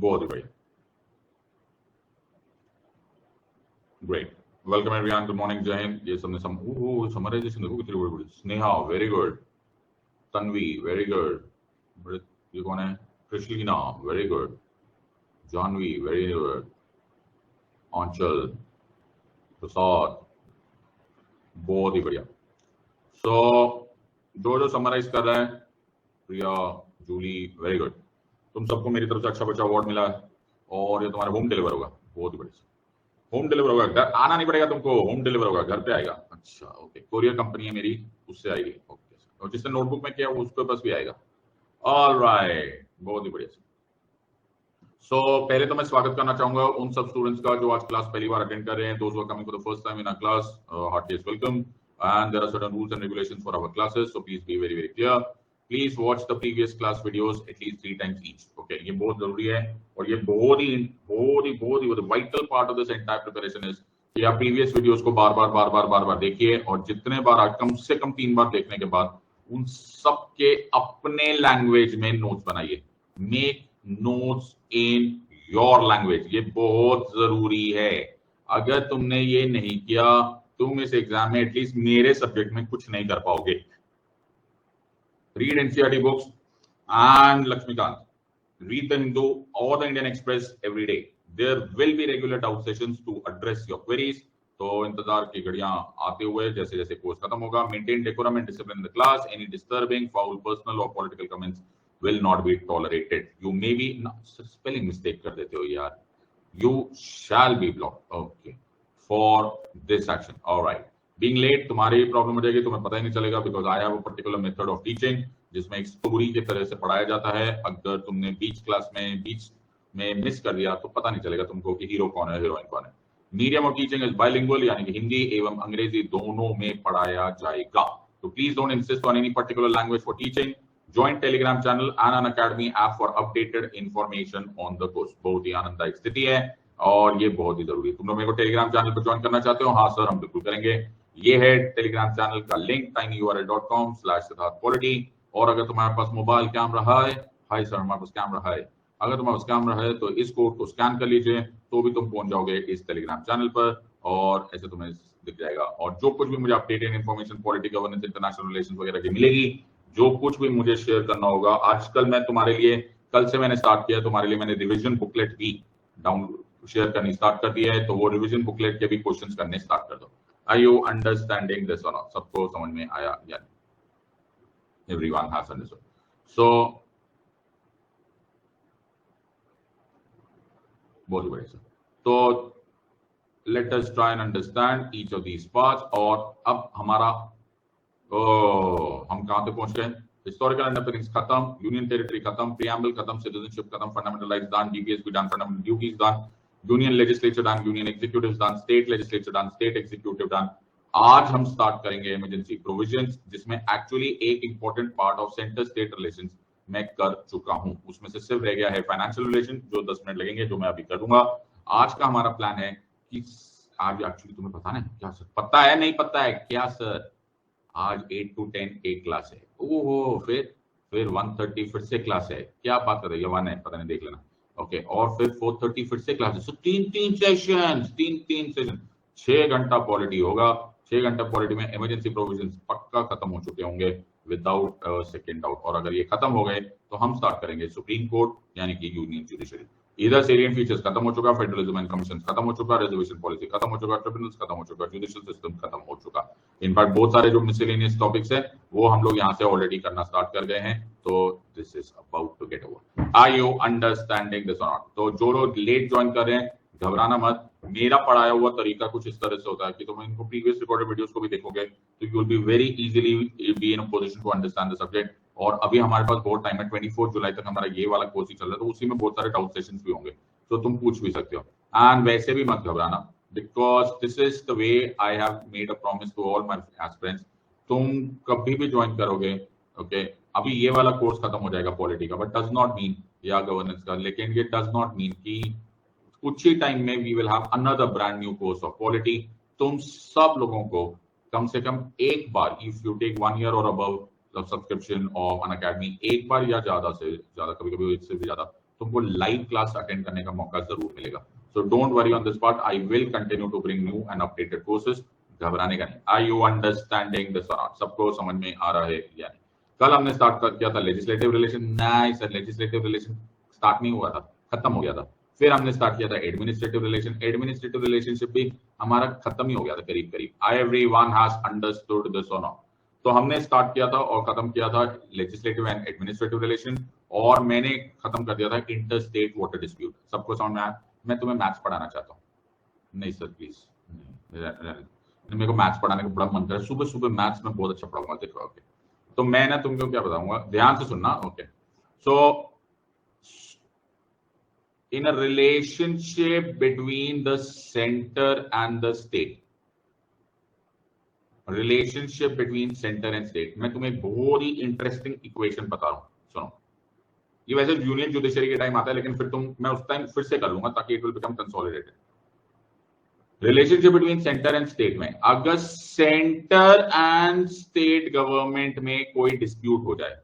बहुत ही बढ़िया, great. Welcome everyone, good morning, जय हिंद। ये सबने समराइजेशन देखो कितनी बड़ी बड़ी। Sneha very good, Tanvi very good, ये कौन है? Krishna very good, Janvi very good, Anchal, Prasad, बहुत ही बढ़िया। सो जो समराइज कर रहे हैं, प्रिया, जूली वेरी गुड। तुम सबको मेरी तरफ से अच्छा बच्चा अवार्ड मिला है और ये तुम्हारे होम डिलीवर होगा। बहुत ही बढ़िया, होम डिलीवर होगा, घर आना नहीं पड़ेगा तुमको, होम डिलीवर होगा, घर पे आएगा। अच्छा ओके, कोरियर कंपनी है मेरी, उससे आएगी। ओके, और जिसने नोटबुक में किया उसके पास भी आएगा। ऑलराइट, बहुत ही बढ़िया। सो पहले तो मैं स्वागत करना चाहूंगा उन सब स्टूडेंट्स का जो आज क्लास पहली बार अटेंड कर रहे हैं। Those who are coming for the first time in our class, heartiest welcome. And there are certain rules and regulations for our classes, so please be very very clear. Please watch the previous class videos at least 3 times each. Okay, ये बहुत जरूरी है और ये बहुत ही vital part of this entire preparation is कि आप प्रीवियस वीडियोस को बार-बार देखिए और जितने बार, कम से कम 3 बार देखने के बाद उन सब के अपने लैंग्वेज में नोट्स बनाइए। Make notes in your language, ये बहुत जरूरी है। अगर तुमने ये नहीं किया, तुम इस एग्जाम में एटलीस्ट मेरे सब्जेक्ट में कुछ नहीं कर पाओगे। Read NCERT books and Laxmikanth, read the Hindu or the Indian Express every day. There will be regular doubt sessions to address your queries. तो इंतजार की घड़ियां आते हुए जैसे जैसे कोर्स खत्म होगा, maintain decorum and discipline in the class. Any disturbing, foul, personal और political comments will not be tolerated. You may be spelling mistake कर देते हो यार. You shall be blocked. Okay. For this action. All right. Being late तुम्हारी problem हो जाएगी, तुम्हें पता ही नहीं चलेगा because I have a particular method of teaching जिसमें एक स्टोरी की तरह से पढ़ाया जाता है। अगर तुमने बीच में मिस कर दिया तो पता नहीं चलेगा तुमको कि हीरो कौन है, हीरोइन कौन है। Medium of teaching is bilingual, यानी कि हिंदी एवं अंग्रेजी दोनों में पढ़ाया जाएगा। तो please don't insist on any particular language for teaching. Join Telegram channel and an Academy app for updated information on the course. बहुत ही आनंददायक स्थिति है और ये बहुत ही जरूरी है। तुम लोग मेरे को टेलीग्राम चैनल पर ज्वाइन करना चाहते हो? हाँ सर, हम बिल्कुल करेंगे। ये है टेलीग्राम चैनल का लिंक, tinyurl.com/siddharthquality। और अगर तुम्हारे पास मोबाइल कैमरा है, हाय सर हमारे पास कैमरा है, अगर तुम्हारे पास कैमरा है तो इस कोड को स्कैन कर लीजिए, तो भी तुम पहुंच जाओगे इस टेलीग्राम चैनल पर और ऐसे तुम्हें दिख जाएगा। और जो कुछ भी मुझे updated information, polity, governance, international relation वगैरह की मिलेगी, जो कुछ भी मुझे शेयर करना होगा, आजकल मैं तुम्हारे लिए, कल से मैंने स्टार्ट किया तुम्हारे लिए, मैंने रिवीजन बुकलेट भी डाउन शेयर करनी स्टार्ट कर दिया है। तो वो रिवीजन बुकलेट के भी क्वेश्चंस करने स्टार्ट कर दो। आर यू अंडरस्टैंडिंग दिस और नॉट? सबको समझ में आया या नहीं? Everyone has understood. सो बहुत बढ़िया सर। तो let us try and understand each of these parts. और अब हमारा हम कहां तक पहुंच गए? हिस्टोरिकल अंडरपिनिंग्स खत्म, यूनियन टेरिटरी खत्म, प्रीएम्बल खत्म, सिटीजनशिप खत्म, फंडामेंटल राइट्स डन, डीपीएस भी done, fundamental duties done, union legislature done, union executive done, state legislature done, state executive done. आज हम स्टार्ट करेंगे इमरजेंसी प्रोविजंस, जिसमें एक्चुअली एक important part of centre state relations मैं कर चुका हूं। उसमें से सिर्फ रह गया है फाइनेंशियल रिलेशन, जो 10 मिनट लगेंगे, जो मैं अभी कर दूंगा। आज का हमारा प्लान है कि आज एक्चुअली तुम्हें पता नहीं क्या सर, पता है नहीं पता है क्या सर? आज 8 to 10 एक क्लास है। ओहो, फिर 1:30 फिर से क्लास है। क्या बात कर रही है? 1 है, पता नहीं, देख लेना। ओके, और फिर 4:30 फिर से क्लास है। सो तीन सेशन, 6 घंटा पॉलिटी होगा। 6 घंटा पॉलिटी में इमरजेंसी प्रोविजंस पक्का खत्म हो चुके होंगे विदाउट सेकंड डाउट। और अगर ये खत्म हो गए तो हम स्टार्ट करेंगे सुप्रीम कोर्ट, यानी कि यूनियन जुडिशरी। इधर सेलिएंट फीचर्स खत्म हो चुका, फेडरलिज्म एंड कमीशन खत्म हो चुका, रिजर्वेशन पॉलिसी खत्म हो चुका, ट्रिब्यूनल्स खत्म हो चुका, जुडिशियल सिस्टम खत्म हो चुका। इनफैक्ट बहुत सारे जो मिसलेनियस टॉपिक्स हैं वो हम लोग यहाँ से ऑलरेडी करना स्टार्ट कर गए हैं। तो this is about to get over. Are you understanding this और नॉट? तो जो लोग लेट ज्वाइन कर रहे हैं, घबराना मत। मेरा पढ़ाया हुआ तरीका कुछ इस तरह से होता है कि तुम इनको प्रीवियस रिकॉर्डेड वीडियोस को भी देखोगे तो you will be very easily be in a position to understand the subject. और अभी हमारे पास बहुत टाइम है, 24 जुलाई तक हमारा ये वाला कोर्स ही चल रहा है, तो उसी में बहुत सारे डाउट सेशंस भी होंगे, तो तुम पूछ भी सकते हो। एंड वैसे भी मत घबराना, because this is the way I have made a promise to all my aspirants. तुम कभी भी ज्वाइन करोगे, ओके, अभी ये वाला कोर्स खत्म हो जाएगा पॉलिटी का, बट डज नॉट मीन, या गवर्नेंस का, लेकिन ये डज नॉट मीन कि कुछ ही टाइम में we will have another brand new course of polity. तुम सब लोगों को कम से कम एक बार, इफ यू टेक 1 year और above subscription of Unacademy, एक बार या ज्यादा से ज्यादा, कभी कभी इससे भी ज्यादा, तुमको लाइव क्लास अटेंड करने का मौका जरूर मिलेगा. So don't worry on this part. I will continue to bring new and updated courses. घबराने का नहीं. Are you understanding this? सबको समझ में आ रहा है या नहीं? कल हमने स्टार्ट कर किया था लेजिस्लेटिव रिलेशन. नहीं सर, लेजिस्लेटिव रिलेशन स्टार्ट नहीं हुआ था, खत्म हो गया था. फिर हमने स्टार्ट किया था एडमिनिस्ट्रेटिव रिलेशन. एडमिनिस्ट्रेटिव रिलेशनशिप भी हमारा खत्म ही हो गया था करीब करीब. एवरीवन हैज अंडरस्टूड दिस और नॉट? तो हमने स्टार्ट किया था और खत्म किया था लेजिस्लेटिव एंड एडमिनिस्ट्रेटिव रिलेशन, और मैंने खत्म कर दिया था इंटर स्टेट वाटर डिस्प्यूट. सबको समझ में आया? मैं तुम्हें मैथ्स पढ़ाना चाहता हूँ. नहीं सर प्लीज, मेरे को मैथ्स पढ़ाने का बड़ा मन कर रहा है. सुबह सुबह मैथ्स में बहुत अच्छा पढ़ाऊंगा, देखो. ओके, तो मैं ना तुमको क्या बताऊंगा, ध्यान से सुनना. Okay, so in a relationship between the center and the state, relationship between center and state, मैं तुम्हें एक बहुत ही इंटरेस्टिंग इक्वेशन बता रहा हूं. सुनो, ये वैसे यूनियन जुडिशरी के टाइम आता है, लेकिन फिर मैं उस टाइम फिर से कर लूंगा ताकि it will become consolidated. Relationship between centre and state में अगर सेंटर एंड स्टेट गवर्नमेंट में कोई डिस्प्यूट हो जाए,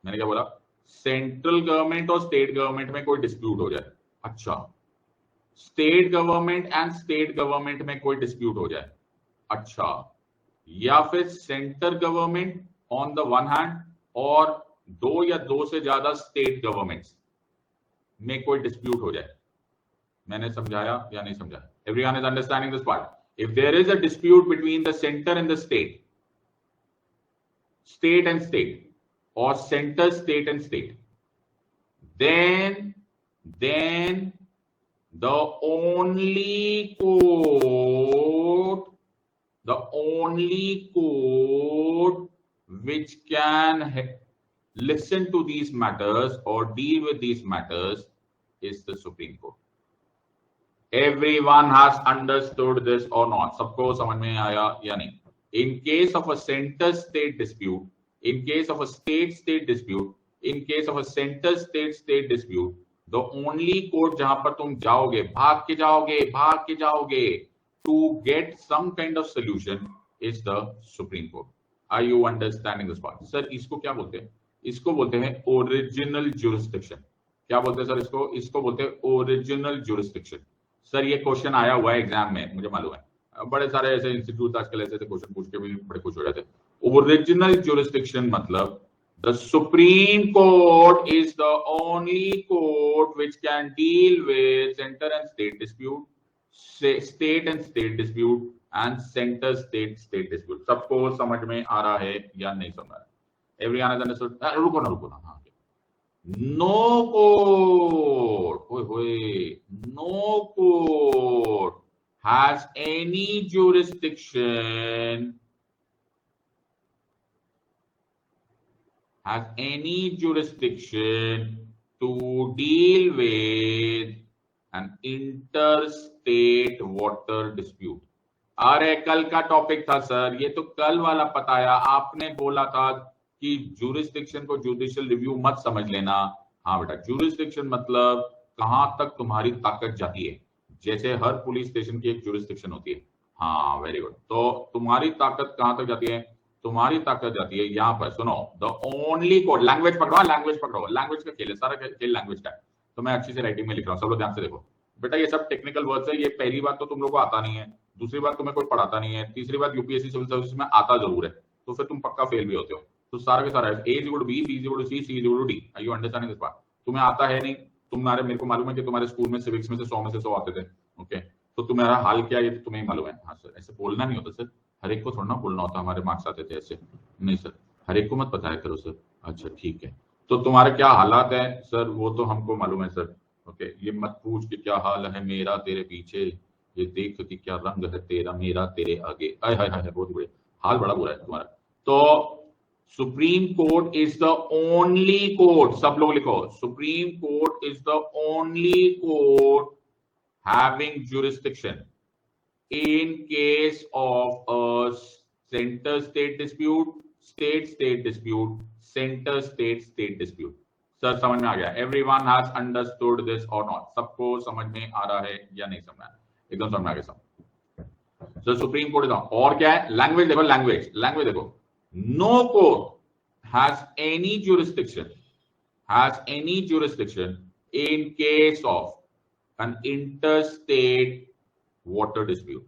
मैंने क्या बोला, सेंट्रल गवर्नमेंट और स्टेट गवर्नमेंट में कोई डिस्प्यूट हो जाए, अच्छा, state government and state government में कोई डिस्प्यूट हो जाए, अच्छा, या फिर centre government on the one hand और दो या दो से ज्यादा स्टेट गवर्नमेंट्स में कोई डिस्प्यूट हो जाए. मैंने समझाया या नहीं समझाया? Everyone is understanding this part? If there is a dispute between the centre and the state, state and state, or center, state and state, then the only court which can listen to these matters or deal with these matters is the Supreme Court. Everyone has understood this or not? सबको समझ में आया या नहीं? In case of a center state dispute, in case of a state-state dispute, in case of a center-state-state dispute, the only court जहां पर तुम जाओगे, भाग के जाओगे to get some kind of solution is the Supreme Court. Are you understanding this part? Sir इसको क्या बोलते हैं? इसको बोलते हैं ओरिजिनल jurisdiction. क्या बोलते हैं सर इसको? इसको बोलते हैं ओरिजिनल jurisdiction. सर ये क्वेश्चन आया हुआ है एग्जाम में, मुझे मालूम है. बड़े सारे ऐसे इंस्टीट्यूट आजकल ऐसे क्वेश्चन पूछ के भी बड़े खुश हो जाते हैं. ओरिजिनल jurisdiction मतलब the Supreme Court is the only court which can deal with center and state dispute, state and state dispute and center state dispute. सबको समझ में आ रहा है या नहीं समझ रहा है? Everyone has understood? रुको ना. हाँ, no court has any jurisdiction to deal with an interstate water dispute. अरे कल का टॉपिक था सर, ये तो कल वाला बताया. आपने बोला था कि जुरिस्डिक्शन को जुडिशियल रिव्यू मत समझ लेना. हाँ बेटा, जुरिस्डिक्शन मतलब कहां तक तुम्हारी ताकत जाती है. जैसे हर पुलिस स्टेशन की एक जुरिस्डिक्शन होती है. हाँ, वेरी गुड. तो तुम्हारी ताकत कहां तक जाती है? तुम्हारी ताकत जाती है यहाँ पर. सुनो, द ओनली कोड, लैंग्वेज पकड़ो, लैंग्वेज का खेल है, सारा खेल लैंग्वेज का है. तो मैं अच्छी से राइटिंग में लिख रहा हूँ, सब लोग ध्यान से देखो बेटा. ये सब टेक्निकल वर्ड्स है. ये पहली बात तो तुम लोग को आता नहीं है, दूसरी बात तुम्हें कोई पढ़ाता नहीं है, तीसरी बात यूपीएससी सिविल सर्विस में आता जरूर है, तो फिर तुम पक्का फेल भी होते हो. तो सारा के सारा A is equal to B, B is equal to C, C is equal to D. Are you understanding this part? तुम्हें आता है नहीं. तुम्हारे, मेरे को मालूम है कि तुम्हारे स्कूल में सिविक्स में से 100 में से 100 आते थे. ओके, तो तुम्हारा हाल क्या है ये तो तुम्हें ही मालूम है. हाँ सर, ऐसे बोलना नहीं होता सर, हर एक को थोड़ा ना बोलना होता. हमारे मार्क्स आते थे ऐसे. नहीं सर, हर एक को मत बताया करो सर. अच्छा ठीक है, तो तुम्हारे क्या हालात है सर वो तो हमको मालूम है सर. ओके, ये मत पूछ कि क्या हाल है मेरा तेरे पीछे, ये देख कि क्या रंग है तेरा मेरा तेरे आगे. हाय हाय हाय, बहुत बुरा हाल, बड़ा बुरा है तुम्हारा. तो supreme court is the only court, सब लोग लिखो, supreme court is the only court having jurisdiction in case of a center state dispute, state dispute, center state dispute. Sir समझ में आ गया? Everyone has understood this or not? सबको समझ में आ रहा है या नहीं समझ में आ रहा? एकदम समझ में आ गया सब. सर सुप्रीम कोर्ट और क्या है? लैंग्वेज देखो, लैंग्वेज देखो. No court has any jurisdiction has any jurisdiction in case of an interstate water dispute.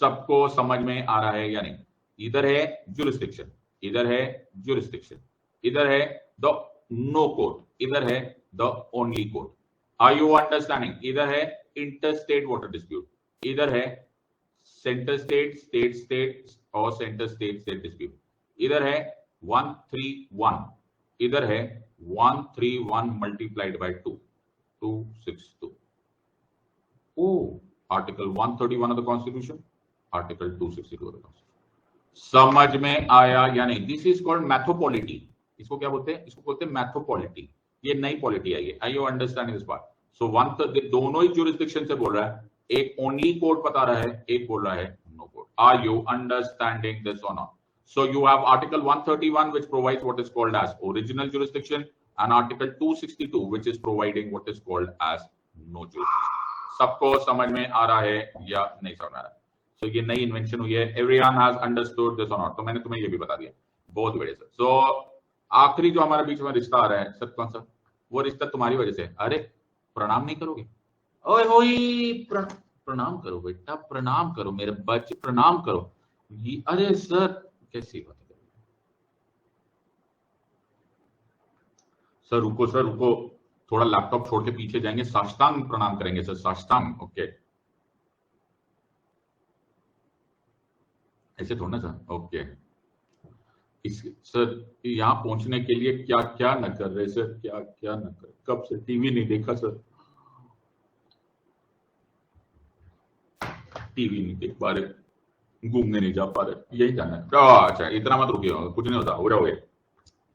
सबको समझ में आ रहा है या नहीं? इधर है jurisdiction, इधर है jurisdiction, इधर है the no court, इधर है the only court. Are you understanding? इधर है interstate water dispute, इधर है center state, state state और center state state dispute. इधर है 131, इधर है 131 multiplied by 2, 262. Oh, Article 131 of the Constitution, Article 262 of the Constitution. समझ में आया या नहीं? This is called मैथोपॉलिटी. इसको क्या बोलते हैं? इसको बोलते हैं मैथोपॉलिटी. ये नई पॉलिटी आई है. Are you understanding this part? So दोनों ही jurisdiction से बोल रहा है. एक only court बता रहा है, एक बोल रहा है no court. Are you understanding this or not? So you have Article 131 which provides what is called as original jurisdiction and Article 262 which is providing what is called as no jurisdiction. सबको समझ में आ रहा है या नहीं समझ में आ रहा है? So ये नई इन्वेंशन हुई है. Everyone has understood this or not? तो मैंने तुम्हें ये भी बता दिया. बहुत बढ़िया सर. So आखिरी जो हमारे बीच में रिश्ता आ रहा है सर, कौन सा? वो रिश्ता तुम्हारी वजह से. अरे प्रणाम नहीं करोगे? ओए होई प्रणाम करो बेटा, प्रणाम करो मेरे बच्चे, प्रणाम करो. अरे सर कैसी बात है सर? रुको, थोड़ा लैपटॉप छोड़ के पीछे जाएंगे, साष्टांग प्रणाम करेंगे सर, साष्टांग. ओके, ऐसे थोड़ा ना सर. ओके, सर यहाँ पहुंचने के लिए क्या क्या न कर रहे सर, क्या क्या न कर. कब से टीवी नहीं देखा सर, टीवी नहीं देख पा रहे, घूमने नहीं जा पा रहे, यही जाना है. अच्छा इतना मत रुकिए, कुछ नहीं होता, हो गया,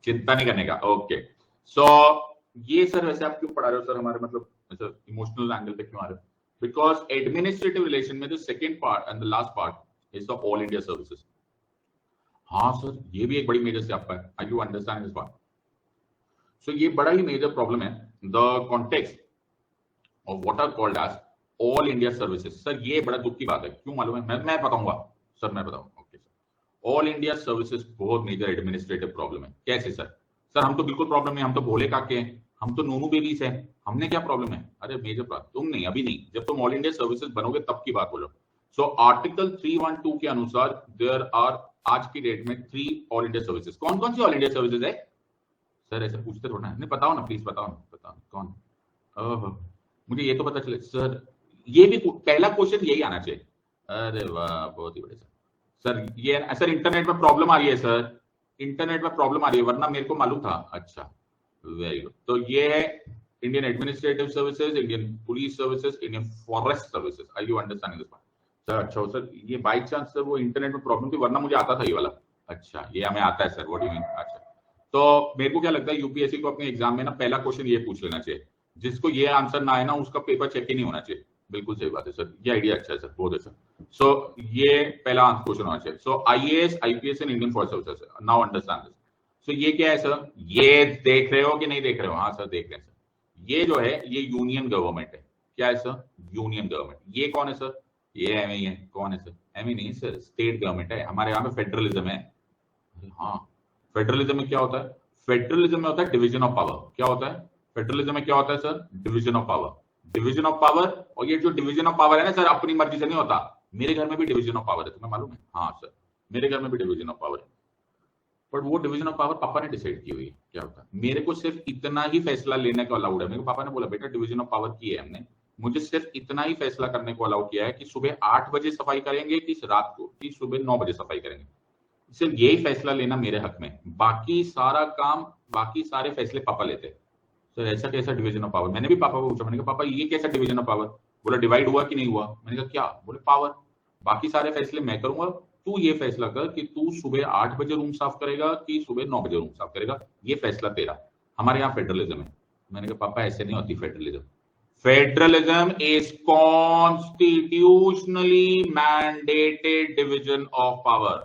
चिंता नहीं करने का. ओके, सो ये सर वैसे आप क्यों पढ़ा रहे हो सर हमारे, मतलब इमोशनल एंगल पे क्यों आ रहे हो? बिकॉज एडमिनिस्ट्रेटिव रिलेशन में जो second part and the last part is the all India services. हाँ सर, ये भी एक बड़ी मेजर से आपका है. I you understand this part? So ये बड़ा ही मेजर प्रॉब्लम है. The context of what are called as all India services. Sir ये बड़ा दुख की बात है. क्यों मालूम है? मैं बताऊंगा सर, मैं बताऊंगा. Okay sir, all India services बहुत मेजर एडमिनिस्ट्रेटिव प्रॉब्लम है. कैसे सर? सर हम तो बिल्कुल प्रॉब्लम नहीं, हम तो भोले काके हैं, हम तो नूनू बेबीज हैं, हमने क्या प्रॉब्लम है? अरे मेजर प्रॉब्लम तुम नहीं, अभी नहीं, जब तुम ऑल इंडिया सर्विसेज बनोगे तब की बात बोलो. सो आर्टिकल 312 के अनुसार देयर आर आज की डेट में 3 ऑल इंडिया सर्विसेज. कौन कौन सी ऑल इंडिया सर्विसेज है सर? ऐसे पूछते थोड़ा है. नहीं बताओ ना प्लीज, बताओ ना, बताओ कौन. मुझे ये तो पता चले सर. ये भी पहला क्वेश्चन यही आना चाहिए. अरे वाह, बहुत ही बड़े सर. सर ये सर इंटरनेट में प्रॉब्लम आ रही है सर, इंटरनेट में प्रॉब्लम आ रही है, वरना मेरे को मालूम था. अच्छा वेरी गुड. तो ये है Indian administrative services, Indian police services, Indian forest services. Are you understanding this? Sir अच्छा सर, ये बाय चांस सर वो इंटरनेट में प्रॉब्लम थी, वरना मुझे आता था ये वाला. अच्छा ये हमें आता है sir, what do you mean? अच्छा तो मेरे को क्या लगता है यूपीएससी को अपने एग्जाम में ना पहला क्वेश्चन ये पूछ लेना चाहिए, जिसको ये आंसर ना आए ना उसका पेपर चेक ही नहीं होना चाहिए. बिल्कुल सही बात है सर, ये आइडिया अच्छा है सर, बहुत अच्छा. सो ये पहला क्वेश्चन होना चाहिए. So IAS, IPS and Indian forest services. Now understand this. So ये क्या है सर? ये देख रहे हो कि नहीं देख रहे हो? हाँ सर देख रहे हैं सर. ये जो है ये यूनियन गवर्नमेंट है. क्या है सर? Union government. ये कौन है सर? ये एमए है. कौन है सर? एमए नहीं सर, स्टेट गवर्नमेंट है. हमारे यहाँ पे फेडरलिज्म है. हाँ, फेडरलिज्म में क्या होता है? फेडरलिज्म में होता है डिवीजन ऑफ पावर. क्या होता है फेडरलिज्म में? क्या होता है sir? Division of power. Division of power. और ये जो डिवीजन ऑफ पावर है ना सर, अपनी मर्जी से नहीं होता. मेरे घर में भी डिवीजन ऑफ पावर है, तुम्हें मालूम है? हाँ सर, मेरे घर में भी डिवीजन ऑफ पावर है. बट वो डिवीजन ऑफ पावर पापा ने डिसाइड की हुई है. क्या होता है? मेरे को सिर्फ इतना ही फैसला लेने को अलाउड है. मेरे को पापा ने बोला बेटा डिवीजन ऑफ पावर की है हमने, मुझे सिर्फ इतना ही फैसला करने को अलाउ किया है कि सुबह 8 बजे सफाई करेंगे कि रात को, कि सुबह 9 बजे सफाई करेंगे. सिर्फ यही फैसला लेना मेरे हक में. बाकी सारा काम, बाकी सारे फैसले पापा लेते हैं. सर ऐसा कैसा डिवीजन ऑफ पावर? मैंने भी पापा को पूछा. मैंने कहा पापा ये कैसा डिवीजन ऑफ पावर? बोला डिवाइड हुआ कि नहीं हुआ. मैंने कहा क्या? बोले पावर. बाकी सारे फैसले मैं करूंगा, तू ये फैसला कर कि तू सुबह 8 बजे रूम साफ करेगा कि सुबह 9 बजे रूम साफ करेगा. ये फैसला तेरा. हमारे यहाँ फेडरलिज्म है. मैंने कहा पापा ऐसे नहीं होती federalism. Federalism is constitutionally mandated division of power.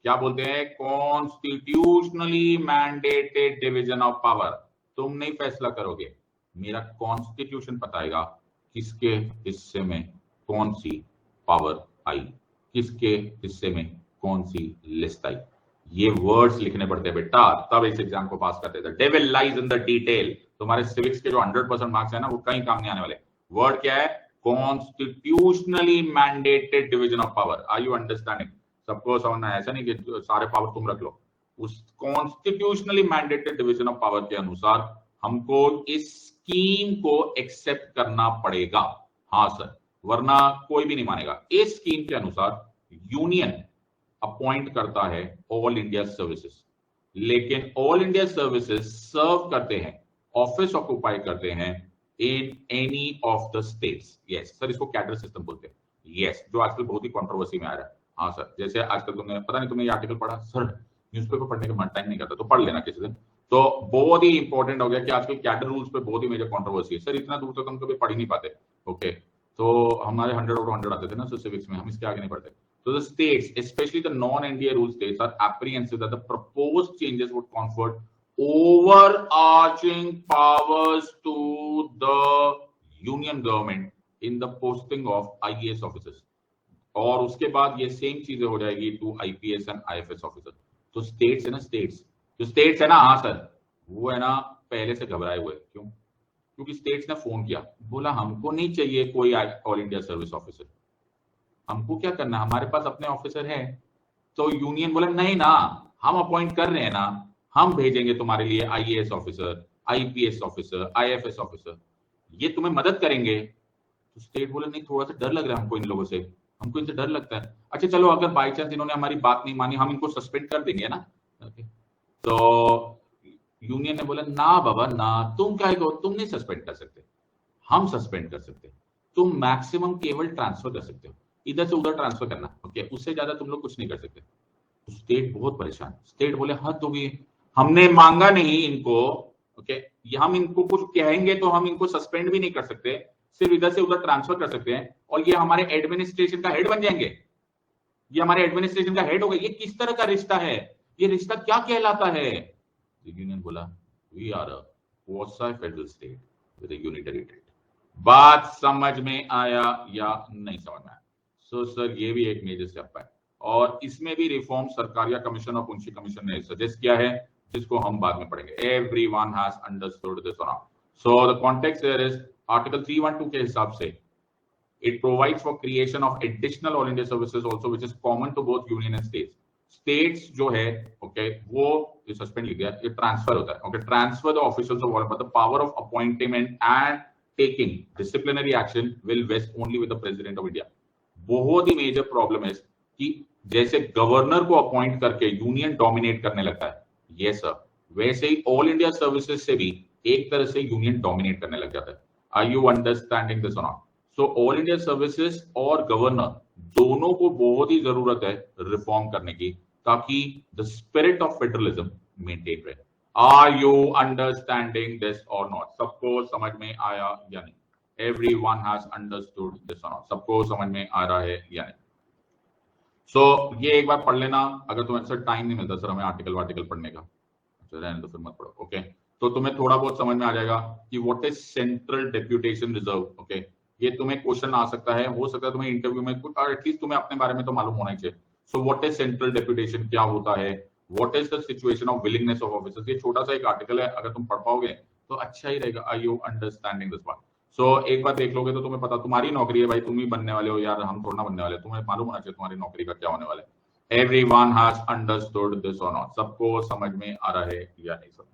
क्या बोलते हैं? Constitutionally mandated division of power. तुम नहीं फैसला करोगे, मेरा कॉन्स्टिट्यूशन बताएगा किसके हिस्से में कौन सी पावर आई, किसके हिस्से में कौन सी लिस्ट आई. ये वर्ड्स लिखने पड़ते हैं बेटा, तब इस एग्जाम को पास करते थे। Devil lies in the detail. तुम्हारे सिविक्स के जो 100% मार्क्स है ना, वो कहीं काम नहीं आने वाले। वर्ड क्या है? Constitutionally mandated division of power. Are you understanding? सबको समझना है, ऐसा नहीं कि सारे पावर तुम रख लो। उस constitutionally mandated division of power के अनुसार हमको इस स्कीम को एक्सेप्ट करना पड़ेगा। हाँ सर, वरना कोई भी नहीं मानेगा। इस स्कीम के अनुसार यूनियन अपॉइंट करता है ऑल इंडिया सर्विसेज, लेकिन ऑल इंडिया सर्विसेज सर्व करते हैं, ऑफिस ऑक्यूपाई करते हैं in any of the states. Yes sir, इसको कैडर सिस्टम बोलते हैं। यस, जो आजकल बहुत ही कंट्रोवर्सी में आ रहा है। हाँ सर, जैसे आजकल तुमने, पता नहीं तुमने ये आर्टिकल पढ़ा सर, न्यूज़पेपर पढ़ने का मन टाइम नहीं करता, तो पढ़ लेना किसी दिन। तो बहुत ही इंपॉर्टेंट हो गया कि आजकल कैडर रूल्स पे बहुत ही मेजर कंट्रोवर्सी है। सर इतना दूर तक हम कभी पढ़ ही नहीं पाते। ओके, तो हमारे 100 आउट ऑफ 100 आते थे ना सिविक्स में, हम इसके आगे नहीं पढ़ते। So the states, especially the non-NDA rule states, are apprehensive that the proposed changes would confer overarching powers to the union government in the posting of IAS officers. और उसके बाद ये सेम चीजें हो जाएगी to IPS and IFS officer. तो states है ना, स्टेट्स है ना, हाँ सर, वो है ना पहले से घबराए हुए। क्यों? क्योंकि स्टेट्स ने फोन किया, बोला हमको नहीं चाहिए कोई ऑल इंडिया सर्विस ऑफिसर, हमको क्या करना, हमारे पास अपने ऑफिसर है। तो यूनियन बोला नहीं ना, हम अपॉइंट कर रहे हैं ना, हम भेजेंगे तुम्हारे लिए IAS officer, IPS officer, IFS officer, ये तुम्हें मदद करेंगे। तो स्टेट बोले नहीं, थोड़ा सा डर लग रहा है हमको इन लोगों से, हमको इनसे डर लगता है। अच्छा चलो, अगर बाई चांस इन्होंने हमारी बात नहीं मानी, हम इनको सस्पेंड कर देंगे ना। तो यूनियन ने बोला ना बाबा ना, तुम क्या कहो, तुम नहीं सस्पेंड कर सकते, हम सस्पेंड कर सकते, तुम मैक्सिमम केवल ट्रांसफर कर सकते हो, इधर से उधर ट्रांसफर करना, ओके, उससे ज्यादा तुम लोग कुछ नहीं कर सकते। तो स्टेट बहुत परेशान, स्टेट बोले हाँ तो भी हमने मांगा नहीं इनको, ओके, हम इनको कुछ कहेंगे तो हम इनको सस्पेंड भी नहीं कर सकते, सिर्फ इधर से उधर ट्रांसफर कर सकते हैं, और ये हमारे एडमिनिस्ट्रेशन का हेड बन जाएंगे, ये हमारे एडमिनिस्ट्रेशन का हेड हो गए। ये किस तरह का रिश्ता है, ये रिश्ता क्या कहलाता है? यूनियन बोला we are a quasi federal state with a unitary territory. बात समझ में आया या नहीं समझ में आया? सो सर ये भी एक मेजर स्टेप है, और इसमें भी रिफॉर्म सरकारिया कमीशन और पुंछी कमीशन ने सजेस्ट किया है, जिसको हम बाद में पढ़ेंगे। एवरीवन हैज अंडरस्टूड दिस और not? So the context here is article 312 के हिसाब से it provides for creation of additional all India services also, which is common to both union and states. States जो है, okay, वो suspend लिख दिया, ये ट्रांसफर होता है, okay, transfer the officials of all, but the power of appointment and taking disciplinary action will vest only with the president of India. बहुत ही major problem है कि जैसे गवर्नर को अपॉइंट करके यूनियन डोमिनेट करने लगता है, यस सर, वैसे ही ऑल इंडिया सर्विसेज से भी एक तरह से यूनियन डोमिनेट करने लग जाता है। आर यू अंडरस्टैंडिंग दिस और not? So all India services और गवर्नर दोनों को बहुत ही जरूरत है रिफॉर्म करने की, ताकि the spirit of federalism maintain रहे। आर यू अंडरस्टैंडिंग दिस और नॉट? सबको समझ में आया या नहीं? Everyone has understood this or not? सबको समझ में आ रहा है या नहीं? सो ये एक बार पढ़ लेना, अगर तुम्हें सर टाइम नहीं मिलता सर हमें आर्टिकल पढ़ने का, अच्छा रहने तो फिर मत पढ़ो, ओके। तो तुम्हें थोड़ा बहुत समझ में आ जाएगा कि what is central deputation reserve, okay. ये तुम्हें क्वेश्चन आ सकता है, हो सकता है तुम्हें इंटरव्यू में कुछ, और एटलीस्ट तुम्हें अपने बारे में तो मालूम होना ही चाहिए। So what is central deputation, क्या होता है, what is the situation of willingness of officers, ये छोटा सा एक आर्टिकल है, अगर तुम पढ़ पाओगे तो अच्छा ही रहेगा। Are you understanding this part? So एक बार देख लोगे तो तुम्हें पता, तुम्हारी नौकरी है भाई, तुम ही बनने वाले हो यार, हम थोड़ा ना बनने वाले, तुम्हें मालूम होना चाहिए तुम्हारी नौकरी का क्या होने वाला है। एवरीवन हैज अंडरस्टूड दिस और नॉट? सबको समझ में आ रहा है या नहीं सब?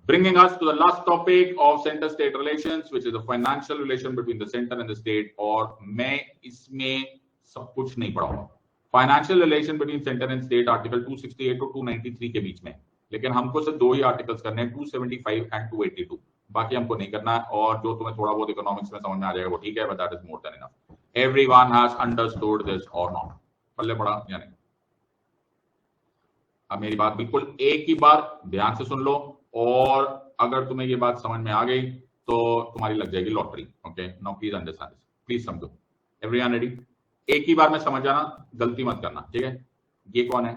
Bringing us to the last topic of center-state relations, which is the financial relation between the center and the state. और मैं इसमें सब कुछ नहीं पढ़ाऊंगा। Financial relation between centre and state article 268 और 293 के बीच में, लेकिन हमको सिर्फ दो ही आर्टिकल्स करने हैं, 275 एंड 282, बाकी हमको नहीं करना है। और जो तुम्हें थोड़ा बहुत इकोनॉमिक्स में समझ में आ जाएगा वो ठीक है, but that is more than enough. Everyone has understood this और नॉट? पल्ले पड़ा या नहीं? अब मेरी बात बिल्कुल एक ही बार ध्यान से सुन लो, और अगर तुम्हें ये बात समझ में आ गई तो तुम्हारी लग जाएगी lottery, okay. Now please understand this, please समझो। Everyone ready? एक ही बार में समझ जाना, गलती मत करना, ठीक है। ये कौन है?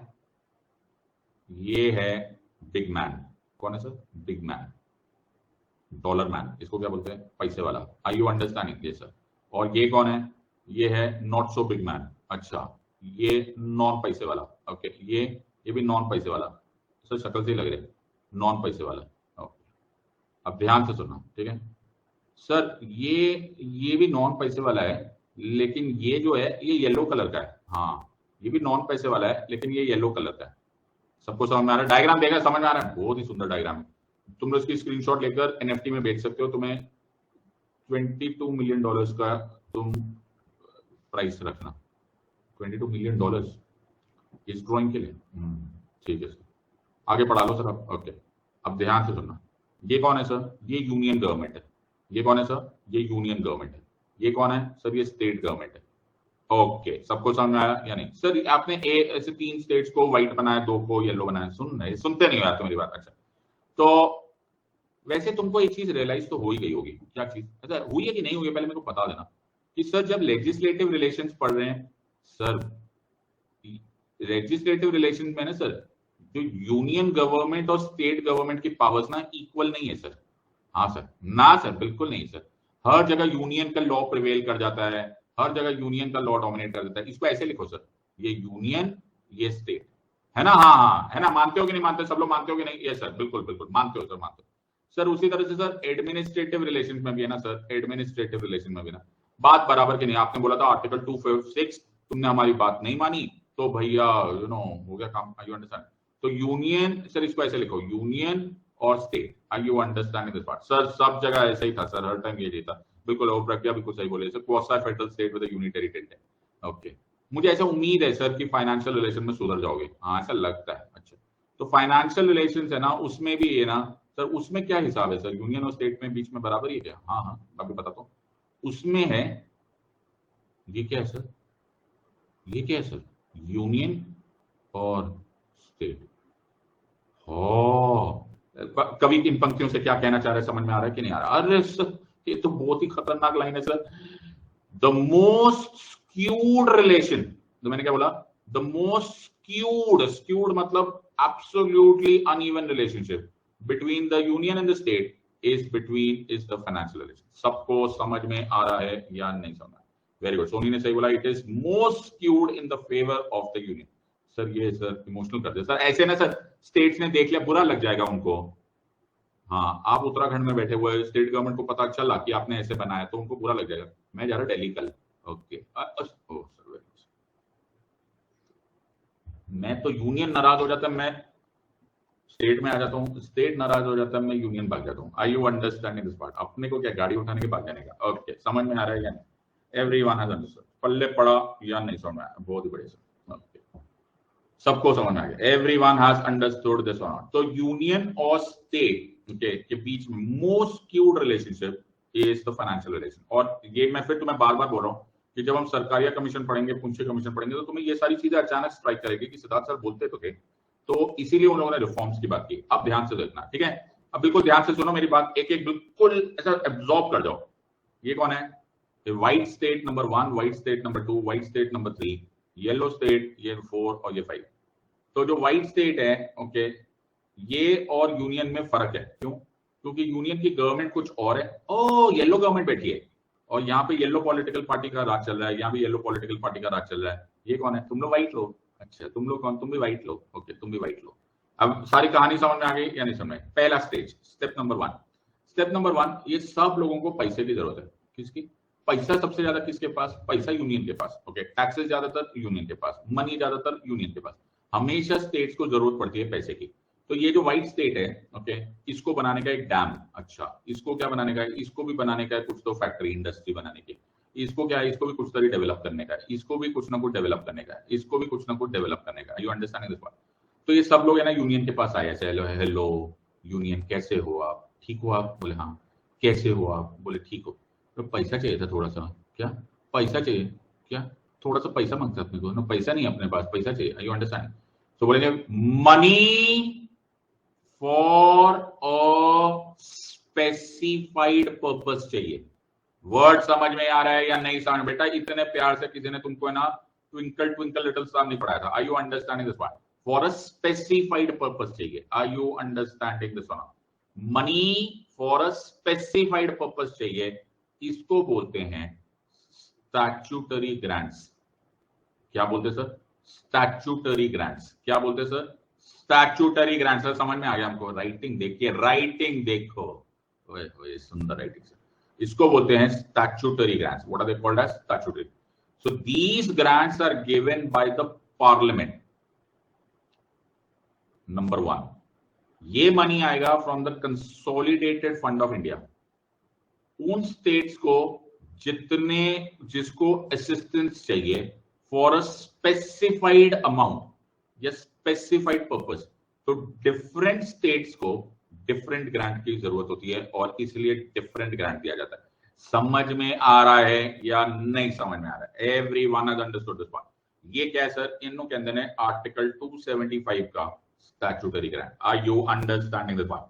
ये है बिग मैन। कौन है सर? बिग मैन, डॉलर मैन, इसको क्या बोलते हैं? पैसे वाला। Are you understanding? ये सर। और ये कौन है? ये है नॉट सो बिग मैन। अच्छा, ये नॉन पैसे वाला, ओके। ये ये भी नॉन पैसे वाला सर, शक्ल से ही लग रहा है नॉन पैसे वाला। ओके, अब ध्यान से सुनना, ठीक है सर, ये भी नॉन पैसे वाला है, लेकिन ये जो है ये येलो कलर का है। हाँ, ये भी नॉन पैसे वाला है, लेकिन ये येलो कलर का है। सबको समझ में आ रहा है? डायग्राम देखा, समझ में आ रहा है? बहुत ही सुंदर डायग्राम है। तुम लोग इसकी स्क्रीनशॉट लेकर एनएफटी में बेच सकते हो। तुम्हें $22 मिलियन का तुम प्राइस रखना, $22 मिलियन इस ड्रॉइंग के लिए। ठीक है सर, आगे पढ़ा लो सर आप। ओके, अब ध्यान से सुनना, ये कौन है सर? ये यूनियन गवर्नमेंट है। ये कौन है सर? ये यूनियन गवर्नमेंट है। ये कौन है सर? ये स्टेट गवर्नमेंट है। ओके, सबको समझ में आया या नहीं? सर आपने ऐसे 3 स्टेट्स को व्हाइट बनाया, 2 को येलो बनाया। सुनते नहीं हो यार मेरी बात। अच्छा, तो वैसे तुमको एक चीज रियलाइज तो हो ही गई होगी। क्या चीज? अच्छा, हुई है कि नहीं हुई है पहले मेरे को बता देना कि सर जब लेजिस्लेटिव रिलेशंस पढ़ रहे हैं सर, लेजिस्लेटिव रिलेशंस में ना सर, जो यूनियन गवर्नमेंट और स्टेट गवर्नमेंट की पावर्स ना इक्वल नहीं है सर। हाँ सर, ना सर, बिल्कुल नहीं सर। हर जगह यूनियन का लॉ प्रिवेल कर जाता है, हर जगह यूनियन का लॉ डोमिनेट कर देता है। इसको ऐसे लिखो सर, ये यूनियन, ये स्टेट, है ना? हाँ हाँ, है ना? मानते हो कि नहीं मानते? सब लोग मानते हो कि नहीं? ये सर, बिल्कुल बिल्कुल मानते हो सर, मानते हो सर। उसी तरह से सर एडमिनिस्ट्रेटिव रिलेशन में भी है ना सर, एडमिनिस्ट्रेटिव रिलेशन में भी ना बात बराबर की नहीं। आपने बोला था आर्टिकल 256, तुमने हमारी बात नहीं मानी, तो भैया हो गया काम। You understand? तो यूनियन सर, इसको ऐसे लिखो, यूनियन और state. Are you understanding this part? Sir सब जगह ऐसा ही था सर, हर टाइम ये था। बिल्कुल, और प्रज्ञा बिल्कुल सही बोले sir, quasi federal state with unitary territory. Okay, मुझे ऐसा उम्मीद है सर कि फाइनेंशियल रिलेशन में सुधर जाओगे। हाँ, ऐसा लगता है। अच्छा, तो फाइनेंशियल रिलेशन है ना, उसमें भी है ना सर, उसमें क्या हिसाब है सर? यूनियन और स्टेट में बीच में बराबर ही क्या? हाँ हाँ, अभी बताता हूँ। उसमें है, ये क्या है सर? ये क्या है सर? यूनियन और स्टेट। कवि इन पंक्तियों से क्या कहना चाह रहे हैं, समझ में आ रहा है कि नहीं आ रहा? अरे सर, ये तो बहुत ही खतरनाक लाइन है sir. The most skewed relation, तो मैंने क्या बोला? द मोस्ट स्क्यूड मतलब absolutely uneven relationship between the union and the state is the financial relation. सबको समझ में आ रहा है या नहीं समझ? वेरी गुड, सोनी ने सही बोला, it is most skewed in the favour of the union. Sir ये सर इमोशनल कर दे सर, ऐसे ना सर, स्टेट्स ने देख लिया बुरा लग जाएगा उनको। हाँ, आप उत्तराखंड में बैठे हुए, स्टेट गवर्नमेंट को पता चला कि आपने ऐसे बनाया, तो उनको बुरा लग जाएगा। मैं जा रहा दिल्ली कल। ओके, मैं तो यूनियन नाराज हो जाता है, मैं स्टेट में आ जाता हूँ, स्टेट नाराज हो जाता है, मैं यूनियन भाग जाता हूँ। आई यू अंडरस्टैंडिंग दिस पार्ट? अपने को क्या गाड़ी उठाने के भाग जाने का? ओके, समझ में आ रहा है या नहीं? Everyone has understood? पल्ले पड़ा या नहीं समझ में आया? बहुत ही बढ़िया सर। ओके, सबको समझ में आ गया? एवरीवन हैज अंडरस्टूड दिस और नॉट? तो यूनियन और स्टेट के बीच में most skewed relationship is the financial relation. और ये मैं फिर तुम्हें बार बार बोल रहा हूँ कि जब हम सरकारिया कमीशन पढ़ेंगे, पुंछे कमीशन पढ़ेंगे, तो तुम्हें ये सारी चीजें अचानक स्ट्राइक करेगी कि सिद्धार्थ सर बोलते तो थे, तो इसीलिए उन लोगों ने रिफॉर्म्स की बात की। अब ध्यान से देखना, ठीक है? अब बिल्कुल ध्यान से सुनो मेरी बात, एक एक बिल्कुल ऐसा एब्जॉर्ब कर जाओ। ये कौन है? White state number 1, white state number 2, white state number 3, yellow state ये 4 और ये 5। तो जो व्हाइट स्टेट है, ओके, ये और यूनियन में फर्क है। क्यों? क्योंकि यूनियन की गवर्नमेंट कुछ और है। ओ, येलो गवर्नमेंट बैठी है और यहाँ पे येलो पॉलिटिकल पार्टी का राज चल रहा है, यहाँ भी येलो पॉलिटिकल पार्टी का राज चल रहा है। ये कौन है? तुम लोग व्हाइट लोग। अच्छा, तुम लोग कौन? तुम भी व्हाइट लोग। ओके, तुम भी व्हाइट लोग। अब सारी कहानी समझ में आ गई या नहीं समझ में? पहला stage, step number 1। Step number 1, ये सब लोगों को पैसे की जरूरत है। किसकी? पैसा सबसे ज्यादा किसके पास? पैसा यूनियन के पास। ओके, टैक्सेस ज्यादातर यूनियन के पास, मनी ज्यादातर यूनियन के पास। हमेशा स्टेट्स को जरूरत पड़ती है पैसे की। तो ये जो व्हाइट स्टेट है, ओके, इसको बनाने का एक डैम। अच्छा, इसको क्या बनाने का है? इसको भी बनाने का है कुछ तो फैक्ट्री इंडस्ट्री बनाने की। इसको क्या है? इसको भी कुछ तरह डेवलप करने का है, इसको भी कुछ ना कुछ डेवलप करने का है, इसको भी कुछ ना कुछ डेवलप करने का है। You understanding this part? तो ये सब लोग है ना यूनियन के पास आए। हेलो हेलो यूनियन, कैसे हो आप? ठीक हो आप? बोले हाँ। कैसे हो आप? बोले ठीक हो। तो पैसा चाहिए था थोड़ा सा। क्या पैसा चाहिए? क्या थोड़ा सा पैसा मांगता अपने को ना? पैसा नहीं अपने पास, पैसा चाहिए। You understand? तो बोलेंगे money for a specified purpose चाहिए। वर्ड समझ में आ रहा है या नहीं समझ? बेटा इतने प्यार से किसी ने तुमको है ना ट्विंकल ट्विंकल लिटिल स्टार नहीं पढ़ाया था। Are you understanding this part? For a specified purpose चाहिए। Are you understanding this one? Money for a specified purpose चाहिए, इसको बोलते हैं स्टैट्यूटरी ग्रांट्स। क्या बोलते सर? Statutory grants. क्या बोलते सर? Statutory grant. सर समझ में आ गया हमको, राइटिंग देखिए, राइटिंग देखो, ओए सुंदर राइटिंग सर। इसको बोलते हैं statutory grants. What are they called as statutory. So these grants are given by the parliament. Number 1, ये मनी आएगा from the consolidated fund of India. उन स्टेट्स को जिसको असिस्टेंस चाहिए फॉर अ स्पेसिफाइड अमाउंट या स्पेसिफाइड पर्पस, तो different states को different grant की जरूरत होती है और इसलिए डिफरेंट ग्रांट दिया जाता है। समझ में आ रहा है या नहीं समझ में आ रहा है? Everyone has understood this part. ये क्या है सर? इन लोग के अंदर है आर्टिकल 275 का statutory grant. Are you understanding this part?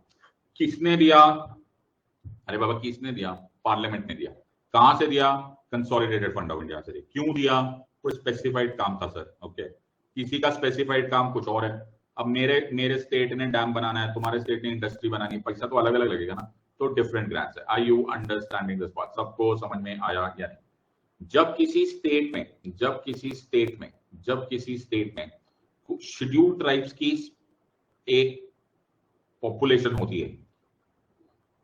किसने दिया? अरे बाबा किसने दिया? पार्लियामेंट ने दिया। कहां से दिया? कंसोलिडेटेड फंड ऑफ इंडिया से दिया। क्यों दिया? कोई स्पेसिफाइड काम था सर। ओके, किसी का स्पेसिफाइड काम कुछ और है। अब मेरे स्टेट ने डैम बनाना है, तुम्हारे स्टेट ने इंडस्ट्री बनानी है, पैसा तो अलग अलग लगेगा ना, तो डिफरेंट ग्रांट्स है। Are you understanding this part? सबको समझ में आया या नहीं? जब किसी स्टेट में शेड्यूल्ड ट्राइब्स की एक पॉपुलेशन होती है,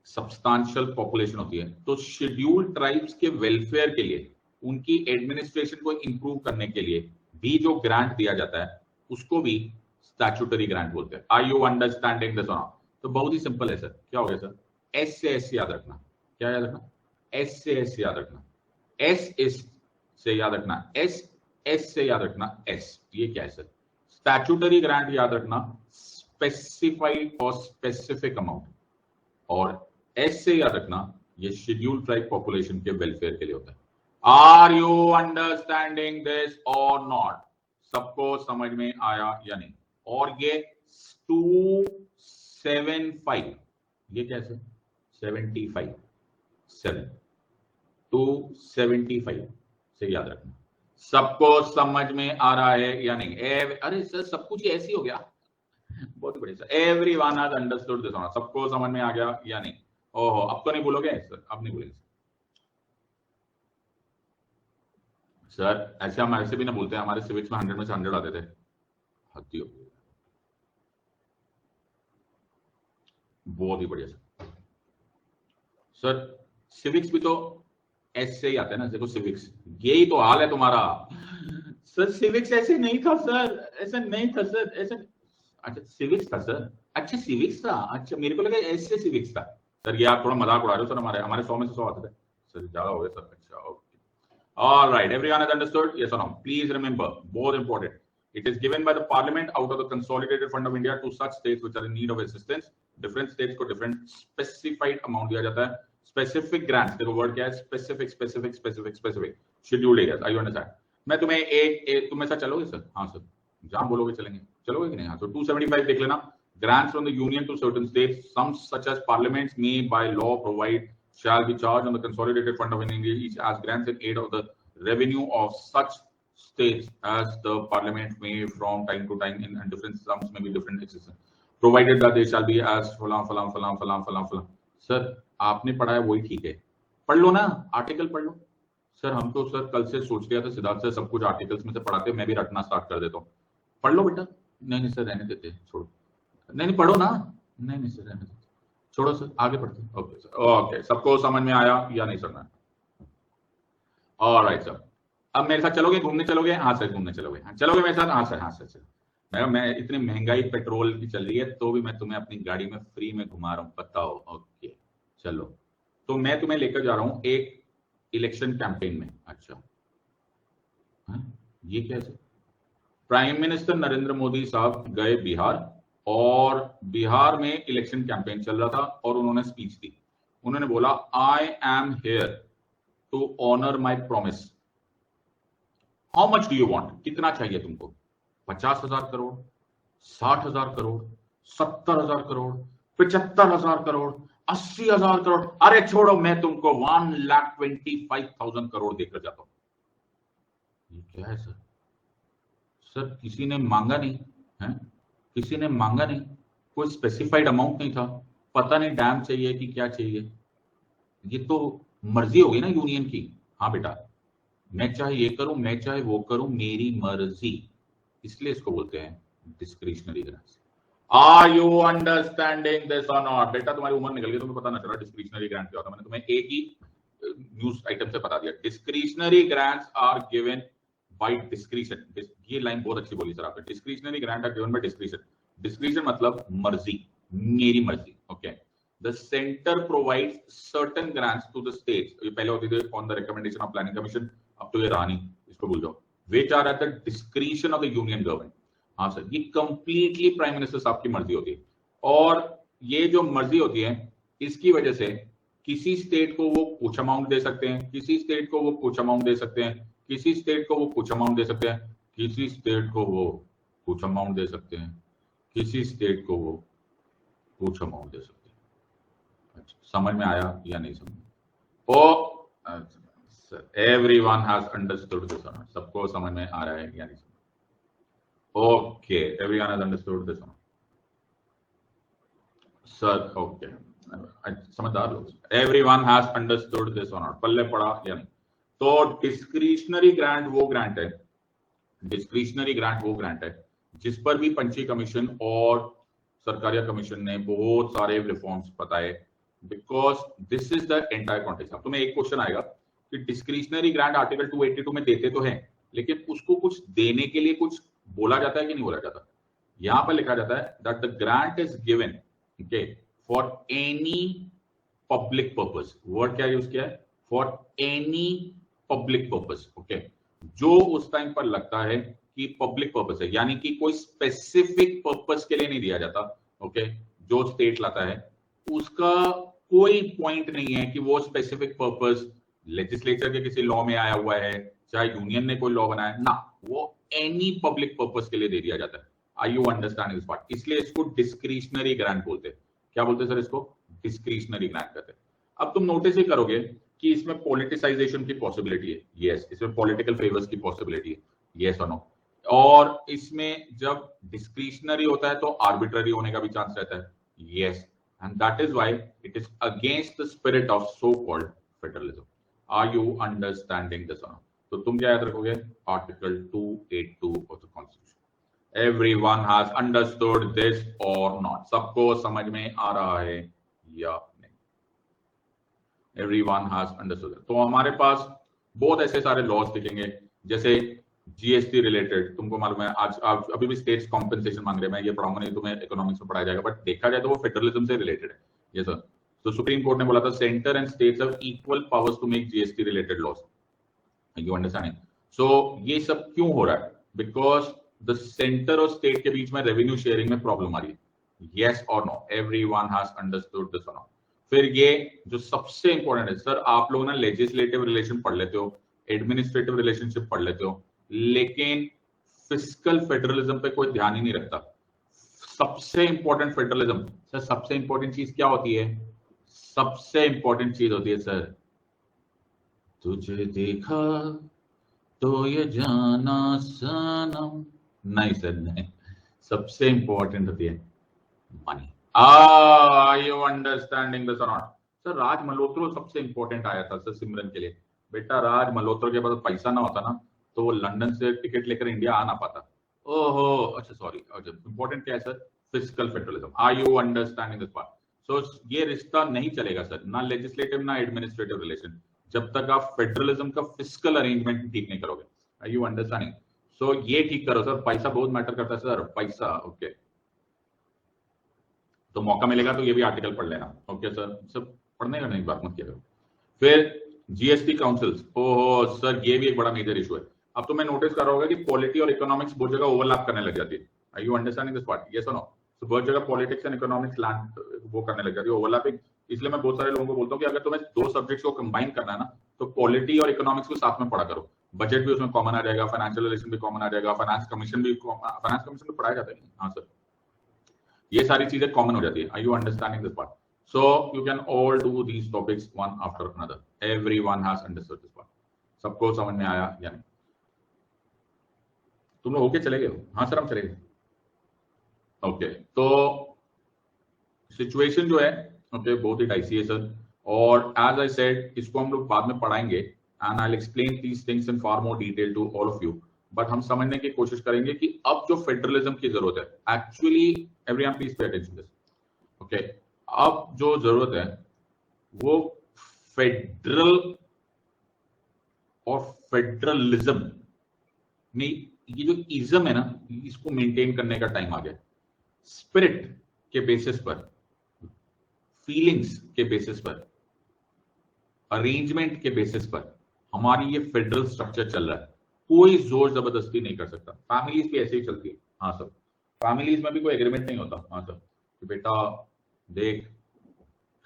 सब्सटेंशियल पॉपुलेशन होती है, तो शेड्यूल्ड ट्राइब्स के वेलफेयर के लिए, उनकी एडमिनिस्ट्रेशन को इंप्रूव करने के लिए भी जो ग्रांट दिया जाता है उसको भी स्टैट्यूटरी ग्रांट बोलते हैं। Are you understanding this? तो बहुत ही सिंपल है सर। क्या हो गया सर? एस से एस याद रखना। क्या याद रखना? एस से एस याद रखना। एस से याद रखना एस, एस से याद रखना एस। ये क्या है सर? स्टैट्यूटरी ग्रांट याद रखना स्पेसिफाइड और स्पेसिफिक अमाउंट, और एस से याद रखना ये शेड्यूल्ड ट्राइब पॉपुलेशन के वेलफेयर के लिए होता है। आर यू अंडरस्टैंडिंग दिस और नॉट? सबको समझ में आया या नहीं? और ये 275, ये कैसे? 75 7 275 से याद रखना। सबको समझ में आ रहा है या नहीं? अरे सर सब कुछ ऐसे ही हो गया। बहुत बढ़िया sir. Everyone has understood this. सबको समझ में आ गया या नहीं? ओहो, अब तो नहीं बोलोगे सर? अब नहीं बोलेंगे सर। ऐसे हम ऐसे भी ना बोलते हैं, हमारे सिविक्स में 100 में से 100 आते थे। हत्ती हो, बहुत ही बढ़िया सर। सिविक्स भी तो एस से ही आता है ना। देखो सिविक्स, यही तो हाल है तुम्हारा सर। सिविक्स ऐसे नहीं था सर, ऐसा नहीं था सर, ऐसा। अच्छा सिविक्स था सर? अच्छा सिविक्स था, अच्छा मेरे को लगा एस से सिविक्स था सर। ये आप थोड़ा मजाक उड़ा रहे हो सर। हमारे 100 में से 100 आते थे सर। ज्यादा हो गया सर। अच्छा okay, all right, everyone has understood? Yes or no? Please remember, both important. It is given by the parliament out of the consolidated fund of India to such states which are in need of assistance. Different states को different specified amount दिया जाता है। Specific grants, देखो word क्या है? Specific, specific, specific, specific. Scheduled areas. Are you understand? मैं तुम्हें तुम मेरे साथ चलोगे सर? हाँ सर, जहां बोलोगे चलेंगे। चलोगे कि नहीं? हाँ, तो 275 देख लेना। Grants from the union to certain states, some such as parliaments may by law provide shall be charged on the consolidated fund of India each as grants in aid of the revenue of such states as the parliament may from time to time in and different sums may be different existence provided that they shall be as फलां फलां फलां फलां फलां फलां। Sir आपने पढ़ा है वही ठीक है, पढ़ लो ना, आर्टिकल पढ़ लो। सर हम तो सर कल से सोच लिया था सिद्धार्थ सर सब कुछ आर्टिकल्स में से पढ़ाते, मैं भी रटना स्टार्ट कर देता हूँ। पढ़ लो बेटा। नहीं सर रहने देते, छोड़ो। नहीं पढ़ो ना। नहीं सर रहने देते, छोड़ो सर, आगे पढ़ते। Okay sir, okay. सबको समझ में आया या नहीं समझ में? Alright sir. अब मेरे साथ चलोगे? घूमने चलोगे? हाँ सर घूमने चलोगे? हाँ चलोगे मेरे साथ? हाँ सर, हाँ सर। मैं इतनी महंगाई पेट्रोल की चल रही है तो भी मैं तुम्हें अपनी गाड़ी में फ्री में घुमा रहा हूँ, बताओ। ओके चलो, तो मैं तुम्हें लेकर जा रहा हूँ एक इलेक्शन कैंपेन में। अच्छा ये कैसे? प्राइम मिनिस्टर नरेंद्र मोदी साहब गए बिहार, और बिहार में इलेक्शन कैंपेन चल रहा था और उन्होंने स्पीच दी। उन्होंने बोला I am here to honour my promise. How much do you want? कितना चाहिए तुमको? 50,000 करोड़, 60,000 करोड़, 70,000 करोड़, 75,000 करोड़, 80,000 करोड़? अरे छोड़ो, मैं तुमको 1,25,000 करोड़ देकर जाता हूं। ये क्या है सर? सर किसी ने मांगा नहीं है, किसी ने मांगा नहीं, कोई स्पेसिफाइड अमाउंट नहीं था, पता नहीं डैम चाहिए कि क्या चाहिए। ये तो मर्जी होगी ना यूनियन की। हाँ बेटा, मैं चाहे ये करूं, मैं चाहे वो करूं, मेरी मर्जी। इसलिए इसको बोलते हैं discretionary grants. Are you understanding this और नॉट? बेटा तुम्हारी उम्र निकल गई, तुम्हें पता ना चला डिस्क्रिशनरी ग्रांट क्या होता है। मैंने तुम्हें एक ही न्यूज आइटम से बता दिया। Discretionary grants are given by discretion. ये लाइन बहुत अच्छी बोली सर आपने, discretionary grant are given by discretion. Discretion मतलब मर्जी, मेरी मर्जी। Okay, the centre provides certain grants to the states. ये पहले होती थी on the recommendation of planning commission, अब तो ये रानी, इसको भूल जाओ। Which are at the discretion of the union government. हाँ सर, ये कंप्लीटली प्राइम मिनिस्टर साहब की मर्जी होती है। और ये जो मर्जी होती है, इसकी वजह से किसी स्टेट को वो कुछ अमाउंट दे सकते हैं, किसी स्टेट को वो कुछ अमाउंट दे सकते हैं, किसी स्टेट को वो कुछ अमाउंट दे सकते हैं, किसी स्टेट को वो कुछ अमाउंट दे सकते हैं, किसी स्टेट को वो कुछ अमाउंट दे सकते हैं। अच्छा, समझ में आया या नहीं समझ? ओ एवरीवन हैज अंडरस्टूड दिस? सबको समझ में आ रहा है या नहीं? Okay, everyone has understood this one. Sir, okay. समझदार लोग। Everyone has understood this one. पल्ले पड़ा या नहीं? तो डिस्क्रिशनरी ग्रांट वो ग्रांट है, डिस्क्रिशनरी ग्रांट वो ग्रांट है जिस पर भी पंची कमीशन और सरकारिया कमीशन ने बहुत सारे रिफॉर्म्स बताए, because this is the entire context. अब तुम्हें एक क्वेश्चन आएगा कि डिस्क्रिशनरी ग्रांट आर्टिकल 282 में देते तो हैं, लेकिन उसको कुछ देने के लिए कुछ बोला जाता है कि नहीं बोला जाता? यहां पर लिखा जाता है that the grant is given okay for any public purpose. Word क्या यूज किया है? For any public purpose. Okay, जो उस टाइम पर लगता है कि पब्लिक पर्पस है, यानी कि कोई स्पेसिफिक पर्पस के लिए नहीं दिया जाता। ओके, जो स्टेट लाता है उसका कोई पॉइंट नहीं है कि वो स्पेसिफिक पर्पस लेजिस्लेचर के किसी लॉ में आया हुआ है, चाहे यूनियन ने कोई लॉ बनाया ना, वो एनी पब्लिक पर्पस के लिए दे दिया जाता है। Are you understanding this part? इसलिए इसको डिस्क्रिशनरी ग्रांट बोलते हैं। क्या बोलते हैं सर इसको? डिस्क्रिशनरी ग्रांट कहते हैं। अब तुम नोटिस ही करोगे कि इसमें पॉलिटिसाइजेशन की पॉसिबिलिटी है। यस, इसमें पॉलिटिकल फेवर्स की पॉसिबिलिटी है। यस और नो? और इसमें जब डिस्क्रिशनरी होता है तो आर्बिट्ररी होने का भी चांस रहता है। Yes, and that is why it is against the spirit of so called federalism. Are you understanding this? तो तुम क्या याद रखोगे? Article 282 of the constitution. Everyone has understood this और नॉट? सबको समझ में आ रहा है या नहीं? Everyone has understood. तो हमारे पास बहुत ऐसे सारे लॉज दिखेंगे, जैसे जीएसटी रिलेटेड। तुमको मालूम है आज अभी भी स्टेट्स कॉम्पेंसेशन मांग रहे हैं। मैं ये पढ़ाऊंगा नहीं, तुम्हें इकोनॉमिक्स में पढ़ाया जाएगा, बट देखा जाए तो वो फेडरलिज्म से रिलेटेड है। ये सर, तो सुप्रीम कोर्ट ने बोला था centre and states have equal powers to make GST related laws. You understanding? So ये सब क्यों हो रहा है? बिकॉज द सेंटर और स्टेट के बीच में रेवेन्यू शेयरिंग में प्रॉब्लम आ रही है। यस और no? Everyone has understood this और नॉट? फिर ये जो सबसे इंपॉर्टेंट है सर, आप लोग ना लेजिस्लेटिव रिलेशन पढ़ लेते हो, एडमिनिस्ट्रेटिव रिलेशनशिप पढ़ लेते हो, लेकिन फिस्कल फेडरलिज्म पे कोई ध्यान ही नहीं रखता। सबसे इंपॉर्टेंट फेडरलिज्म सर, सबसे इंपॉर्टेंट चीज क्या होती है? सबसे इंपॉर्टेंट चीज होती है सर, तुझे देखा तो ये जाना सनम। नहीं सर, नहीं, सबसे इंपॉर्टेंट होती है money. Are you understanding this और नॉट? सर राज मल्होत्रा सबसे इंपॉर्टेंट आया था सर सिमरन के लिए। बेटा राज मल्होत्रा के पास पैसा ना होता ना तो वो लंदन से टिकट लेकर इंडिया आ ना पाता। ओहो, अच्छा सॉरी। इंपॉर्टेंट क्या है sir? Fiscal federalism. Are you understanding this part? So ये रिश्ता नहीं चलेगा सर, ना लेजिस्लेटिव ना एडमिनिस्ट्रेटिव रिलेशन, जब तक आप फेडरलिज्म का फिस्कल अरेंजमेंट ठीक नहीं करोगे। Are you understanding? सो ये ठीक करो सर, पैसा बहुत मैटर करता है सर, पैसा। ओके, तो मौका मिलेगा तो ये भी आर्टिकल पढ़ लेना। ओके सर, सब पढ़ने का नहीं, बात मत किया करो। फिर जीएसटी काउंसिल्स, ओहो सर ये भी एक बड़ा मेजर इशू है। अब तो मैं नोटिस कर रहा होगा कि पॉलिटी और इकोनॉमिक्स बहुत जगह ओवरलैप करने लग जाती है। Are you understanding this part? Yes और नो? तो बहुत जगह पॉलिटिक्स एंड इकोनॉमिक्स लैंड वो करने लग जाती है, ओवरलैपिंग। इसलिए मैं बहुत सारे लोगों को बोलता हूँ कि अगर तुम्हें दो सब्जेक्ट्स को कंबाइन करना है ना, तो पॉलिटी और इकोनॉमिक्स को साथ में पढ़ा करो। बजट भी उसमें कॉमन आ जाएगा, फाइनेंशियल रिलेशन भी कॉमन आ जाएगा, फाइनेंस कमीशन भी पढ़ाया जाता है। हाँ सर, ये सारी चीजें कॉमन हो जाती है। Are you understanding this part? So you can all do these topics one after another. Everyone has understood this part. सबको समझ में आया या नहीं? तुम लोग होके चले गए हो? हाँ सर हम चले गए। ओके, तो सिचुएशन जो है ओके बहुत ही डाइसी है सर, और एज आई सेड इसको हम लोग बाद में पढ़ाएंगे and I will explain these things in far more detail to all of you. But हम समझने की कोशिश करेंगे कि अब जो फेडरलिज्म की जरूरत है, actually everyone please pay attention this, okay, अब जो जरूरत है वो फेडरल और फेडरलिज्म में, ये जो इज्म है ना, इसको मेंटेन करने का टाइम आ गया। स्पिरिट के बेसिस पर, फीलिंग्स के बेसिस पर, अरेंजमेंट के बेसिस पर हमारी ये फेडरल स्ट्रक्चर चल रहा है। कोई जोर जबरदस्ती नहीं कर सकता। फैमिलीज भी ऐसे ही चलती है। हाँ सर, फैमिलीज में भी कोई एग्रीमेंट नहीं होता। हाँ सर, कि बेटा देख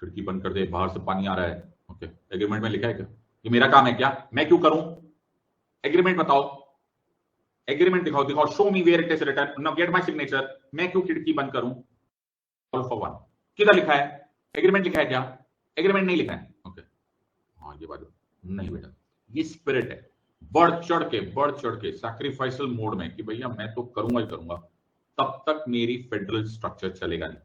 खिड़की बंद कर दे, बाहर से पानी आ रहा है। ओके, एग्रीमेंट में लिखा है क्या? ये मेरा काम है क्या? मैं क्यों करूं? एग्रीमेंट बताओ, एग्रीमेंट दिखाओ, दिखाओ, show me where it is written, now get my signature. मैं क्यों खिड़की बंद करूं? All for one. किधर लिखा है? एग्रीमेंट लिखा है क्या? एग्रीमेंट नहीं लिखा है। ओके, हाँ ये बात नहीं बेटा, ये स्पिरिट है। बढ़ चढ़ के सैक्रिफाइसल मोड में कि भैया मैं तो करूंगा ही करूंगा, तब तक मेरी फेडरल स्ट्रक्चर चलेगा नहीं।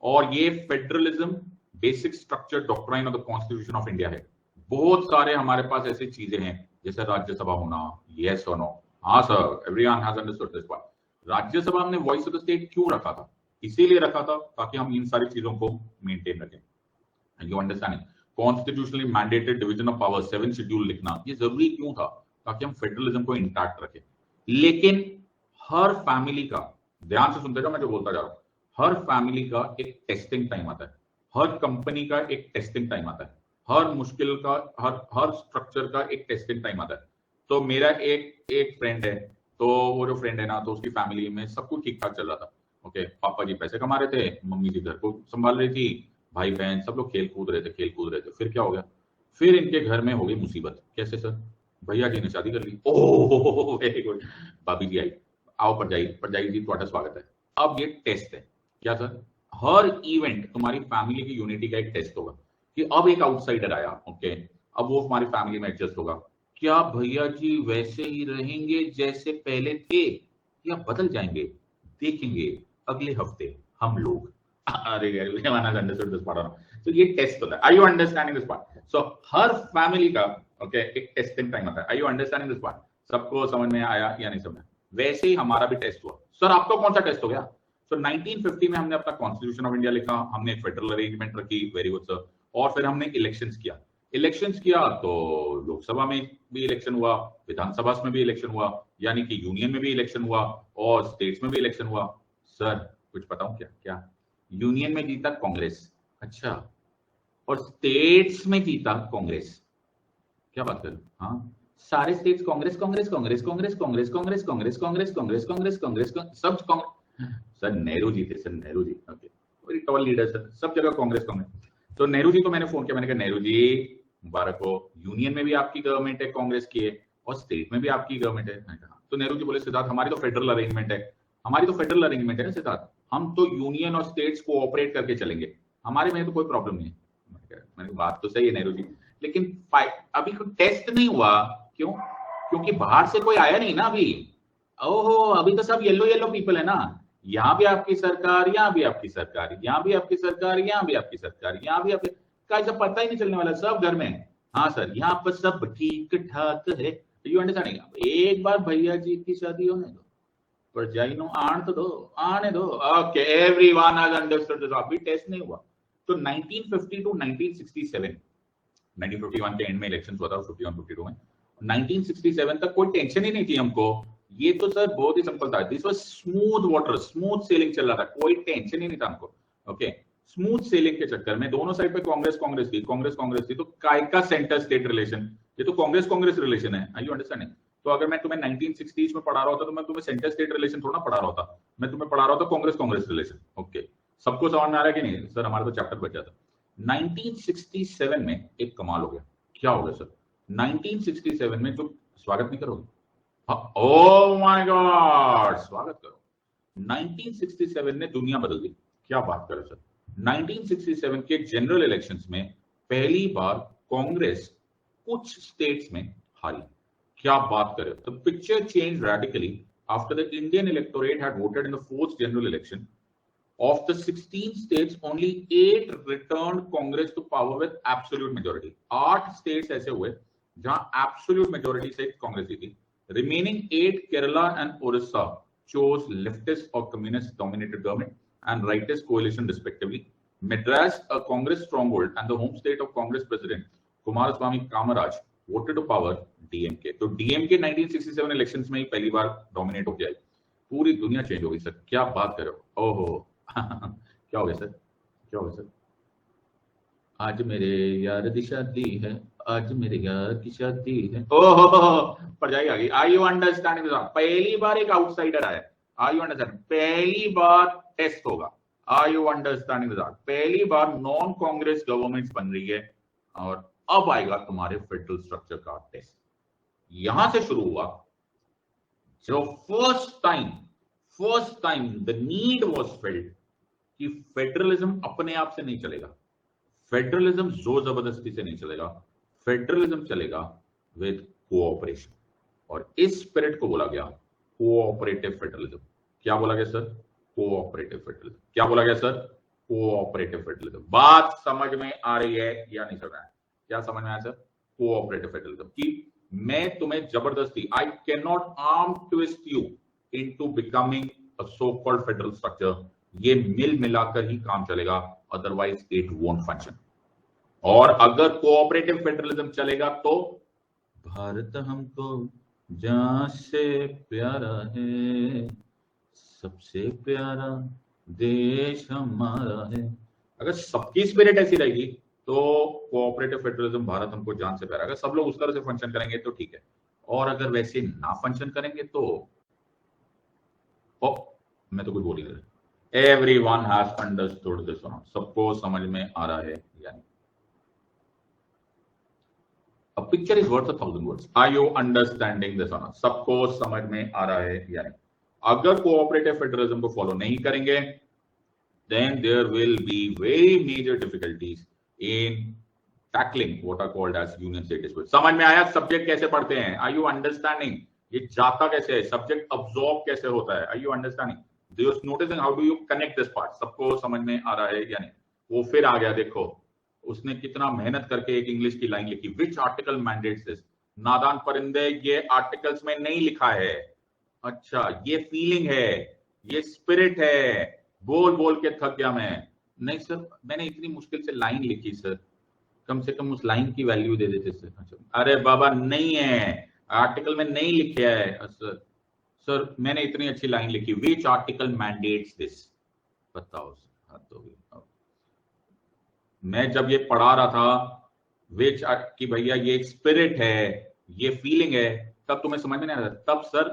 और ये federalism basic structure doctrine of the constitution of India है। बहुत सारे हमारे पास ऐसी चीजें हैं जैसे राज्यसभा होना, यस और नो। हाँ sir, everyone has understood this part. Rajya Sabha हमने वॉइस ऑफ द स्टेट क्यों रखा था? इसीलिए रखा था ताकि हम इन सारी चीजों को मेंटेन रखें। You understanding? Constitutionally mandated division of power, 7 schedule लिखना ये जरूरी क्यों था? ताकि हम फेडरलिज्म को इंटैक्ट रखें। लेकिन हर फैमिली का, ध्यान से सुनते जाओ मैं जो बोलता जा रहा हूं, हर फैमिली का एक टेस्टिंग टाइम आता है, हर कंपनी का एक टेस्टिंग टाइम आता है, हर मुश्किल का, हर स्ट्रक्चर का एक टेस्टिंग टाइम आता है। तो मेरा एक फ्रेंड है, तो वो जो फ्रेंड है ना, तो उसकी फैमिली में सब कुछ ठीक ठाक चल रहा था। ओके, पापा जी पैसे कमा रहे थे, मम्मी जी घर को संभाल रही थी, भाई बहन सब लोग खेल कूद रहे थे। फिर क्या हो गया? फिर इनके घर में हो गई मुसीबत। कैसे सर? भैया जी ने शादी कर ली। ओह वेरी गुड, भाभी जी आई, आओ परजाई जी तुम्हारा स्वागत है। अब ये टेस्ट है क्या सर? हर इवेंट तुम्हारी फैमिली की यूनिटी का एक टेस्ट होगा कि अब एक आउटसाइडर आया, ओके, अब वो हमारी फैमिली में एडजस्ट होगा। क्या भैया जी वैसे ही रहेंगे जैसे पहले थे या बदल जाएंगे? देखेंगे अगले हफ्ते हम लोग। अरे तो ये टेस्ट होता है। Are you understanding this part? So हर फैमिली का ओके एक टेस्टिंग टाइम आता है। Are you understanding this part? सबको समझ में आया या नहीं समझ? वैसे ही हमारा भी टेस्ट हुआ। सर आपका कौन सा टेस्ट हो गया? सो 1950 में हमने अपना कॉन्स्टिट्यूशन ऑफ इंडिया लिखा, हमने फेडरल अरेंजमेंट रखी, वेरी गुड सर, और फिर हमने इलेक्शंस किया तो लोकसभा में भी इलेक्शन हुआ, विधानसभा में भी इलेक्शन हुआ, यानी कि यूनियन में भी इलेक्शन हुआ और स्टेट्स में भी इलेक्शन हुआ। सर कुछ बताऊं क्या? यूनियन में जीता कांग्रेस, अच्छा, और स्टेट्स में जीता कांग्रेस। क्या बात कर? हाँ, सारे स्टेट्स कांग्रेस सब सर नेहरू जी थे, sir Nehru ji, okay, very tall leader sir, सब जगह कांग्रेस। तो नेहरू जी को मैंने फोन किया, मैंने कहा नेहरू जी मुबारक हो, यूनियन में भी आपकी गवर्नमेंट है कांग्रेस की है और स्टेट में भी आपकी गवर्नमेंट है। तो नेहरू जी बोले सिद्धार्थ हमारी तो फेडरल अरेंजमेंट है ना सिद्धार्थ, हम तो यूनियन और स्टेट्स कोऑपरेट करके चलेंगे, हमारे में तो कोई प्रॉब्लम नहीं है। मैंने बात तो सही है नेहरू जी, लेकिन अभी कोई टेस्ट नहीं हुआ। क्यों? क्योंकि बाहर से कोई आया नहीं ना अभी। ओहो, अभी तो सब येलो पीपल है ना, यहाँ भी आपकी सरकार, यहाँ भी आपकी सरकार, यहाँ भी आपकी सरकार, यहाँ भी आपकी सरकार, यहाँ भी आपकी का सब पता ही नहीं चलने वाला, सब घर में। हाँ सर, यहाँ पर सब ठीक ठाक है। You understanding? एक बार भैया जी की शादी होने दो, पर जाई नो आने दो। Okay, everyone has understood this. अभी टेस्ट नहीं हुआ। तो 1950 टू 1967, 1951 के एंड में इलेक्शन हुआ था, 51-52 में, 1967 तक कोई टेंशन ही नहीं थी हमको। ये तो सर बहुत ही सिंपल था, this was smooth water, smooth selling चल रहा था, कोई टेंशन ही नहीं था हमको। ओके, स्मूथ सेलिंग के चक्कर में दोनों साइड पे कांग्रेस थी, तो काय का सेंटर स्टेट रिलेशन, ये तो कांग्रेस रिलेशन है। Are you understanding? तो अगर मैं तुम्हें 1960s में पढ़ा रहा होता तो मैं तुम्हें सेंटर स्टेट रिलेशन थोड़ा पढ़ा रहा होता, मैं तुम्हें पढ़ा रहा होता कांग्रेस रिलेशन। ओके, सबको समझ में आ रहा है कि नहीं? सर हमारा तो चैप्टर बच जाता। 1967 में एक कमाल हो गया। क्या हो गया सर? 1967 में जो स्वागत नहीं करोगे? ओह माय गॉड, स्वागत करो। 1967 ने दुनिया बदल दी। क्या बात कर रहे सर? 1967 के जनरल इलेक्शंस में पहली बार कांग्रेस कुछ स्टेट्स में हारी। क्या बात कर रहे हो? The picture change radically after the Indian electorate had voted in the fourth general election. Of the 16 states, only 8 returned Congress to power with absolute majority. 8 states ऐसे हुए जहां absolute majority से कांग्रेस जीती, Remaining 8, Kerala and Orissa chose leftist or communist dominated government and rightist coalition respectively. Madras, a Congress stronghold and the home state of Congress president Kumaraswamy Kamaraj, voted to power DMK. तो DMK 1967 elections में ही पहली बार dominate हो गया, पूरी दुनिया change हो गई sir. क्या बात कर रहे हो, ओहो क्या हो गया सर, क्या हो गया सर? आज मेरे यार की शादी है, आज मेरे यार की शादी है, ओहो पड़ जाएगी आगे। Are you understanding? पहली बार एक आउटसाइडर आया, आर यू अंडरस्टैंडिंग? पहली बार टेस्ट होगा, आर यू अंडरस्टैंडिंग? पहली बार नॉन कांग्रेस गवर्नमेंट बन रही है और अब आएगा तुम्हारे फेडरल स्ट्रक्चर का टेस्ट। यहां से शुरू हुआ जो first time the need was failed कि फेडरलिज्म अपने आप से नहीं चलेगा, फेडरलिज्म जोर जबरदस्ती से नहीं चलेगा, फेडरलिज्म चलेगा विद कोऑपरेशन। और इस स्पिरिट को बोला गया कोऑपरेटिव फेडरलिज्म। क्या बोला गया सर? Cooperative federalism. क्या बोला गया सर? Cooperative federalism. बात समझ में आ रही है या नहीं समझ में आया? क्या समझ में आया सर? कोऑपरेटिव फेडरलिज्म कि मैं तुम्हें जबरदस्ती, I can not arm twist you into becoming a so called federal structure. ये मिल मिलाकर ही काम चलेगा, अदरवाइज इट वोंट फंक्शन। और अगर कोऑपरेटिव फेडरलिज्म चलेगा तो भारत हमको जहां से प्यारा है, सबसे प्यारा देश हमारा है। अगर सबकी स्पिरिट ऐसी रहेगी तो कोऑपरेटिव फेडरलिज्म, भारत हमको जान से प्यारा। अगर सब लोग उस तरह से फंक्शन करेंगे तो ठीक है, और अगर वैसे ना फंक्शन करेंगे तो मैं तो कुछ बोल ही नहीं रहा। Everyone has understood this or not? सबको समझ में आ रहा है या नहीं? A picture is worth 1,000 words. Are you understanding this or not? सबको समझ में आ रहा है या नहीं? अगर कोऑपरेटिव फेडरलिज्म को फॉलो नहीं करेंगे then there will be very major difficulties in tackling what are called as union state disputes. समझ में आया? सब्जेक्ट कैसे पढ़ते हैं? Are you understanding? ये जाता कैसे है, सब्जेक्ट अब्सॉर्ब कैसे होता है? Are you understanding? Do you noticing how do you connect this part? सबको समझ में आ रहा है या नहीं? वो फिर आ गया, देखो उसने कितना मेहनत करके एक इंग्लिश की लाइन लिखी, विच आर्टिकल मैंडेट्स दिस। नादान परिंदे, ये आर्टिकल्स में नहीं लिखा है। अच्छा, ये फीलिंग है, ये स्पिरिट है, बोल बोल के थक गया मैं। नहीं सर, मैंने इतनी मुश्किल से लाइन लिखी सर, कम से कम उस लाइन की वैल्यू दे देते सर। अरे बाबा नहीं है, आर्टिकल में नहीं लिखा है सर, मैंने इतनी अच्छी लाइन लिखी, विच आर्टिकल मैंडेट्स दिस। बताओ सर, हाथ धो गए। मैं जब ये पढ़ा रहा था विच कि भैया ये एक स्पिरिट है, ये फीलिंग है, तब तुम्हें समझ में नहीं आ रहा। तब सर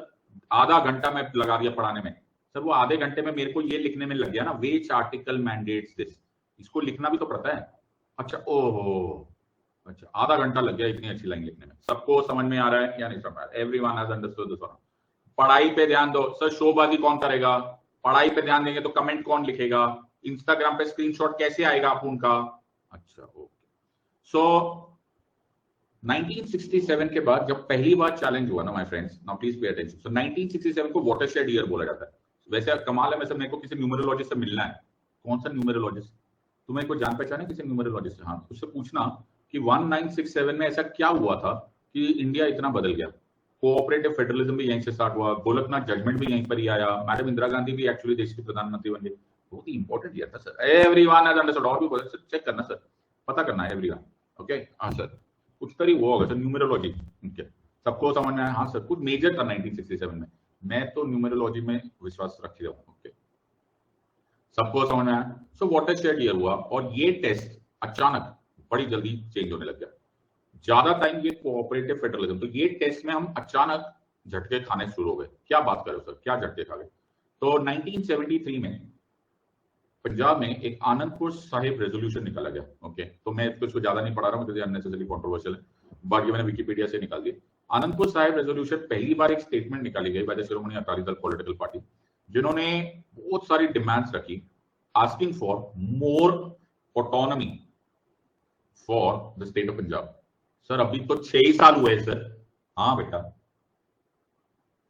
आधा घंटा मैं लगा दिया पढ़ाने में। सर वो आधे घंटे में मेरे को ये लिखने में लग गया ना, विच आर्टिकल मैंडेट्स दिस। इसको लिखना भी तो पड़ता है। अच्छा, ओहो, अच्छा आधा घंटा लग गया इतनी अच्छी लाइन लिखने में। सबको समझ में आ रहा है या नहीं समझ में आ रहा है? Everyone has understood this. पढ़ाई पे ध्यान दो सर। शोबाजी कौन करेगा? पढ़ाई पे ध्यान देंगे तो कमेंट कौन लिखेगा? इंस्टाग्राम पे स्क्रीनशॉट कैसे आएगा आप उनका? अच्छा, ओके। सो 1967 के बाद जब पहली बार चैलेंज हुआ ना my friends, now please pay attention. So 1967 को वाटरशेड ईयर बोला जाता है। वैसे कमाल है, मेरे को किसी न्यूमरोलॉजिस्ट से मिलना है। कौन सा न्यूमरोलॉजिस्ट? तुम्हें कोई जान पहचान है किसी न्यूमरोलॉजिस्ट से? हाँ, उससे पूछना कि 1967 में ऐसा क्या हुआ था कि इंडिया इतना बदल गया। कोऑपरेटिव फेडरलिज्म भी यहीं से स्टार्ट हुआ, गोलकनाथ जजमेंट भी यहीं पर ही आया, मैडम इंदिरा गांधी भी एक्चुअली देश की प्रधानमंत्री बन गई। बहुत ही इंपॉर्टेंट ईयर था सर। एवरीवन हैज अंडरस्टूड, और भी चेक करना सर, पता करना है एवरीवन। ओके, हाँ सर, कुछ तरी वो होगा सर, न्यूमरोलॉजी। ओके, सबको समझ में आया? हाँ सर, कुछ मेजर था 1967 में। मैं तो न्यूमरोलॉजी में विश्वास रख ही रहा हूँ। ओके, सबको समझ में आया? सो वाटरशेड ईयर हुआ और ये टेस्ट अचानक बड़ी जल्दी चेंज होने लग गया। ज्यादा टाइम ये कोऑपरेटिव फेडरलिज्म, तो ये टेस्ट में हम अचानक झटके खाने शुरू हो गए। क्या बात करो सर, क्या झटके खा गए? तो 1973 में पंजाब में एक आनंदपुर साहिब रेजोल्यूशन निकाला गया। ओके, तो मैं इसको ज्यादा नहीं पढ़ा रहा हूँ क्योंकि अननेसेसरी कंट्रोवर्शियल है, बाकी मैंने विकिपीडिया से निकाल दिया। आनंदपुर साहिब रेजोल्यूशन पहली बार एक स्टेटमेंट निकाली गई by the Shiromani Akali Dal political party, जिन्होंने बहुत सारी डिमांड्स रखी, asking for more autonomy for the state of Punjab. Sir अभी तो 6 ही साल हुए सर। हाँ बेटा,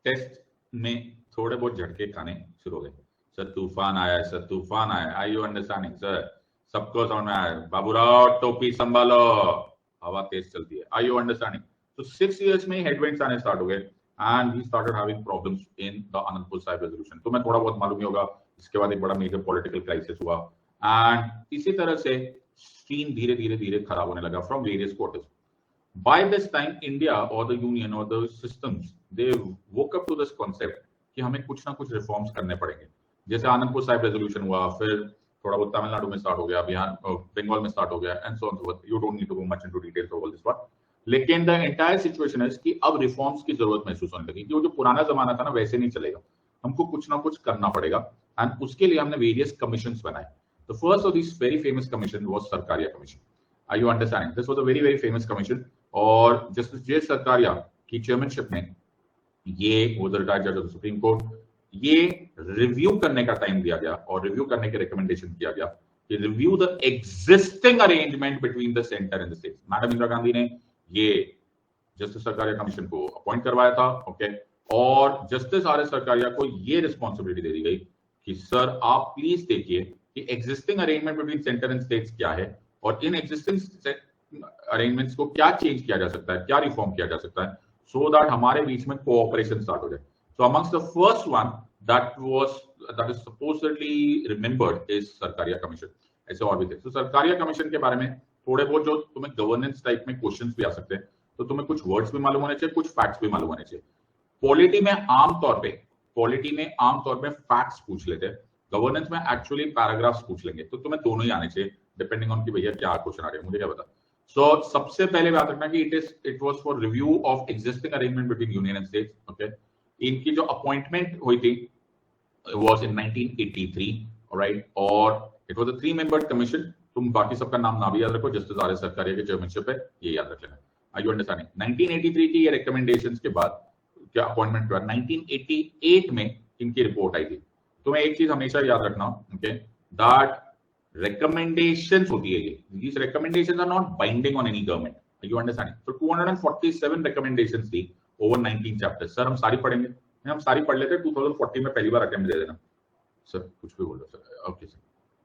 टेस्ट में थोड़े बहुत झटके खाने शुरू हो गए। सर तूफान आया है, सर तूफान आया। आई यू अंडरस्टैंडिंग सर? सबको समझ में आया? बाबूराव टोपी संभालो, हवा तेज चलती है। I you understanding? तो 6 इयर्स में हेडविंड्स आने स्टार्ट हो गए। and we started having problems in the Anandpur Sahib resolution. तो मैं थोड़ा बहुत मालूम ही होगा, इसके बाद एक बड़ा मेजर पॉलिटिकल क्राइसिस हुआ एंड इसी तरह से सीन धीरे धीरे धीरे खराब होने लगा from various quarters. By this time, India or the union or the systems, they woke up to this concept कि हमें कुछ ना कुछ रिफॉर्म्स करने पड़ेंगे. जैसे आनंदपुर साहिब रेजोल्यूशन हुआ, फिर थोड़ा बहुत तमिलनाडु में स्टार्ट हो गया, बिहार बंगाल में स्टार्ट हो गया and so on so forth. You don't need to go much into details of all this one. लेकिन द एंटायर सिचुएशन है कि अब रिफॉर्म्स की जरूरत महसूस होने लगी कि वो जो पुराना जमाना था ना वैसे नहीं चलेगा, हमको कुछ ना कुछ करना पड़ेगा एंड उसके लिए हमने वेरियस कमीशंस बनाए. The first of this very famous commission was Sarkaria commission. Are you understanding? This was a very very famous commission और जस्टिस जे सरकारिया की चेयरमैनशिप में ये वो रिटायर्ड जज ऑफ सुप्रीम कोर्ट, ये रिव्यू करने का टाइम दिया गया और रिव्यू करने के रिकमेंडेशन किया गया कि review the existing arrangement between the centre and the states. Madam Indira Gandhi ने ये जस्टिस सरकारिया कमीशन को अपॉइंट करवाया था. ओके, और जस्टिस आर एस सरकारिया को ये रिस्पॉन्सिबिलिटी दे दी गई कि सर आप प्लीज देखिए कि existing arrangement between centre and states क्या है और इन एग्जिस्टिंग अरेंजमेंट को क्या चेंज किया जा सकता है, क्या रिफॉर्म किया जा सकता है, सो दैट हमारे बीच में कोऑपरेशन स्टार्ट हो जाए. So amongst the first one that is supposedly remembered is Sarkaria commission. ऐसे और भी थे. तो सरकारिया कमीशन के बारे में थोड़े बहुत जो तुम्हें गवर्नेंस टाइप में क्वेश्चंस भी आ सकते हैं, तो तुम्हें कुछ वर्ड्स भी मालूम होने चाहिए, कुछ फैक्ट्स भी मालूम होने चाहिए. पॉलिटी में आमतौर पे फैक्ट्स पूछ लेते हैं, गवर्नेंस में एक्चुअली पैराग्राफ्स पूछ लेंगे. तो तुम्हें दोनों ही आने चाहिए डिपेंडिंग ऑन कि भैया क्या क्वेश्चन आ रहे हैं, मुझे क्या पता. सो सबसे पहले याद रखना कि it was for review of existing arrangement between union and states. Okay, इनकी जो अपॉइंटमेंट हुई थी वाज इन 1983, राइट, और it was a 3-membered commission. तुम बाकी सबका नाम ना भी याद रखो, जस्टिस आर एस सरकारिया के चेयरमैनशिप है, ये याद रख लेना. Are you understanding? 1983 की ये रिकमेंडेशंस के बाद क्या अपॉइंटमेंट हुआ, 1988 में इनकी रिपोर्ट आई थी. तुम्हें एक चीज हमेशा याद रखना, ओके, दैट recommendations होती है ये. These recommendations are not binding on any government. Are you understanding? So 247 recommendations थी over 19 chapters. सर हम सारी पढ़ेंगे? हम सारी पढ़ लेते हैं. 2040 में पहली बार अटेम्प्ट दे देना. सर कुछ भी बोल रहे सर. ओके सर,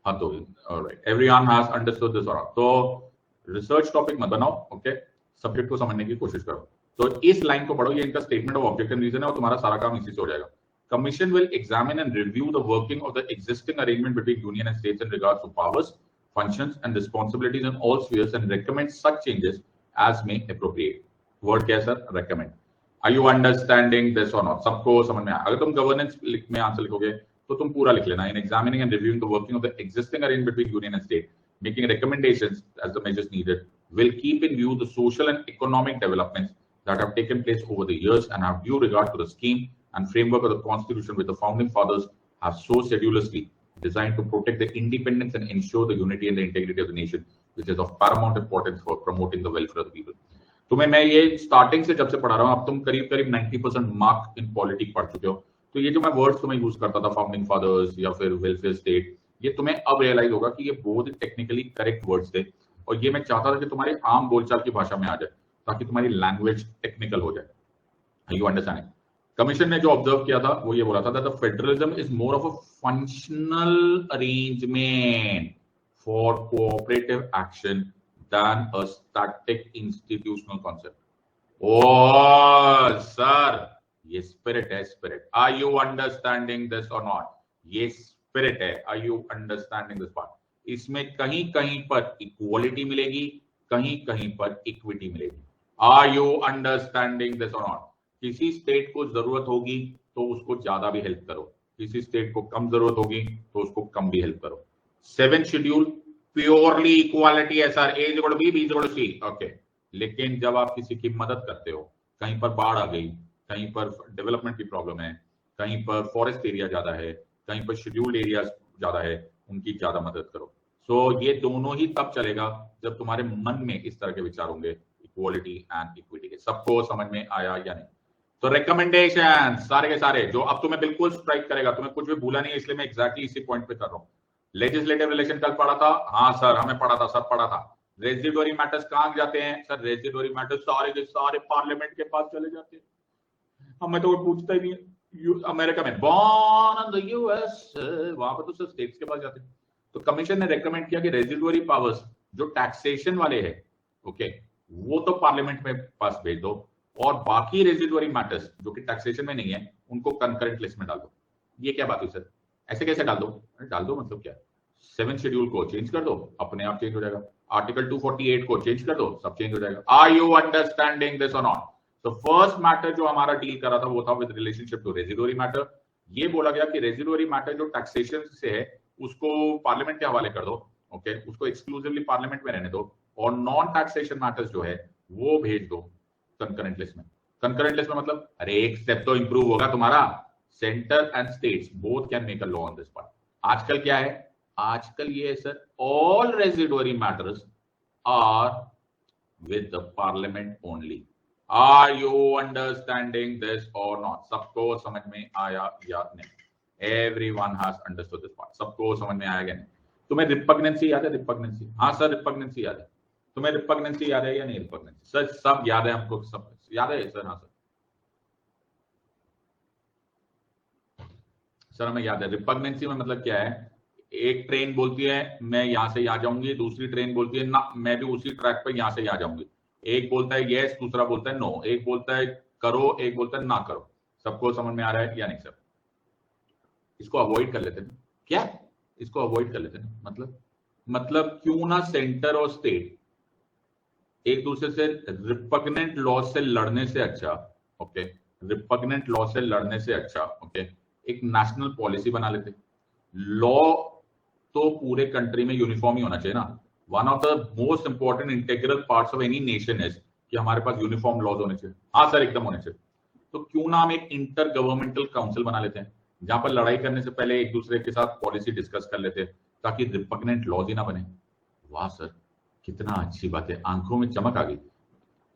हाँ तो alright, everyone has understood this और नॉट. तो रिसर्च टॉपिक मत बनाओ, ओके, सब्जेक्ट को समझने की कोशिश करो. तो इस लाइन को पढ़ो, ये इनका statement of object and reason है और तुम्हारा सारा काम इसी से हो जाएगा. Commission will examine and review the working of the existing arrangement between union and states in regards to powers, functions and responsibilities in all spheres and recommend such changes as may appropriate. Word क्या है sir? Recommend. Are you understanding this or not? सबको समझ में आया? अगर तुम governance में answer लिखोगे तो तुम पूरा लिख लेना. In examining and reviewing the working of the existing arrangement between union and state, making recommendations as the measures needed, will keep in view the social and economic developments that have taken place over the years and have due regard to the scheme and framework of the constitution which the founding fathers have so sedulously designed to protect the independence and ensure the unity and the integrity of the nation, which is of paramount importance for promoting the welfare of the people. तुम्हें मैं ये starting से जब से पढ़ा रहा हूँ, अब तुम करीब 90% मार्क इन पॉलिटिक पढ़ चुके हो. तो ये जो मैं वर्ड्स तुम्हें यूज करता था, फाउंडिंग फादर्स या फिर वेलफेयर स्टेट, ये तुम्हें अब रियलाइज होगा कि ये बहुत टेक्निकली करेक्ट वर्ड्स थे और ये मैं चाहता था कि तुम्हारी आम बोलचाल की भाषा में आ जाए ताकि तुम्हारी लैंग्वेज टेक्निकल हो जाए. You understanding? कमीशन ने जो ऑब्जर्व किया था वो ये बोला था that the federalism is more of a functional arrangement for cooperative action than a static institutional concept. Oh sir, ये स्पिरिट है, spirit. Are you understanding this और नॉट? ये स्पिरिट है. Are you understanding this part? इसमें कहीं कहीं पर equality मिलेगी, कहीं कहीं पर इक्विटी मिलेगी. आर यू अंडरस्टैंडिंग दिस और नॉट? किसी स्टेट को जरूरत होगी तो उसको ज्यादा भी हेल्प करो, किसी स्टेट को कम जरूरत होगी तो उसको कम भी हेल्प करो. 7th शेड्यूल प्योरली इक्वालिटी है sir. A equal to B, B equal to C. Okay, लेकिन जब आप किसी की मदद करते हो, कहीं पर बाढ़ आ गई, कहीं पर डेवलपमेंट की प्रॉब्लम है, कहीं पर फॉरेस्ट एरिया ज्यादा है, कहीं पर शेड्यूल्ड एरिया ज्यादा है, उनकी ज्यादा मदद करो. सो ये दोनों ही तब चलेगा जब तुम्हारे मन में इस तरह के विचार होंगे, इक्वालिटी एंड इक्विटी के. सबको समझ में आया या नहीं? तो रिकमेंडेशन सारे के सारे जो अब तुम्हें बिल्कुल स्ट्राइक करेगा, तुम्हें कुछ भी भूला नहीं, इसलिए मैं एग्जैक्टली इसी पॉइंट पे कर रहा हूँ. लेजिस्लेटिव रिलेशन कल पढ़ा था? हाँ सर, हमें पढ़ा था, सब पढ़ा था. रेजिडोरी मैटर्स कहाँ जाते हैं सर? रेजिडोरी मैटर्स सारे के सारे पार्लियामेंट के पास चले जाते हैं. हमें तो पूछता ही नहीं. अमेरिका में बॉर्न इन द यूएस, वहां पर तो सर स्टेट्स के पास जाते हैं. तो कमीशन ने रेकमेंड किया कि रेजिडोरी पावर्स जो टैक्सेशन वाले हैं, ओके, वो तो पार्लियामेंट में पास भेज दो, और बाकी रेजिडुअरी मैटर्स जो कि टैक्सेशन में नहीं है उनको कंकरेंट लिस्ट में डाल दो। ये क्या बात हुई सर, ऐसे कैसे डाल दो? डाल दो मतलब क्या, 7 शेड्यूल को चेंज कर दो, अपने आप चेंज हो जाएगा। आर्टिकल 248 को चेंज कर दो, सब चेंज हो जाएगा। आर यू अंडरस्टैंडिंग दिस और नॉट? तो फर्स्ट मैटर जो हमारा डील कर रहा था वो था with relationship to residuary matter. ये बोला गया कि रेजिडुअरी मैटर जो टैक्सेशन से है उसको पार्लियामेंट के हवाले कर दो, ओके, उसको एक्सक्लूसिवली पार्लियामेंट में रहने दो, और नॉन टैक्सेशन मैटर्स जो है वो भेज दो कंकरेंट लिस्ट में। कंकरेंट लिस्ट में मतलब अरे एक स्टेप तो इंप्रूव होगा तुम्हारा, centre and states both can make a law on this part. आजकल क्या है, आजकल ये है sir, all residuary matters are with the parliament only. Are you understanding this और नॉट? सबको समझ में आया या नहीं? Everyone has understood this part. सबको समझ में आया क्या नहीं? तुम्हें रिपग्नेंसी याद है? रिपग्नेंसी, हाँ सर रिपग्नेंसी याद है। तुम्हें रिपग्नेंसी याद है या नहीं? रिपग्नेंसी सर सब याद है हमको, सब याद है सर? हाँ सर, सर हमें याद है। रिपग्नेंसी में मतलब क्या है, एक ट्रेन बोलती है मैं यहां से यहां जाऊंगी, दूसरी ट्रेन बोलती है ना मैं भी उसी ट्रैक पर यहां से यहां जाऊंगी। एक बोलता है यस, दूसरा बोलता है नो, एक बोलता है करो, एक बोलता है ना करो। सबको समझ में आ रहा है या नहीं सर? इसको अवॉइड कर लेते हैं क्या? इसको अवॉइड कर लेते हैं मतलब क्यों ना सेंटर और स्टेट एक दूसरे से रिपग्नेंट लॉ से लड़ने से अच्छा, ओके, रिपग्नेंट लॉ से लड़ने से अच्छा, ओके, एक नेशनल पॉलिसी बना लेते। लॉ तो पूरे कंट्री में यूनिफॉर्म ही होना चाहिए ना। One of the most important integral parts of any nation is कि हमारे पास यूनिफॉर्म लॉज होने चाहिए। हाँ सर एकदम होने चाहिए। तो क्यों ना हम एक इंटर गवर्नमेंटल काउंसिल बना लेते हैं जहां पर लड़ाई करने से पहले एक दूसरे के साथ पॉलिसी डिस्कस कर लेते हैं ताकि रिपग्नेंट लॉज ही ना बने। वाह सर कितना अच्छी बात है, आंखों में चमक आ गई।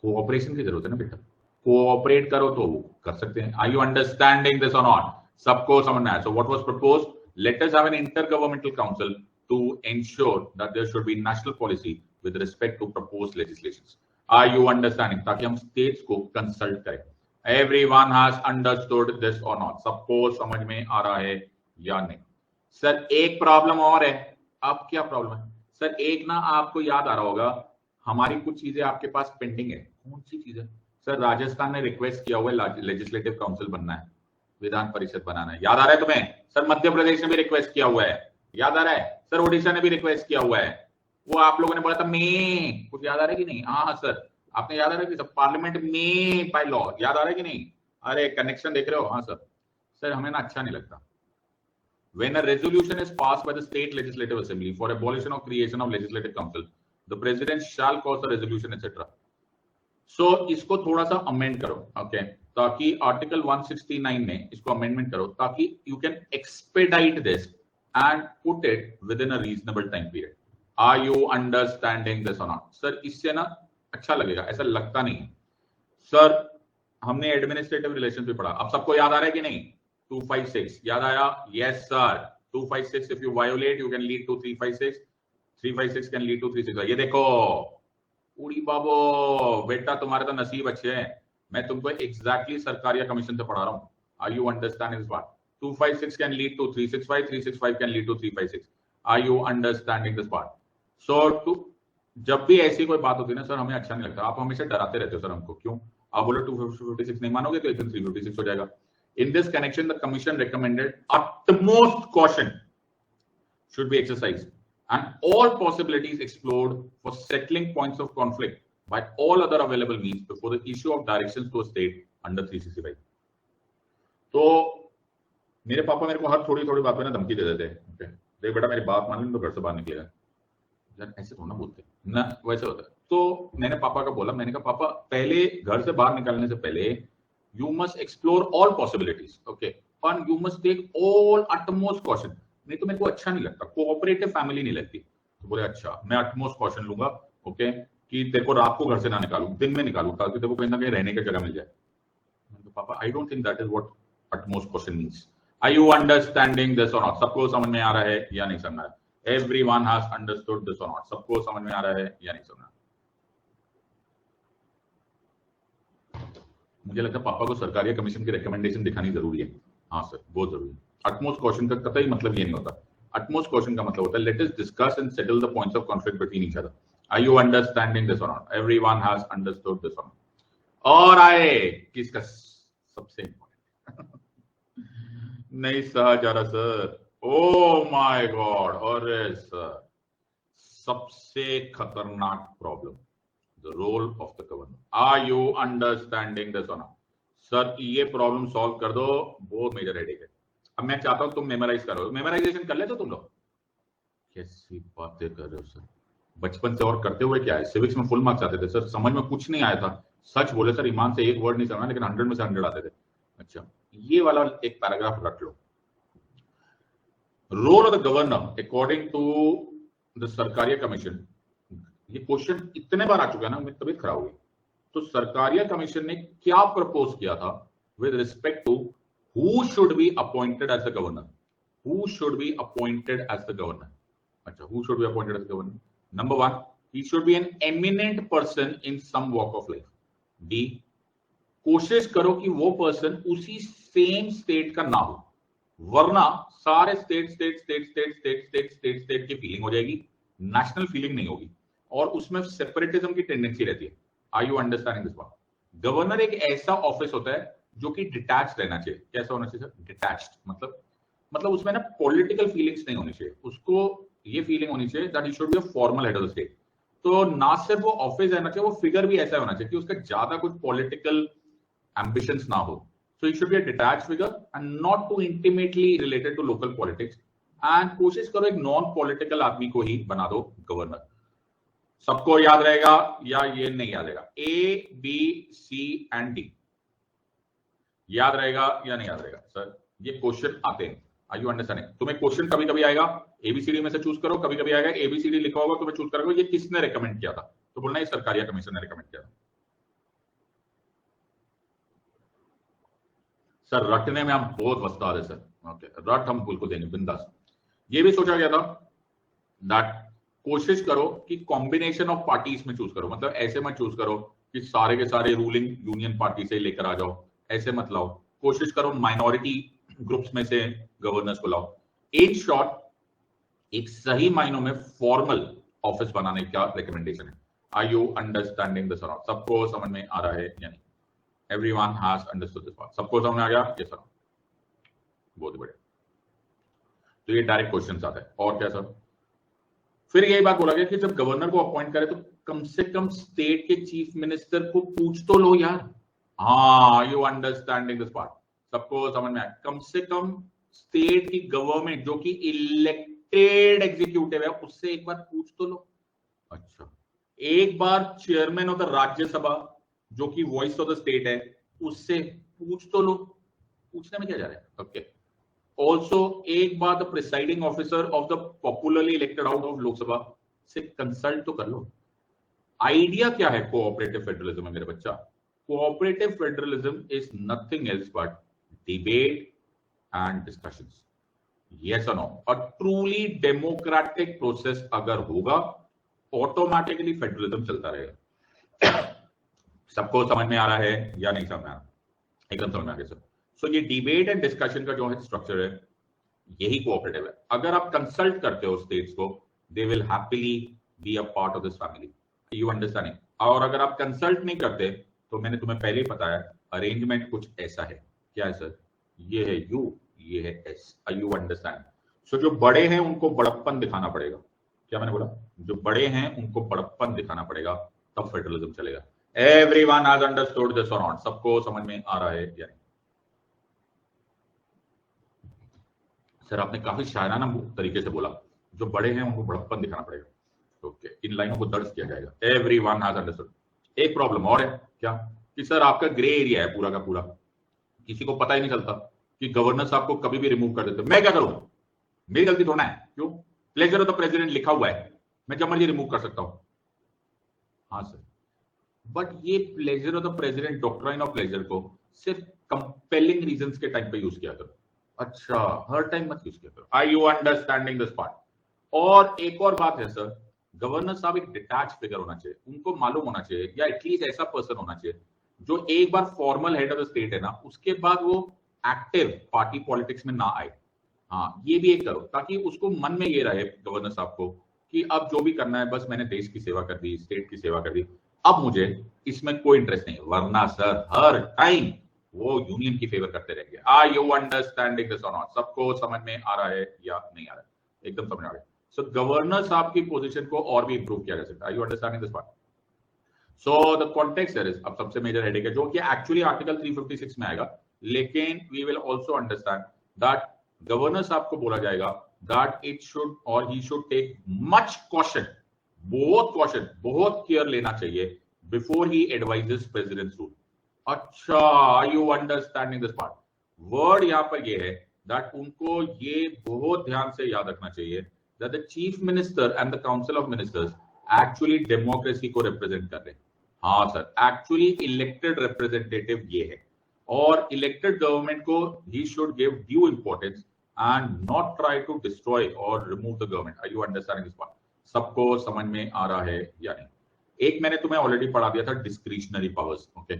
कोऑपरेशन की जरूरत है ना बेटा, कोऑपरेट करो तो कर सकते हैं। आर यू अंडरस्टैंडिंग दिस और नॉट? सबको समझ में आया? So what was proposed, let us have an intergovernmental council to ensure that there should be national policy with respect to proposed legislations. Are you understanding? ताकि हम states को consult करें। Everyone has understood this or not? सबको समझ में आ रहा है या नहीं? सर एक प्रॉब्लम और है। अब क्या प्रॉब्लम है सर? एक ना आपको याद आ रहा होगा हमारी कुछ चीजें आपके पास पेंडिंग है। कौन सी चीजें सर? राजस्थान ने रिक्वेस्ट किया हुआ है लेजिस्लेटिव काउंसिल बनना है, विधान परिषद बनाना है। याद आ रहा है तुम्हें? सर मध्य प्रदेश ने भी रिक्वेस्ट किया हुआ है, याद आ रहा है? सर ओडिशा ने भी रिक्वेस्ट किया हुआ है। वो आप लोगों ने बोला था मैं, कुछ याद आ रहा है कि नहीं? हाँ सर आपने याद आ रहा है कि सब पार्लियामेंट में बाय लॉ, याद आ रहा है कि नहीं? अरे कनेक्शन देख रहे हो? हाँ सर। सर हमें ना अच्छा नहीं लगता when a resolution is passed by the state legislative assembly for abolition or creation of legislative council, the president shall cause a resolution etc. So इसको थोड़ा सा अमेंड करो, ओके, ताकि आर्टिकल 169 में इसको अमेंडमेंट करो ताकि you can expedite this and put it within a reasonable time period. Are you understanding this और नॉट? सर इससे ना अच्छा लगेगा, ऐसा लगता नहीं है सर। हमने एडमिनिस्ट्रेटिव रिलेशन भी पढ़ा, अब सबको याद आ रहा है कि नहीं? 256 याद आया? Yes sir. 256 if you violate you can lead to 356, 356 can lead to 365। ये देखो उड़ी बाबो बेटा तुम्हारे तो नसीब अच्छे हैं, मैं तुमको एग्जैक्टली सरकारिया कमीशन से पढ़ा रहा हूं। Are you understanding this part? 256 can lead to 365, 365 can lead to 356। Are you understanding this part? So जब भी ऐसी कोई बात होती है ना सर हमें अच्छा नहीं लगता, आप हमेशा डराते रहते हो सर हमको। क्यों? आप बोलो 256 नहीं मानोगे तो 356 हो जाएगा। In this connection, the Commission recommended utmost caution should be exercised and all possibilities explored for settling points of conflict by all other available means before the issue of directions to a state under 365. तो मेरे पापा मेरे को हर थोड़ी थोड़ी बात में ना धमकी दे देते हैं, okay? देख बेटा मेरी बात मान ली तो घर से बाहर निकलेगा। यार ऐसे थोड़ा ना बोलते ना, वैसे होता है। तो मैंने पापा का बोला, मैंने कहा पापा पहले घर से बाहर निकलने से पहले you must explore all possibilities, okay, and you must take all utmost caution। नहीं तो मेरे को अच्छा नहीं लगता, कोऑपरेटिव फैमिली नहीं लगती। तो बोले अच्छा मैं utmost caution लूंगा, ओके, कि तेरे को रात को घर से ना निकालूं, दिन में निकालूं ताकि तेरे को कहीं ना कहीं रहने की जगह मिल जाए। तो पापा I don't think that is what utmost caution means. Are you understanding this or not? सबको समझ में आ रहा है या नहीं समझ में आ रहा है? Everyone has understood this or not? सबको समझ में आ रहा है या नहीं समझ में आ रहा है? मुझे लगता है पापा को सरकारी कमीशन की रिकमेंडेशन दिखानी जरूरी है। हाँ सर बहुत जरूरी है। अटमोस्ट कॉशन का कतई मतलब ये नहीं होता। अटमोस्ट कॉशन का मतलब होता है let us discuss and settle the points of conflict between each other. Are you understanding this और not? Everyone has understood this और नॉट? और आए किसका सबसे इंपॉर्टेंट नहीं सहा जा रहा सर, ओ माय गॉड, और सर सबसे खतरनाक problem, the role of the governor. Are you understanding this और नॉट? सर ये प्रॉब्लम सॉल्व कर दो, बहुत मेजर हेडेक है। अब मैं चाहता हूं तुम मेमोराइज करो, मेमोराइजेशन कर ले तो तुम लोग। कैसी बातें कर रहे हो सर, बचपन से और करते हुए क्या है? सिविक्स में फुल मार्क्स आते थे सर, समझ में कुछ नहीं आया था, सच बोले सर, ईमान से एक वर्ड नहीं समझा, लेकिन 100 में से 100 आते थे। अच्छा, ये वाला एक पैराग्राफ रख लो, role of the governor according to the Sarkaria commission. ये क्वेश्चन इतने बार आ चुका है ना, मेरी तबीयत खराब हुई। तो सरकारिया कमीशन ने क्या प्रपोज किया था with respect to who should be appointed as the governor, who should be appointed as the governor. अच्छा, who should be appointed as the governor? Number 1, he should be an eminent person in some walk of life. B, कोशिश करो कि वो person उसी same state का ना हो, वरना सारे स्टेट की फीलिंग हो जाएगी, नेशनल फीलिंग नहीं होगी, और उसमें सेपरेटिज्म की टेंडेंसी रहती है। आर यू अंडरस्टैंडिंग दिस बात? गवर्नर एक ऐसा ऑफिस होता है जो कि डिटैच रहना चाहिए। कैसा होना चाहिए सर? डिटैच्ड, मतलब उसमें ना पॉलिटिकल फीलिंग्स नहीं होनी चाहिए, उसको ये फीलिंग होनी चाहिए that he should be a formal head of the state. तो ना सिर्फ वो ऑफिस रहना चाहिए, वो फिगर भी ऐसा होना चाहिए कि उसका ज्यादा कुछ पॉलिटिकल एम्बिशंस ना हो। So he should be a detached figure and not too intimately related to local politics, and कोशिश करो एक नॉन पॉलिटिकल आदमी को ही बना दो गवर्नर। सबको याद रहेगा या ये नहीं याद रहेगा? A B C and D याद रहेगा या नहीं याद रहेगा? सर ये क्वेश्चन आते हैं, आर यू अंडरस्टैंडिंग? तुम्हें क्वेश्चन कभी कभी आएगा एबीसीडी में से चूज करो, कभी कभी आएगा एबीसीडी लिखा होगा, तुम्हें चूज करोगे ये किसने रेकमेंड किया था, तो बोलना ये सरकारिया कमीशन ने रेकमेंड किया था। सर रटने में हम बहुत वस्ताद है सर, ओके, रट हम बिल्कुल देंगे बिंदास। ये भी सोचा गया था दैट कोशिश करो कि कॉम्बिनेशन ऑफ पार्टीज में चूज करो, मतलब ऐसे मत चूज करो कि सारे के सारे रूलिंग यूनियन पार्टी से लेकर आ जाओ, ऐसे मत लाओ। कोशिश करो माइनॉरिटी ग्रुप्स में से गवर्नर्स को लाओ। इन शॉर्ट एक सही मायनों में फॉर्मल ऑफिस बनाने का रिकमेंडेशन है। Are you understanding this? सबको समझ में आ रहा है या नहीं? Everyone has understood this part? सबको समझ में आ गया? ये सर बहुत बढ़िया। तो ये डायरेक्ट क्वेश्चन आता है। और क्या सर? फिर यही बात बोला गया कि जब गवर्नर को अपॉइंट करे तो कम से कम स्टेट के चीफ मिनिस्टर को पूछ तो लो यार। हाँ, यू अंडरस्टैंडिंग दिस पार्ट? सबको समझ में आया? कम से कम स्टेट की गवर्नमेंट जो कि इलेक्टेड एग्जीक्यूटिव है उससे एक बार पूछ तो लो। अच्छा, एक बार चेयरमैन ऑफ द राज्यसभा जो कि वॉइस ऑफ द स्टेट है उससे पूछ तो लो। पूछने में क्या जा रहा है? ओके। ऑल्सो एक बार the presiding officer of the popularly elected out of Lok Sabha से कंसल्ट तो कर लो। आइडिया क्या है कोऑपरेटिव फेडरलिज्म में मेरे बच्चा? Cooperative federalism is nothing else but debate and discussions. Yes और नो? और ट्रूली डेमोक्रेटिक प्रोसेस अगर होगा ऑटोमेटिकली फेडरलिज्म चलता रहेगा। सबको समझ में आ रहा है या नहीं समझ में आ रहा? एकदम समझ में आ गया सर। सो ये डिबेट एंड डिस्कशन का जो है स्ट्रक्चर है यही कोऑपरेटिव है। अगर आप कंसल्ट करते हो स्टेट्स को, they will happily be a part of this family. You understanding? और अगर आप कंसल्ट नहीं करते तो मैंने तुम्हें पहले ही बताया अरेंजमेंट कुछ ऐसा है। क्या है सर? ये है यू, ये है S. Are you understand? So जो बड़े हैं उनको बड़प्पन दिखाना पड़ेगा। क्या मैंने बोला? जो बड़े हैं उनको बड़प्पन दिखाना पड़ेगा, तब फेडरलिज्म चलेगा। एवरीवन हैज अंडरस्टूड दिस और नॉट? सबको समझ में आ रहा है या नहीं? सर आपने काफी शायराना तरीके से बोला, जो बड़े हैं उनको बड़प्पन दिखाना पड़ेगा। ओके, इन लाइनों को दर्ज किया जाएगा। Everyone has understood. एक प्रॉब्लम और है क्या कि सर आपका ग्रे एरिया है पूरा का पूरा, किसी को पता ही नहीं चलता कि गवर्नर साहब को कभी भी रिमूव कर देते। मैं क्या करूं? मेरी गलती थोड़ा है। क्यों? प्लेजर ऑफ द प्रेसिडेंट लिखा हुआ है, मैं जब मर्जी रिमूव कर सकता हूं। हाँ सर, बट ये pleasure of the president, doctrine of pleasure को सिर्फ कंपेलिंग रीजंस के टाइम पे यूज किया करो। अच्छा, हर टाइम मत यूज किया करो। Are you understanding this part? और एक और बात है सर, गवर्नर साहब एक डिटैच फिगर होना चाहिए। उनको मालूम होना चाहिए, या एटलीस्ट ऐसा पर्सन होना चाहिए जो एक बार formal head of the state है ना, उसके बाद वो एक्टिव पार्टी पॉलिटिक्स में ना आए। हाँ, ये भी एक करो ताकि उसको मन में ये रहे गवर्नर साहब को कि अब जो भी करना है बस मैंने देश की सेवा कर दी, स्टेट की सेवा कर दी, अब मुझे इसमें कोई इंटरेस्ट नहीं है, वरना सर हर टाइम वो यूनियन की फेवर करते रहेंगे। आर यू अंडरस्टैंडिंग दिस और नॉट? सबको समझ में आ रहा है या नहीं आ रहा है? एकदम समझ आ रहा है। सो गवर्नर साहब की पोजीशन को और भी इंप्रूव किया जा सकता है। Are you understanding this part? So the context here is, अब सबसे मेजर हेडेक है जो कि एक्चुअली आर्टिकल 356 में आएगा, लेकिन we will also understand that governor साहब को बोला जाएगा दैट इट शुड और he should take much caution, बहुत केयर लेना चाहिए before he advises president's rule. अच्छा, are you understanding this part? Word यहां पर ये है दैट उनको ये बहुत ध्यान से याद रखना चाहिए that the chief minister and the council of ministers actually democracy को रिप्रेजेंट कर रहे हैं। हाँ सर, एक्चुअली इलेक्टेड रिप्रेजेंटेटिव ये है, और इलेक्टेड गवर्नमेंट को he should give due importance and not try to destroy और remove the government. Are you understanding this part? सबको समझ में आ रहा है या नहीं? एक मैंने तुम्हें ऑलरेडी पढ़ा दिया था, डिस्क्रिशनरी पावर्स। ओके,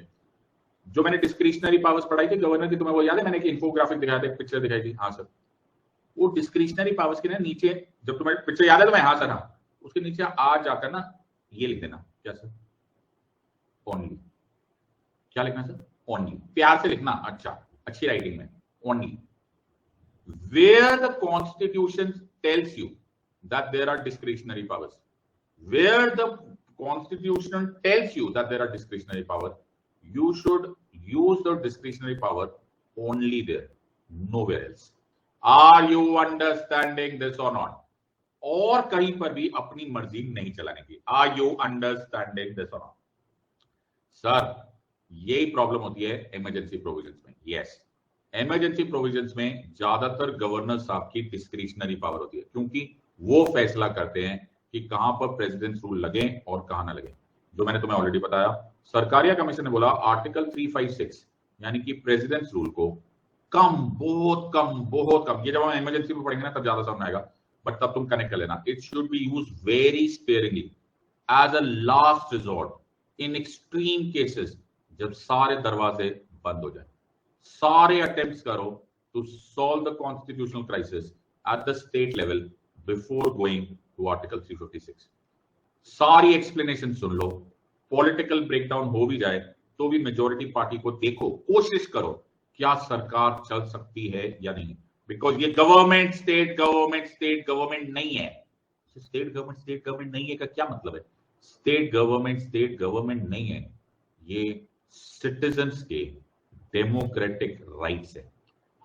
जो मैंने डिस्क्रिशनरी पावर्स पढ़ाई थी गवर्नर की, तुम्हें वो याद है? मैंने एक इन्फोग्राफिक दिखाया था, एक पिक्चर दिखाई थी। हाँ सर, वो डिस्क्रिशनरी पावर्स के ना नीचे, जब तुम्हें पिक्चर याद है तुम्हें? हाँ सर, हाँ, उसके नीचे आ जाकर ना ये लिख देना। क्या सर? ओनली। क्या लिखना सर? ओनली। प्यार से लिखना, अच्छा, अच्छी राइटिंग में, only. Where the constitution tells you that there are discretionary powers, where the constitution tells you that there are discretionary power, you should use the discretionary power only there, nowhere else. Are you understanding this or not? और कहीं पर भी अपनी मर्जी नहीं चलाने की। Are you understanding this or not? Sir, यही प्रॉब्लम होती है इमरजेंसी प्रोविजंस में। यस, इमरजेंसी प्रोविजंस में ज्यादातर गवर्नर साहब की डिस्क्रिशनरी पावर होती है, क्योंकि वो फैसला करते हैं कि कहां पर प्रेसिडेंट रूल लगे और कहां ना लगे। जो मैंने तुम्हें ऑलरेडी बताया, सरकारिया कमीशन ने बोला आर्टिकल 356 यानी कि प्रेसिडेंट रूल को बहुत कम, ये जब हम इमरजेंसी में पढ़ेंगे ना तब ज्यादा समझ आएगा, बट तब तुम कनेक्ट कर लेना। It should be use very sparingly as a last resort in extreme cases, जब सारे दरवाजे बंद हो जाए। सारे अटेम्प्ट्स करो to solve the constitutional crisis at the state level before going to article 356। सारी एक्सप्लेनेशन सुन लो, पॉलिटिकल ब्रेकडाउन हो भी जाए तो भी मेजोरिटी पार्टी को देखो, कोशिश करो क्या सरकार चल सकती है या नहीं, बिकॉज ये स्टेट गवर्नमेंट नहीं है। स्टेट गवर्नमेंट नहीं है का क्या मतलब है? स्टेट गवर्नमेंट नहीं है, ये सिटीजन्स के डेमोक्रेटिक राइट्स है।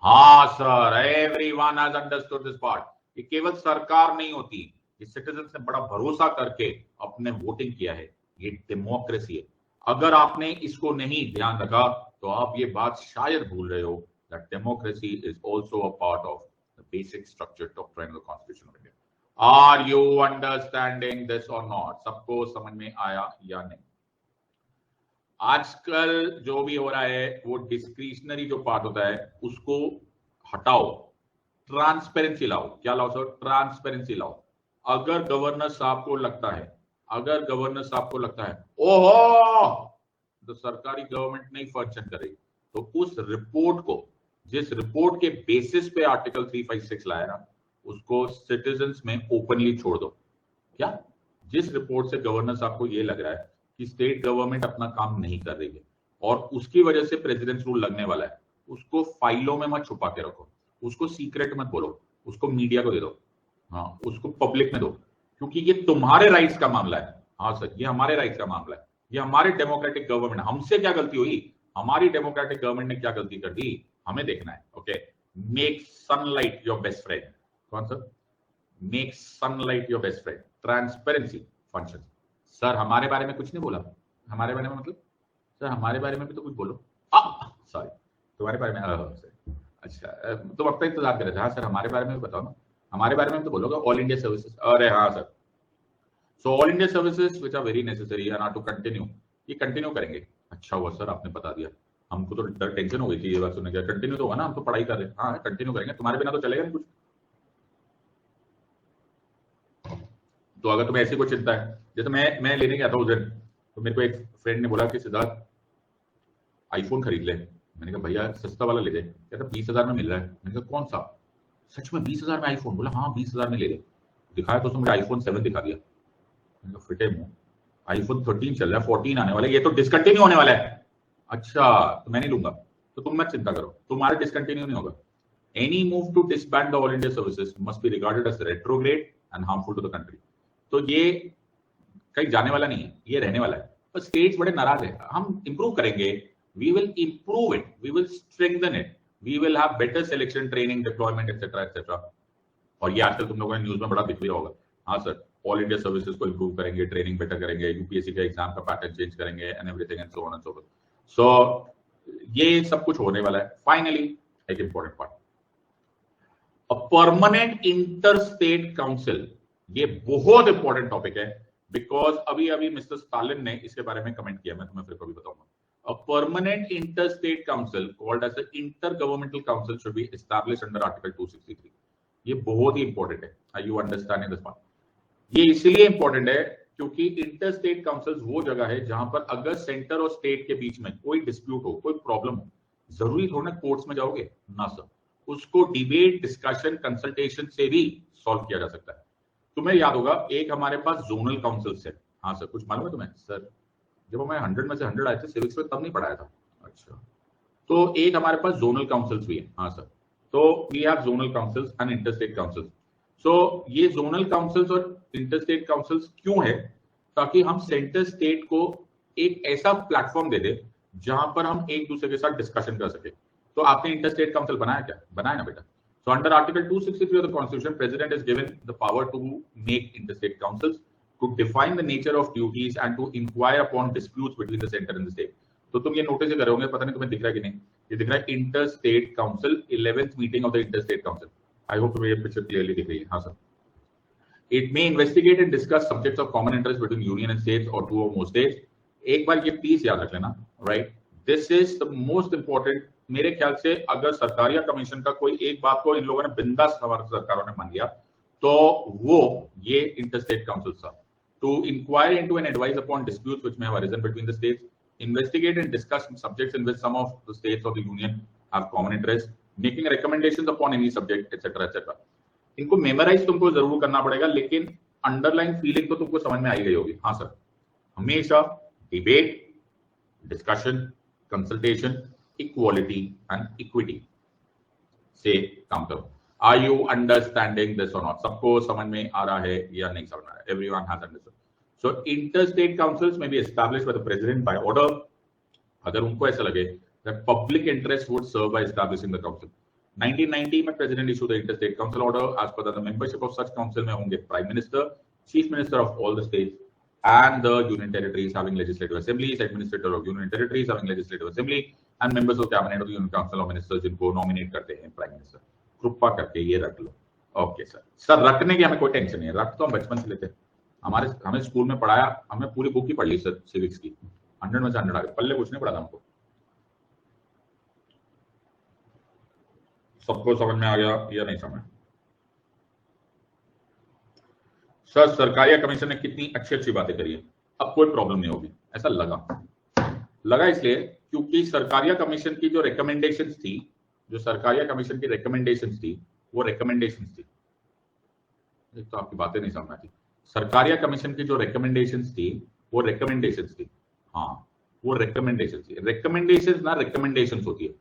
हाँ sir, everyone has understood this part. ये केवल सरकार नहीं होती, ये सिटीजन्स ने बड़ा भरोसा करके अपने वोटिंग किया है, ये डेमोक्रेसी है। अगर आपने इसको नहीं ध्यान रखा तो आप ये बात शायद भूल रहे हो that democracy is also a part of the basic structure doctrine of the constitution of India. Are you understanding this और नॉट? सबको समझ में आया या नहीं? आजकल जो भी हो रहा है वो डिस्क्रिशनरी जो पार्ट होता है उसको हटाओ, ट्रांसपेरेंसी लाओ। क्या लाओ सर? ट्रांसपेरेंसी लाओ। अगर गवर्नर साहब को लगता है ओहो तो सरकारी गवर्नमेंट नहीं फंक्शन कर रही, तो उस रिपोर्ट को, जिस रिपोर्ट के बेसिस पे आर्टिकल 356 लाया ना, उसको सिटीजन्स में ओपनली छोड़ दो। क्या? जिस रिपोर्ट से गवर्नर साहब को ये लग रहा है कि स्टेट गवर्नमेंट अपना काम नहीं कर रही है और उसकी वजह से प्रेसिडेंट रूल लगने वाला है, उसको फाइलों में मत छुपा के रखो, उसको सीक्रेट मत बोलो, उसको मीडिया को दे दो, हाँ, उसको पब्लिक में दो, क्योंकि ये तुम्हारे राइट्स का मामला है। हाँ सर, ये हमारे राइट्स का मामला है, ये हमारे डेमोक्रेटिक गवर्नमेंट। हमसे क्या गलती हुई? हमारी डेमोक्रेटिक गवर्नमेंट ने क्या गलती कर दी, हमें देखना है। Okay, make sunlight your best friend. कौन sir? Make sunlight your best friend, transparency function. Sir हमारे बारे में कुछ नहीं बोला? हमारे बारे में मतलब सर हमारे बारे में भी तो कुछ बोलो। सॉरी, तुम्हारे बारे में अच्छा, तुम अब तक इंतजार कर रहे थे। हाँ सर, हमारे बारे में भी बताओ ना, हमारे बारे में तो बोलोगे। ऑल इंडिया सर्विसेज, अरे हाँ sir, so all India services which are very necessary and are to continue, ये कंटिन्यू करेंगे। अच्छा हुआ सर आपने बता दिया, हमको तो डर टेंशन हो गई थी ये बात सुनने के। कंटिन्यू तो होगा ना, हम तो पढ़ाई कर रहे हैं। हाँ कंटिन्यू करेंगे, तुम्हारे बिना तो चलेगा नहीं कुछ। तो अगर तुम्हें ऐसी कोई चिंता है, जैसे मैं लेने गया था उस दिन, तो मेरे को एक फ्रेंड ने बोला कि सिद्धार्थ आईफोन खरीद ले। मैंने कहा भैया सस्ता वाला ले ले। कहता 20,000 में मिल रहा है। मैंने कहा कौन सा? सच में 20,000 में आईफोन? बोला हाँ 20,000 में ले ले। दिखाया तो उसने मुझे आईफोन 7 दिखा दिया। मैंने कहा फिटे मुंह, आईफोन 13 चल रहा है, 14 आने वाला है, ये तो डिसकंटिन्यू होने वाला है। अच्छा, तो मैं नहीं लूंगा, तो तुम मत चिंता करो, तुम्हारा डिसकंटिन्यू नहीं होगा। Any move to disband the all India services must be regarded as retrograde and harmful to the country. तो ये कहीं जाने वाला नहीं है, ये रहने वाला है। पर स्टेट्स बड़े नाराज है, हम इंप्रूव करेंगे, we will improve it, we will strengthen it, we will have better selection, training, deployment etcetera etcetera. और ये आजकल तुम लोगों ने न्यूज में बड़ा दिख भी रहा होगा। हाँ सर, ऑल इंडिया सर्विसेज को इंप्रूव करेंगे, ट्रेनिंग बेटर करेंगे, यूपीएससी का एग्जाम का पैटर्न चेंज करेंगे and everything and so on and so forth. So ये सब कुछ होने वाला है। फाइनली एक important part, a permanent inter state council. ये बहुत इंपॉर्टेंट टॉपिक है, बिकॉज अभी अभी मिस्टर स्टालिन ने इसके बारे में कमेंट किया, मैं तुम्हें फिर कभी बताऊंगा। A permanent interstate council called as the intergovernmental council should be established under Article 263. ये बहुत ही इंपॉर्टेंट है। Are you understanding this part? ये इसलिए इंपॉर्टेंट है क्योंकि इंटर स्टेट काउंसिल वो जगह है जहां पर अगर सेंटर और स्टेट के बीच में कोई डिस्प्यूट हो, कोई प्रॉब्लम हो, जरूरी थोड़ा ना कोर्ट्स में जाओगे ना सर, उसको डिबेट, डिस्कशन, कंसल्टेशन से भी सॉल्व किया जा सकता है। तुम्हें याद होगा एक हमारे पास जोनल काउंसिल्स है। हाँ सर, कुछ मालूम है तुम्हें? सर जब हमें 100 में से 100 आए थे सिविक्स में तब नहीं पढ़ाया था। अच्छा, तो एक हमारे पास जोनल काउंसिल्स भी है। हाँ सर, तो we have zonal councils and interstate councils. So ये जोनल काउंसिल्स और इंटरस्टेट काउंसिल्स क्यों है? ताकि हम सेंटर स्टेट को एक ऐसा प्लेटफॉर्म दे दे जहां पर हम एक दूसरे के साथ डिस्कशन कर सके। तो आपने इंटरस्टेट काउंसिल बनाया क्या? बनाया ना बेटा। So under Article 263 of the Constitution, President is given the power to make interstate councils, to define the nature of duties and to inquire upon disputes between the center and the state. तो तुम ये notice कर होंगे, पता नहीं तुम्हें दिख रहा है कि नहीं, ये दिख रहा है interstate council, 11th meeting of the interstate council. I hope तुम्हें ये पिक्चर क्लियरली दिख रही है। हाँ sir, it may investigate and discuss subjects of common interest between union and states और टू और मोर स्टेट्स। एक बार ये प्लीज याद रख लेना, right, this is the most important. मेरे ख्याल से अगर सरकारिया कमीशन का कोई एक बात को इन लोगों ने बिंदास हमारे सरकारों ने मान लिया तो वो ये इंटरस्टेट काउंसिल था, to enquire into and advise upon disputes which may have arisen between the states, investigate and discuss subjects in which some of the states of the union have common interest, making recommendations upon any subject etcetera etcetera. इनको memorise तुमको जरूर करना पड़ेगा, लेकिन underline feeling तो तुमको समझ में आई गई होगी। हाँ सर, हमेशा debate, discussion, consultation, equality and equity से काम करो। आर यू अंडरस्टैंडिंग दिस और नॉट? सबको समझ में आ रहा है या नहीं समझ में आ रहा है? Everyone has understood. So interstate councils में be established by the president by order, अगर उनको ऐसा लगे that public interest would serve by establishing the council. 1990 में president issue the interstate council order. As per the membership of such council में होंगे prime minister, chief minister of all the states and the union territories having legislative assemblies, administrator of union territories having legislative assembly and members of cabinet of the union council of ministers जिनको nominate करते हैं prime minister. कृपा करके ये रख लो। Okay sir, sir रखने की हमें कोई टेंशन नहीं है, रख तो हम बचपन से लेते हैं, हमें स्कूल में पढ़ाया, हमने पूरी बुक ही पढ़ ली सर सिविक्स की, 100 में से 100 आ गए, पल्ले कुछ नहीं पढ़ा था हमको। सबको समझ में आ गया या नहीं समझ? सर सरकारिया कमीशन ने कितनी अच्छी अच्छी बातें करी है, अब कोई प्रॉब्लम नहीं होगी, ऐसा लगा इसलिए क्योंकि सरकारिया कमीशन की जो रिकमेंडेशंस थी, जो सरकारिया कमीशन की रिकमेंडेशंस थी, वो रिकमेंडेशंस थी, तो आपकी बातें नहीं समझ आती। सरकारिया कमीशन की जो रिकमेंडेशंस थी वो रिकमेंडेशंस थी। हाँ, वो रिकमेंडेशंस थी। रिकमेंडेशंस ना रिकमेंडेशंस होती है।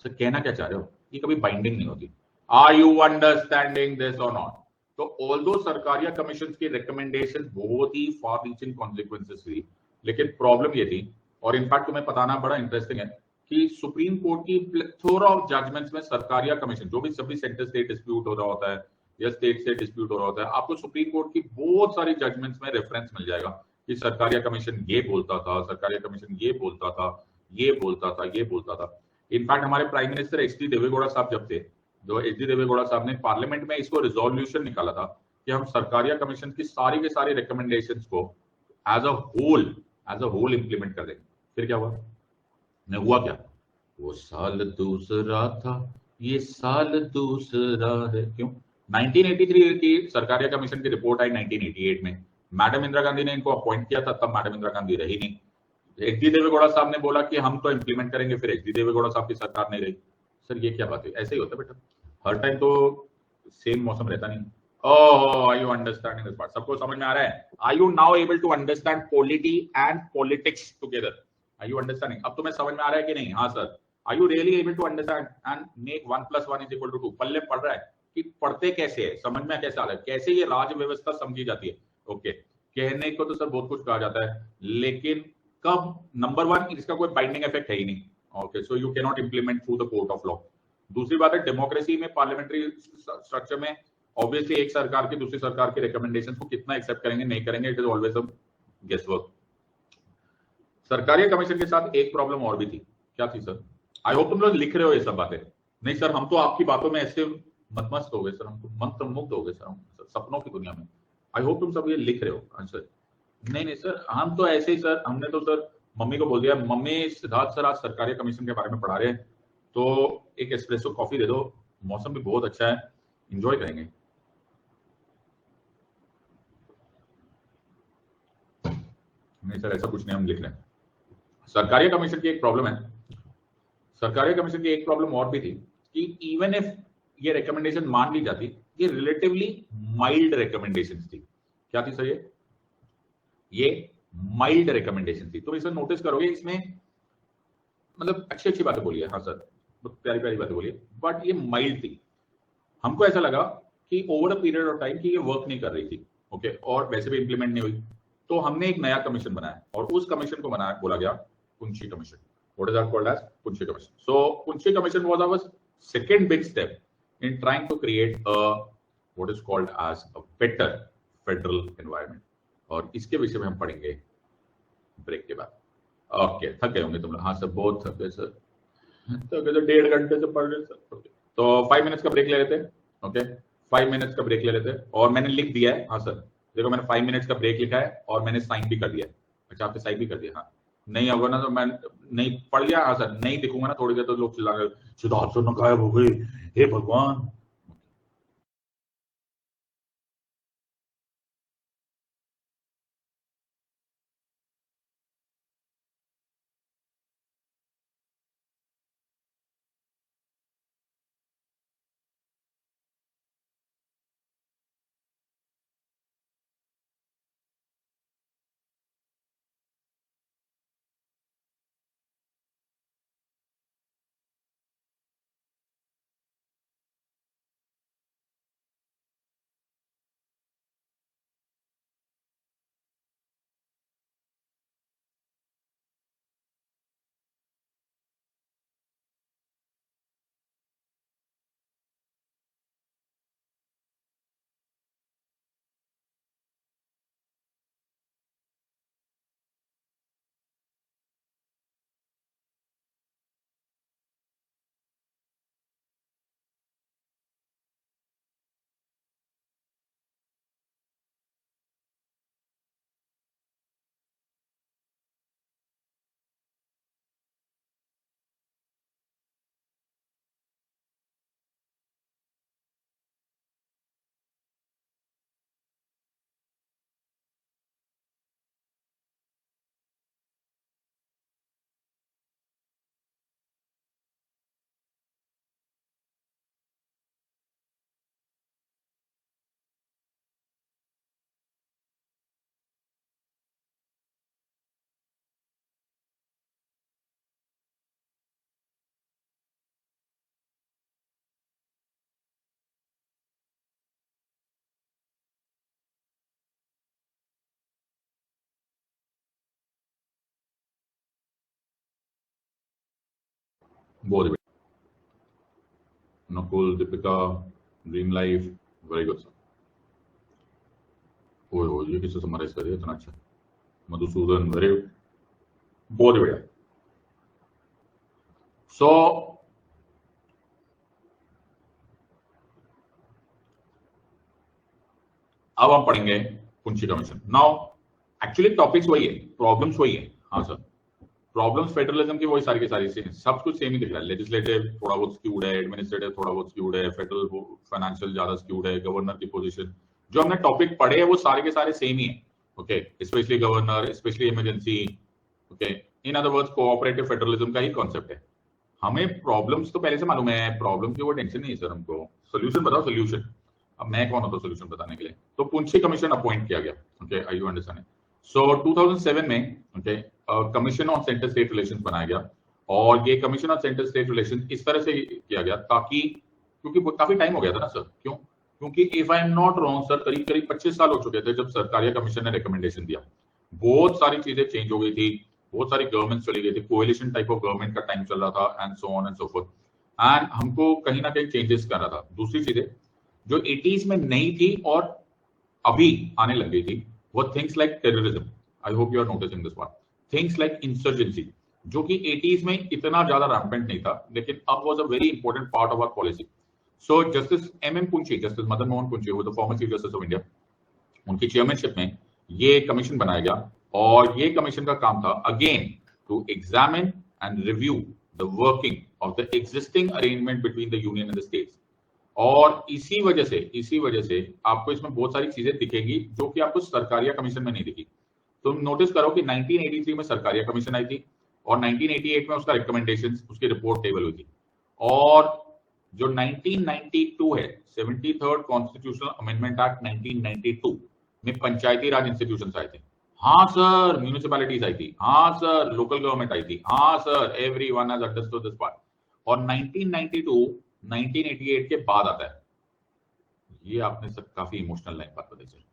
सर कहना क्या चाह रहे हो? ये कभी बाइंडिंग नहीं होती। आर यू अंडरस्टैंडिंग दिस और नॉट? तो ऑल्दो सरकारिया कमीशन की रिकमेंडेशन बहुत ही फार रीचिंग कॉन्सिक्वेंसेस हुई, लेकिन प्रॉब्लम ये थी, और इनफैक्ट तुम्हें बताना बड़ा इंटरेस्टिंग है कि सुप्रीम कोर्ट की प्लेथोरा ऑफ जजमेंट्स में सरकारिया कमीशन, जो भी सभी सेंटर स्टेट डिस्प्यूट हो रहा होता है या स्टेट से डिस्प्यूट हो रहा होता है, आपको सुप्रीम कोर्ट की बहुत सारी जजमेंट्स में रेफरेंस मिल जाएगा कि सरकारिया कमीशन ये बोलता था, सरकारिया कमीशन ये बोलता था, ये बोलता था, ये बोलता था। इनफैक्ट हमारे प्राइम मिनिस्टर एच.डी. देवेगौड़ा साहब जब थे, जो एच.डी. देवेगौड़ा साहब ने पार्लियामेंट में इसको रिजोल्यूशन निकाला था कि हम सरकारिया कमीशन की सारी के सारी रिकमेंडेशंस को एज अ होल इंप्लीमेंट कर देंगे। फिर क्या हुआ? नहीं हुआ क्या? वो साल दूसरा था, ये साल दूसरा है। क्यों? 1983 की सरकारिया कमीशन की रिपोर्ट आई 1988 में, मैडम इंदिरा गांधी ने इनको अपॉइंट किया था, तब मैडम इंदिरा गांधी रही नहीं। एच.डी. देवेगौड़ा साहब ने बोला कि हम तो इंप्लीमेंट करेंगे, फिर एच.डी. देवेगौड़ा साहब की सरकार नहीं रही। सर ये क्या बात है? ऐसे ही होता है बेटा, हर टाइम तो सेम मौसम रहता नहीं। Oh, are you understanding this part? सबको समझ में आ रहा है? Are you now able to understand polity and politics together? Are you understanding? अब तुम्हें समझ में आ रहा है कि नहीं? हाँ sir. Are you really able to understand and make 1 + 1 = 2? पल्ले पढ़ रहा है कि पढ़ते कैसे है, समझ में कैसे आ रहा है, कैसे ये राज व्यवस्था समझी जाती है. ओके, कहने को तो सर बहुत कुछ कहा जाता है, लेकिन कब? नंबर 1, इसका कोई बाइंडिंग इफेक्ट है ही नहीं. Okay, so you can not implement through the court of law. दूसरी बात है, डेमोक्रेसी में, पार्लियामेंट्री स्ट्रक्चर में ऑब्वियसली एक सरकार की दूसरी सरकार के रिकमेंडेशन को कितना एक्सेप्ट करेंगे नहीं करेंगे, it is always a guess work. सरकारी कमीशन के साथ एक प्रॉब्लम और भी थी. क्या थी सर? आई होप तुम लोग लिख रहे हो ये सब बातें. नहीं सर, हम तो आपकी बातों में ऐसे मतमस्त हो गए सर, हम तो मंत्रमुग्ध हो गए सर, हम सपनों की दुनिया में. आई होप तुम सब ये लिख रहे हो आंसर. नहीं सर, हम तो ऐसे ही सर, हमने तो सर मम्मी को बोल दिया, मम्मी सिद्धार्थ सर आज सरकारी कमीशन के बारे में पढ़ा रहे हैं, तो एक एस्प्रेसो कॉफी दे दो, मौसम भी बहुत अच्छा है, एंजॉय करेंगे. नहीं सर, ऐसा कुछ नहीं, हम लिख रहे हैं. सरकारी कमीशन की एक प्रॉब्लम है, सरकारी कमीशन की एक प्रॉब्लम और भी थी कि इवन इफ ये रिकमेंडेशन मान ली जाती, ये रिलेटिवली माइल्ड रिकमेंडेशन थी. क्या थी सर? ये माइल्ड रिकमेंडेशन थी. तो इसे नोटिस करोगे, इसमें मतलब अच्छी अच्छी बातें बोली है. हाँ सर, प्यारी प्यारी बातें बोली है, बट ये माइल्ड थी. हमको ऐसा लगा कि over a period of time कि ये वर्क नहीं कर रही थी. ओके, और वैसे भी इंप्लीमेंट नहीं हुई, तो हमने एक नया कमीशन बनाया और उस कमीशन को बनाया, बोला गया Punchhi commission. What is that called as? Punchi Commission. So Punchi Commission was our second big step in trying to create a what is called as a better federal environment. और इसके विषय में हम पढ़ेंगे ब्रेक के बाद. ओके, थक गए होंगे तुम लोग. हाँ सर, बहुत थक गए सर, तो 1.5 घंटे से पढ़ रहे सर. ओके, तो 5 मिनट्स का ब्रेक ले लेते हैं. ओके, 5 मिनट्स का ब्रेक ले लेते हैं. और मैंने लिख दिया है. हाँ सर, देखो मैंने 5 मिनट्स का ब्रेक लिखा है और मैंने साइन भी कर दिया. अच्छा, आपने साइन भी कर दिया? हाँ, नहीं होगा ना तो मैं नहीं पढ़ लिया. हाँ सर, नहीं दिखूंगा ना थोड़ी देर तो लोग चिल्लाएंगे, सिद्धार्थ सर गायब हो गए, हे भगवान. बहुत Nakul, Deepika, dream life, very good sir. ओ ये किससे समराइज कर दिया इतना अच्छा. मधुसूदन, वेरी गुड, बहुत ही बढ़िया. सो अब हम पढ़ेंगे Punchhi commission. Now actually topics वही है, प्रॉब्लम्स वही है. हाँ सर, प्रॉब्लम्स फेडरलिज्म की वही सारी की सारी सब कुछ सेम ही दिख रहा है. लेजिस्लेटिव थोड़ा बहुत स्क्यूड है, एडमिनिस्ट्रेटिव थोड़ा बहुत स्क्यूड है, फेडरल फाइनेंशियल ज्यादा स्क्यूड है, गवर्नर की पोजीशन, जो हमने टॉपिक पढ़े हैं वो सारे के सारे सेम ही है. Okay, specially governor, specially emergency. Okay, in other words cooperative federalism का ही कॉन्सेप्ट है. हमें प्रॉब्लम्स तो पहले से मालूम है, प्रॉब्लम की वो टेंशन नहीं है सर. हमको सोल्यूशन बताओ, सोल्यूशन. अब मैं कौन होता सोल्यूशन बताने के लिए। तो पुंछी कमीशन अपॉइंट किया गया। Okay, I you understand? So 2007 में okay commission on centre state relations बनाया गया, और ये commission on centre state relations इस तरह से किया गया ताकि, क्योंकि काफी टाइम हो गया था ना सर, क्यों? क्योंकि if I am not wrong sir, करीब करीब 25 साल हो चुके थे जब सरकारिया कमीशन ने रिकमेंडेशन दिया। बहुत सारी चीजें चेंज हो गई थी, बहुत सारी गवर्नमेंट चली गई थी, कोएलिशन टाइप ऑफ गवर्नमेंट का टाइम चल रहा था, and so on and so fourth, and हमको कहीं ना कहीं चेंजेस करना था। दूसरी चीजें जो 80s में नहीं थी और अभी आने लग गई थी, वो things like terrorism, I hope you are noticing this part, things like insurgency, जो कि 80s में इतना ज्यादा रैम्पेंट नहीं था, लेकिन अब was a very important part of our policy. So justice M Punchhi, justice Madan Mohan Punchhi, वो the former chief justice of India, उनकी चेयरमैनशिप में ये कमीशन बनाया गया, और ये कमीशन का काम था again to examine and review the working of the existing arrangement between the union and the states. और इसी वजह से आपको इसमें बहुत सारी चीजें दिखेंगी जो कि आपको सरकारिया कमीशन में नहीं दिखी। तुम नोटिस करो कि 1983 में सरकारिया कमीशन आई थी, और 1988 में उसका रिकमेंडेशंस, उसकी रिपोर्ट टेबल हुई थी, और जो 1992 है 73rd कॉन्स्टिट्यूशनल अमेंडमेंट एक्ट 1992 में पंचायती राज इंस्टीट्यूशंस आए थे। हाँ सर, म्यूनिसिपैलिटीज आई थी, हाँ सर, लोकल गवर्नमेंट आई थी, हाँ sir, everyone has understood this part. और 1992 1988 के बाद आता है, ये आपने सर काफी इमोशनल लाइन बात बताई सर,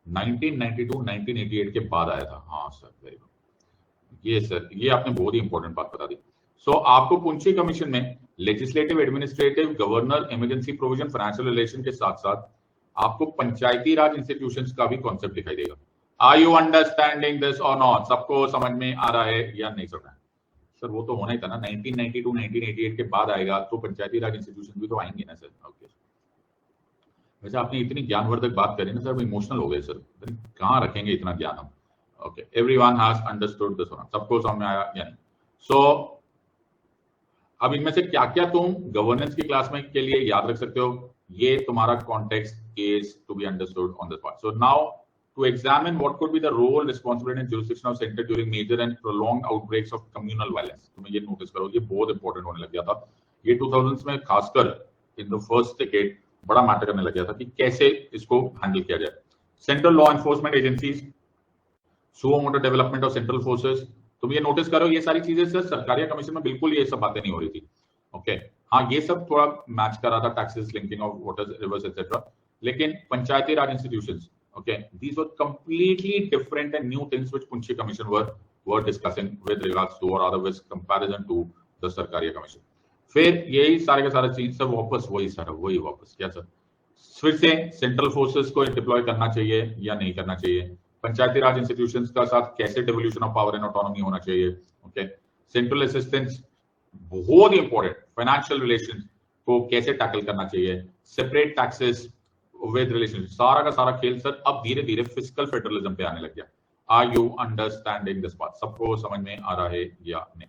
1992 1988 के बाद आया था। हाँ सर, वेरी गुड, ये सर, ये आपने बहुत ही इंपॉर्टेंट बात बता दी। सो आपको पुंछी कमीशन में legislative, administrative, governor, emergency provision, financial relation के साथ साथ आपको पंचायती राज इंस्टीट्यूशंस का भी कॉन्सेप्ट दिखाई देगा। आर यू अंडरस्टैंडिंग दिस और नॉट? सबको समझ में आ रहा है या नहीं समझ रहा है? सर वो तो होना ही था ना, 1992 1988 के बाद आएगा तो पंचायती राज इंस्टीट्यूशन भी तो आएंगे ना सर। ओके, वैसे आपने इतनी ज्ञानवर्धक बात करी ना सर, इमोशनल हो गए सर, कहाँ रखेंगे इतना ज्ञान हम। Okay, everyone has understood this, सबको समझ में आया या नहीं? सो अब इनमें से क्या क्या तुम गवर्नेंस की क्लास में के लिए याद रख सकते हो, ये तुम्हारा context is to be understood on this part. So now to examine what could be the role, responsibility and jurisdiction of center during major and prolonged outbreaks of communal violence। तुम्हें ये नोटिस करो, ये बहुत important होने लग गया था, ये 2000s में खासकर इन द फर्स्ट डिकेड बड़ा मैटर करने लग गया था कि कैसे इसको हैंडल किया जाए। Central law enforcement agencies, suo motu development of central forces, तुम ये नोटिस करो, ये सारी चीजें सर सरकारिया कमीशन में बिल्कुल ये सब बातें नहीं हो रही थी। ओके, हाँ ये सब थोड़ा मैच कर रहा था, taxes, linking of waters, reverse etcetera, लेकिन पंचायती राज institutions, okay, these were completely different and new things which Punchi Commission were discussing with regards to or otherwise comparison to the Sarkaria Commission। फिर यही सारे के सारे चीज सब वापस वही वापस क्या सर, फिर से सेंट्रल फोर्सेस को डिप्लॉय करना चाहिए या नहीं करना चाहिए, पंचायती राज इंस्टीट्यूशंस का साथ कैसे devolution of power and autonomy होना चाहिए। ओके, सेंट्रल असिस्टेंस बहुत ही इंपॉर्टेंट, फाइनेंशियल रिलेशंस को कैसे टैकल करना चाहिए, सेपरेट टैक्सेस विद रिलेशन, सारा का सारा खेल सर अब धीरे धीरे फिस्कल फेडरलिज्म पे आने लग गया। Are you understanding this part? सबको समझ में आ रहा है या नहीं?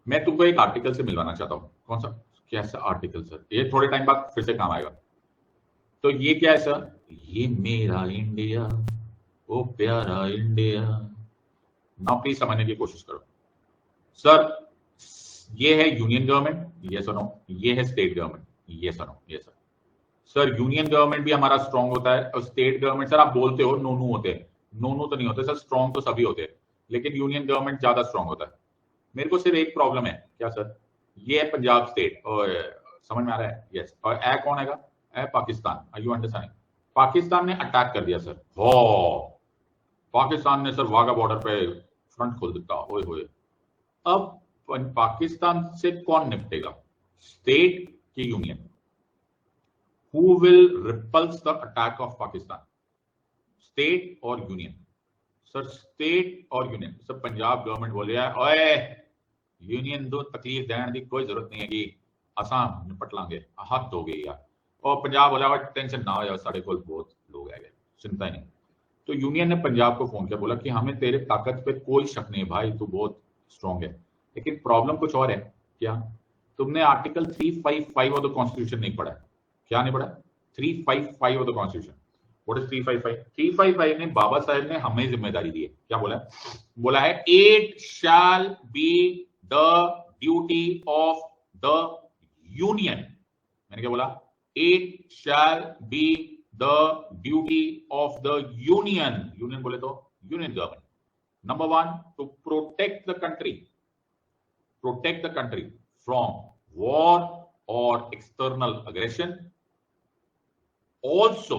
मैं तुमको एक आर्टिकल से मिलवाना चाहता हूँ। कौन सा, कैसा आर्टिकल सर? ये थोड़े टाइम बाद फिर से काम आएगा। तो ये क्या है सर? ये मेरा इंडिया, ओ प्यारा इंडिया। नाउ प्लीज समझने की कोशिश करो सर, ये है यूनियन गवर्नमेंट, ये सुनो, ये है स्टेट गवर्नमेंट, ये सुनो, ये सर। सर यूनियन गवर्नमेंट भी हमारा स्ट्रांग होता है, और स्टेट गवर्नमेंट, सर आप बोलते हो नोनू होते हैं, नोनू तो नहीं होते सर, स्ट्रांग तो सभी होते हैं, लेकिन यूनियन गवर्नमेंट ज्यादा स्ट्रांग होता है। मेरे को सिर्फ एक प्रॉब्लम है, क्या सर? ये है पंजाब स्टेट, और समझ में आ रहा है? यस। और ए कौन हैगा? ए Pakistan. Are you understanding? Pakistan ने अटैक कर दिया सर, हो पाकिस्तान ने सर वाघा बॉर्डर पे फ्रंट खोल दिया, ओए होए। अब पाकिस्तान से कौन निपटेगा, स्टेट की union? Who will repulse the attack of Pakistan? State or union? Sir, state or union? Sir, Punjab government बोल रहा है, ओए यूनियन दो, तकलीफ देने की कोई जरूरत नहीं है कि आसान निपट लांगे, हद हो गई यार। और पंजाब बोला टेंशन ना हो यार, साढ़े को बहुत लोग आ गए, चिंता ही नहीं। तो यूनियन ने पंजाब को फोन किया, बोला कि हमें तेरे ताकत पे कोई शक नहीं है भाई, तू बहुत स्ट्रॉन्ग है, लेकिन प्रॉब्लम कुछ और है। क्या? तुमने आर्टिकल 355 ऑफ द कॉन्स्टिट्यूशन नहीं पढ़ा है। क्या नहीं पढ़ा? 355 of the constitution. What is 355? 355 ने बाबा साहेब ने हमें जिम्मेदारी दी है। क्या बोला है? बोला है it shall be the duty of the union. मैंने क्या बोला? It shall be the duty of the union बोले तो union government. Number one, to protect the country from war or external aggression. Also,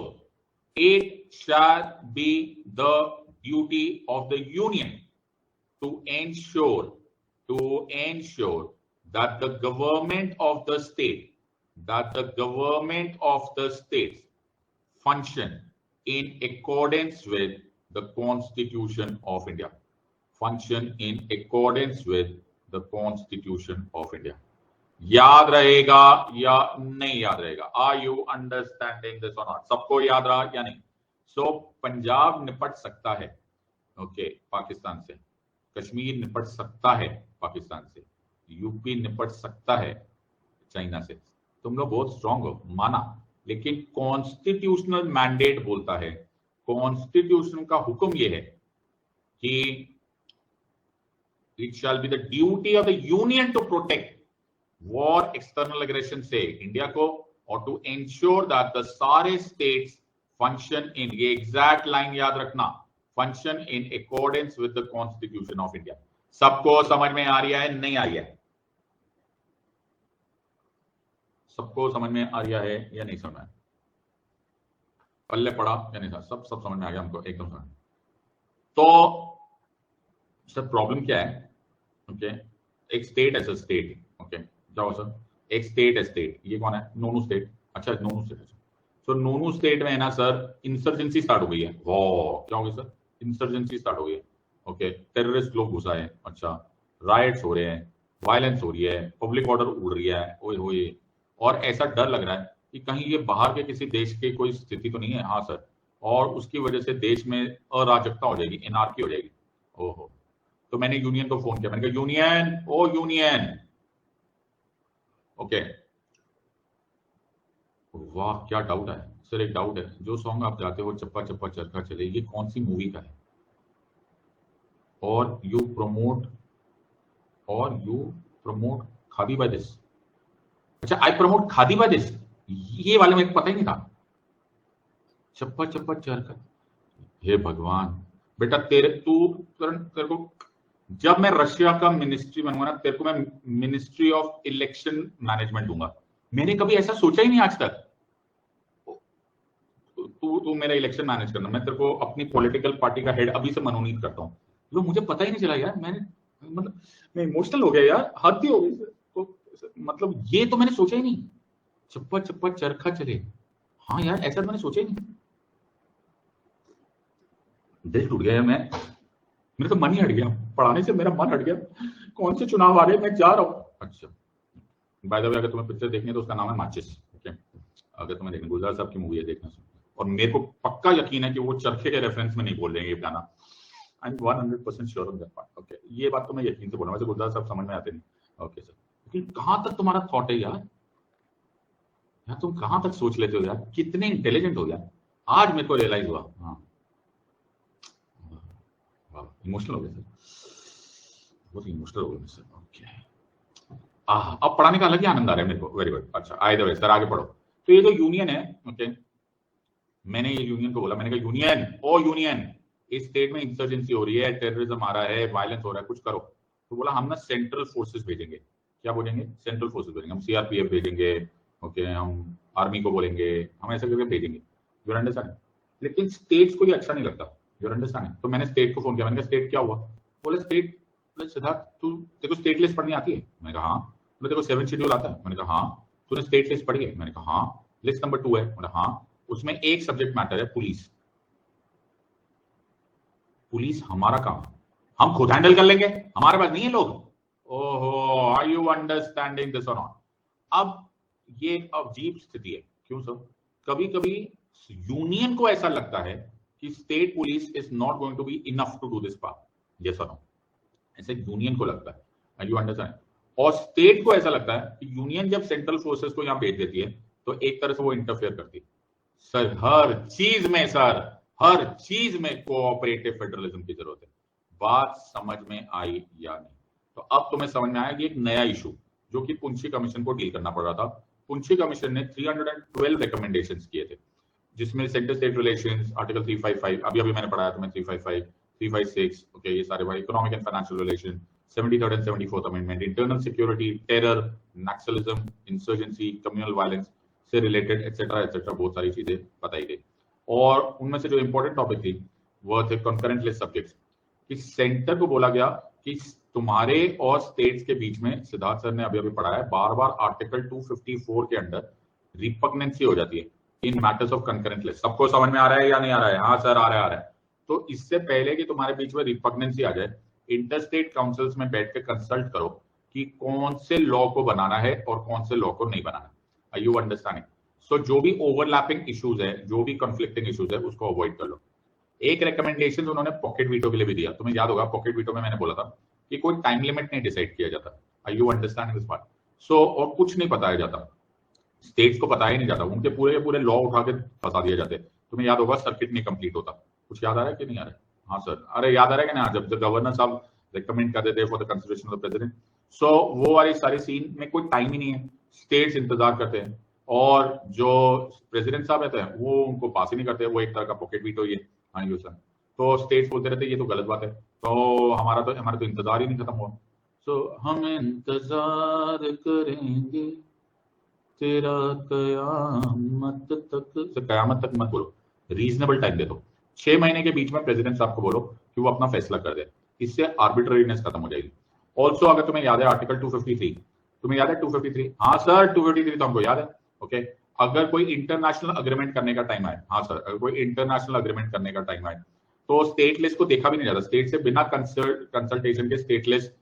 it shall be the duty of the union to ensure that the government of the states function in accordance with the Constitution of India. याद रहेगा या नहीं याद रहेगा? Are you understanding this और not? सबको याद रहा या नहीं? सो पंजाब निपट सकता है ओके पाकिस्तान से, कश्मीर निपट सकता है पाकिस्तान से, यूपी निपट सकता है चाइना से। तुम लोग बहुत स्ट्रांग हो, माना, लेकिन कॉन्स्टिट्यूशनल मैंडेट बोलता है, कॉन्स्टिट्यूशन का हुक्म यह है कि it shall be the duty of the union to protect war external aggression से इंडिया को, और टू इंश्योर दैट द सारे स्टेट्स फंक्शन इन, ये एग्जैक्ट लाइन याद रखना, function in accordance with the constitution of India. सबको समझ में आ रही है, नहीं आ रही है? सबको समझ में आ रहा है या नहीं समझ में? पल्ले पड़ा या नहीं था? सब समझ में आ गया हमको, एकदम समझ। तो सर प्रॉब्लम क्या है? ओके, एक स्टेट है सर, स्टेट, ओके जाओ सर, एक स्टेट है, स्टेट, ये कौन है? नोनू स्टेट। अच्छा नोनू स्टेट, तो नोनू स्टेट में है ना सर, इंसर्जेंसी स्टार्ट हो गई है। क्या हो गया सर? इंसर्जेंसी स्टार्ट हो गई है। ओके, टेररिस्ट लोग घुसा है, अच्छा राइट्स हो रहे हैं, वायलेंस हो रही है, पब्लिक ऑर्डर उड़ रही है, ओए होए, और ऐसा डर लग रहा है कि कहीं ये बाहर के किसी देश के कोई स्थिति तो नहीं है। हाँ सर, और उसकी वजह से देश में अराजकता हो जाएगी, एनार्की हो जाएगी। ओहो, तो मैंने यूनियन को फोन किया, मैंने कहा यूनियन, ओ यूनियन, ओके वाह क्या डाउट है सर? एक डाउट है, जो सॉन्ग आप गाते हो चप्पा चप्पा चरखा चले, ये कौन सी मूवी का है? और you promote khadi by this. अच्छा, I promote khadi by this, ये वाले मेरे को पता ही नहीं था। चप्पा चप्पा चरखा, हे भगवान बेटा, तेरे को जब मैं रशिया का मिनिस्ट्री बनूंगा ना, तेरे को मैं मिनिस्ट्री ऑफ इलेक्शन मैनेजमेंट दूंगा। मैंने कभी ऐसा सोचा ही नहीं आज तक। तू मेरा इलेक्शन मैनेज करना, मैं तेरे को अपनी पॉलिटिकल पार्टी का हेड अभी से मनोनीत करता हूँ। लो मुझे पता ही नहीं चला यार, मैं इमोशनल हो गया यार, हद ही हो गई। तो मतलब ये तो मैंने सोचा ही नहीं, चप्पा चप्पा चरखा चले। हाँ यार, ऐसा तो मैंने सोचा ही नहीं। दिल टूट गया मैं, मेरा तो मन ही हट गया, पढ़ाने से मेरा मन हट गया। कौन से चुनाव आ रहे हैं, मैं जा रहा हूँ। अच्छा बाय द वे, अगर तुम्हें पिक्चर देखनी है तो उसका नाम है माचिस, ओके, अगर तुम्हें देखना, गुलजार साहब की मूवी है, देखना। और मेरे को पक्का यकीन है कि वो चरखे के रेफरेंस में नहीं बोल रहे हैं ये गाना। I am 100% sure on that part, okay, ये बात तो मैं यकीन से बोल रहा हूँ। वैसे गुलजार साहब समझ में आते नहीं, ओके सर, लेकिन कहां तक तुम्हारा थॉट है यार? तुम कहां तक सोच लेते हो यार, कितने इंटेलिजेंट हो यार, आज मेरे को रियलाइज हुआ। हाँ इमोशनल हो गया सर, बहुत इमोशनल हो गया सर, ओके। अब पढ़ाने का अलग ही आनंद आ रहा है मेरे को, वेरी गुड। अच्छा आए दो सर, आगे पढ़ो। तो ये जो यूनियन है, ओके, मैंने ये यूनियन को बोला, मैंने कहा यूनियन, ओ यूनियन, इस स्टेट में इंसर्जेंसी हो रही है, टेररिज्म आ रहा है, वायलेंस हो रहा है, कुछ करो। तो बोला हम ना सेंट्रल फोर्सेस भेजेंगे। क्या बोलेंगे? सेंट्रल फोर्सेस भेजेंगे, हम सीआरपीएफ भेजेंगे, ओके, हम आर्मी को बोलेंगे, हम ऐसा करके भेजेंगे। You understand? लेकिन स्टेट्स को ये अच्छा नहीं लगता, यू अंडरस्टैंड? तो मैंने स्टेट को फोन किया, मैंने कहा स्टेट क्या हुआ? बोले स्टेट, सिद्धार्थ तू, तेरे को स्टेट लिस्ट पढ़नी आती है? मैंने कहा हाँ। बोले तेरे को 7 शेड्यूल आता है? मैंने कहा हाँ। तूने स्टेट लिस्ट पढ़ी है? मैंने कहा हाँ। लिस्ट नंबर 2 है? मैंने हाँ। उसमें एक सब्जेक्ट मैटर है, पुलिस। पुलिस हमारा काम, हम खुद हैंडल कर लेंगे, हमारे पास नहीं है लोग। ओहो, आर यू अंडरस्टैंडिंग दिस और नॉट? अब ये अजीब स्थिति है। क्यों सर? कभी कभी यूनियन को ऐसा लगता है कि state police is not going to be enough to do this part, yes और नो, ऐसे यूनियन को लगता है। Are you understand? और स्टेट को ऐसा लगता है कि यूनियन जब सेंट्रल फोर्सेस को यहां भेज देती है तो एक तरह से वो इंटरफेयर करती है। सर हर चीज में, सर हर चीज में कोऑपरेटिव फेडरलिज्म की जरूरत है। बात समझ में आई या नहीं? तो अब तुम्हें समझ में आया कि एक नया इशू जो कि पुंछी कमीशन को डील करना पड़ रहा था, पुंछी कमीशन ने 312 रिकमेंडेशंस किए थे, जिसमें सेंटर स्टेट रिलेशंस, आर्टिकल 355, अभी मैंने पढ़ाया था, मैं 355, 356, ओके, ये सारे भाई, economic and financial relation, 73rd and 74th amendment, internal security, terror, Naxalism, insurgency, communal violence से रिलेटेड एटसेट्रा एटसेट्रा, बहुत सारी चीजें बताई गई। और उनमें से जो इंपॉर्टेंट टॉपिक थी वो थे कंकरेंट लिस्ट सब्जेक्ट्स, कि सेंटर को बोला गया कि तुम्हारे और स्टेट्स के बीच में, सिद्धार्थ सर ने अभी पढ़ा है, बार बार आर्टिकल 254 के अंडर रिपग्नेंसी हो जाती है इन मैटर्स ऑफ कंकरेंट लिस्ट। सबको समझ में आ रहा है या नहीं आ रहा है? हाँ सर, आ रहा है। तो इससे पहले कि तुम्हारे बीच में रिपग्नेंसी आ जाए, इंटरस्टेट काउंसिल्स में बैठ के कंसल्ट करो कि कौन से लॉ को बनाना है और कौन से लॉ को नहीं बनाना। Are you understanding? सो जो भी ओवरलैपिंग इश्यूज है, जो भी कॉन्फ्लिक्टिंग इश्यूज है, उसको अवॉइड कर लो। एक रिकमेंडेशन उन्होंने पॉकेट वीटो के लिए भी दिया। तुम्हें याद होगा पॉकेट वीटो में मैंने बोला था कि कोई टाइम लिमिट नहीं डिसाइड किया जाता। Are you understanding this part? So और कुछ नहीं बताया जाता, स्टेट्स को बताया नहीं जाता, उनके पूरे पूरे लॉ उठा के फंसा दिए जाते। तुम्हें याद होगा सर्किट नहीं कंप्लीट होता। कुछ याद आ रहा है कि नहीं आ रहा है? हाँ सर, अरे याद आ रहा है कि नहीं? जब गवर्नर साहब रिकमेंड कर देते for the consideration of the president, so वो वाली सारी सीन में कोई टाइम ही नहीं है, स्टेट्स इंतजार करते हैं और जो प्रेसिडेंट साहब रहते हैं वो उनको पास ही नहीं करते, वो एक तरह का पॉकेट वीटो ही है। हाँ यू सर, तो स्टेट्स बोलते रहते ये तो गलत बात है, तो हमारा तो इंतजार ही नहीं खत्म हुआ। सो हम इंतजार करेंगे तेरा कयामत तक, से कयामत तक मत बोलो, रीजनेबल टाइम दे दो। 6 महीने के बीच में प्रेसिडेंट साहब को बोलो कि वो अपना फैसला कर दे, इससे आर्बिट्रेरीनेस खत्म हो जाएगी। ऑल्सो अगर तुम्हें याद है आर्टिकल 253, तुम्हें याद है 253? हाँ सर 253 तो हमको याद है। ओके, अगर कोई इंटरनेशनल अग्रीमेंट करने का टाइम आए, हाँ सर, अगर कोई इंटरनेशनल अग्रीमेंट करने का टाइम आए तो स्टेट लिस्ट को देखा भी नहीं जाता, स्टेट से बिना कंसल्टेशन के स्टेट लिस्ट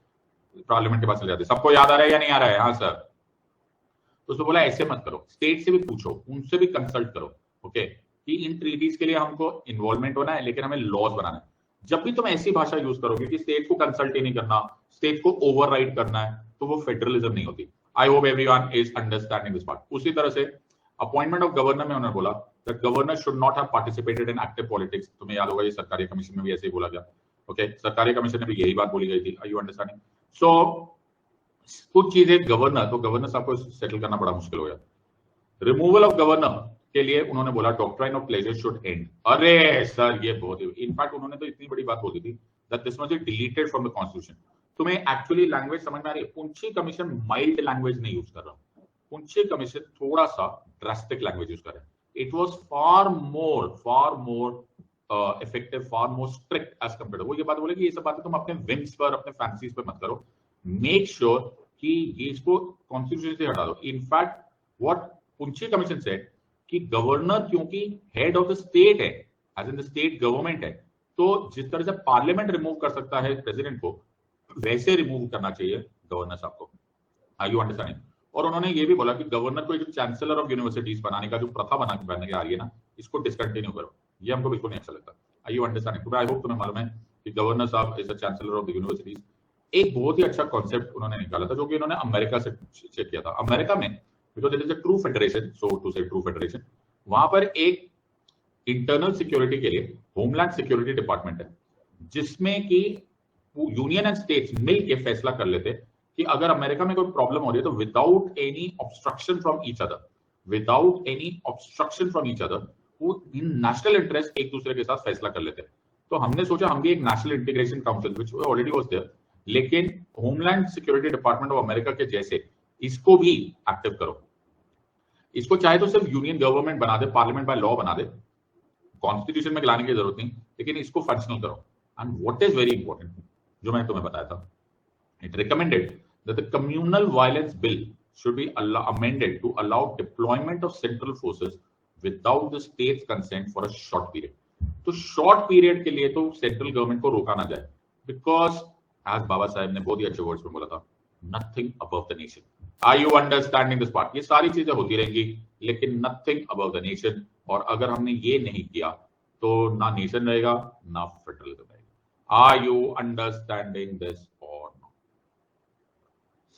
पार्लियामेंट के पास चले जाते। सबको याद आ रहा है या नहीं आ रहा है? हाँ सर। तो उसने बोला ऐसे मत करो, स्टेट से भी पूछो, उनसे भी कंसल्ट करो, ओके, कि इन ट्रीटीज के लिए हमको इन्वॉल्वमेंट होना है लेकिन हमें लॉज बनाना है। जब भी तुम ऐसी भाषा यूज करोगे कि स्टेट को कंसल्ट ही नहीं करना, स्टेट को ओवरराइड करना है, तो वो फेडरलिज्म नहीं होती। I hope everyone is understanding this part. उसी तरह से अपॉइंटमेंट ऑफ गवर्नर में उन्होंने बोला that governor should not have participated in active politics. तुम्हें याद होगा ये सरकारी कमीशन में भी ऐसे ही बोला गया। ओके, सरकारी कमीशन में भी यही बात बोली गई थी। Are you understanding? सो कुछ चीजें गवर्नर, तो गवर्नर साहब को सेटल करना बड़ा मुश्किल हो गया। रिमूवल ऑफ गवर्नर के लिए उन्होंने बोला doctrine of pleasure should and. अरे सर ये बहुत ही, इनफैक्ट उन्होंने तो इतनी बड़ी बात बोली थी that this must be deleted from the constitution. तुम्हें एक्चुअली लैंग्वेज समझ में आ रही है? पुंछी कमीशन माइल्ड लैंग्वेज नहीं यूज कर रहा, पुंछी कमीशन थोड़ा सा ड्रास्टिक लैंग्वेज यूज कर रहा है। It was far more effective, far more strict as compared. वो ये बात बोले कि ये सब बातें तुम अपने विम्स पर, अपने फैंसीज पर मत करो, मेक श्योर कि ये इसको कॉन्स्टिट्यूशन से हटा दो। In fact what Punchhi commission said कि गवर्नर क्योंकि हेड ऑफ द स्टेट है, as in the state government है, तो जिस तरह से पार्लियामेंट रिमूव कर सकता है प्रेसिडेंट को, वैसे रिमूव करना चाहिए गवर्नर साहब को। Are you understanding? और उन्होंने ये भी बोला कि गवर्नर को एक चांसलर ऑफ यूनिवर्सिटीज बनाने का जो प्रथा बनने आ रही है ना, इसको डिसकंटिन्यू करो। ये हमको बिल्कुल नहीं अच्छा लगता। Are you understanding? I hope तुम्हें मालूम है कि गवर्नर साहब is the chancellor of the universities. एक बहुत ही अच्छा कॉन्सेप्ट उन्होंने निकाला था जो कि उन्होंने अमेरिका से चेक किया था। अमेरिका में because it is a true federation, so to say true federation, वहां पर एक इंटरनल सिक्योरिटी के लिए होमलैंड सिक्योरिटी डिपार्टमेंट है, जिसमें कि यूनियन एंड स्टेट्स मिलकर फैसला कर लेते कि अगर अमेरिका में कोई प्रॉब्लम हो रही है तो without any obstruction from each other, वो इन नेशनल इंटरेस्ट एक दूसरे के साथ फैसला कर लेते। तो हमने सोचा हम भी एक national integration council, which already was there, लेकिन homeland security department of America के जैसे इसको भी एक्टिव करो। इसको चाहे तो सिर्फ यूनियन गवर्नमेंट बना दे, पार्लियामेंट बाय लॉ बना दे, कॉन्स्टिट्यूशन में लाने की जरूरत नहीं, लेकिन इसको फंक्शनल करो। And what is very important, जो मैंने तुम्हें बताया था, it recommended that the communal violence bill should be amended to allow deployment of central forces without the state's consent for a short period. तो शॉर्ट पीरियड के लिए तो central government को रोका ना जाए, बिकॉज एज बाबा साहब ने बहुत ही अच्छे वर्ड्स में बोला था, nothing above the nation. Are you understanding this part? ये सारी चीजें होती रहेंगी लेकिन नथिंग अबव द नेशन, और अगर हमने ये नहीं किया तो ना नेशन रहेगा ना फेडरलिज्म रहेगा। आर यू अंडरस्टैंडिंग दिस और नो?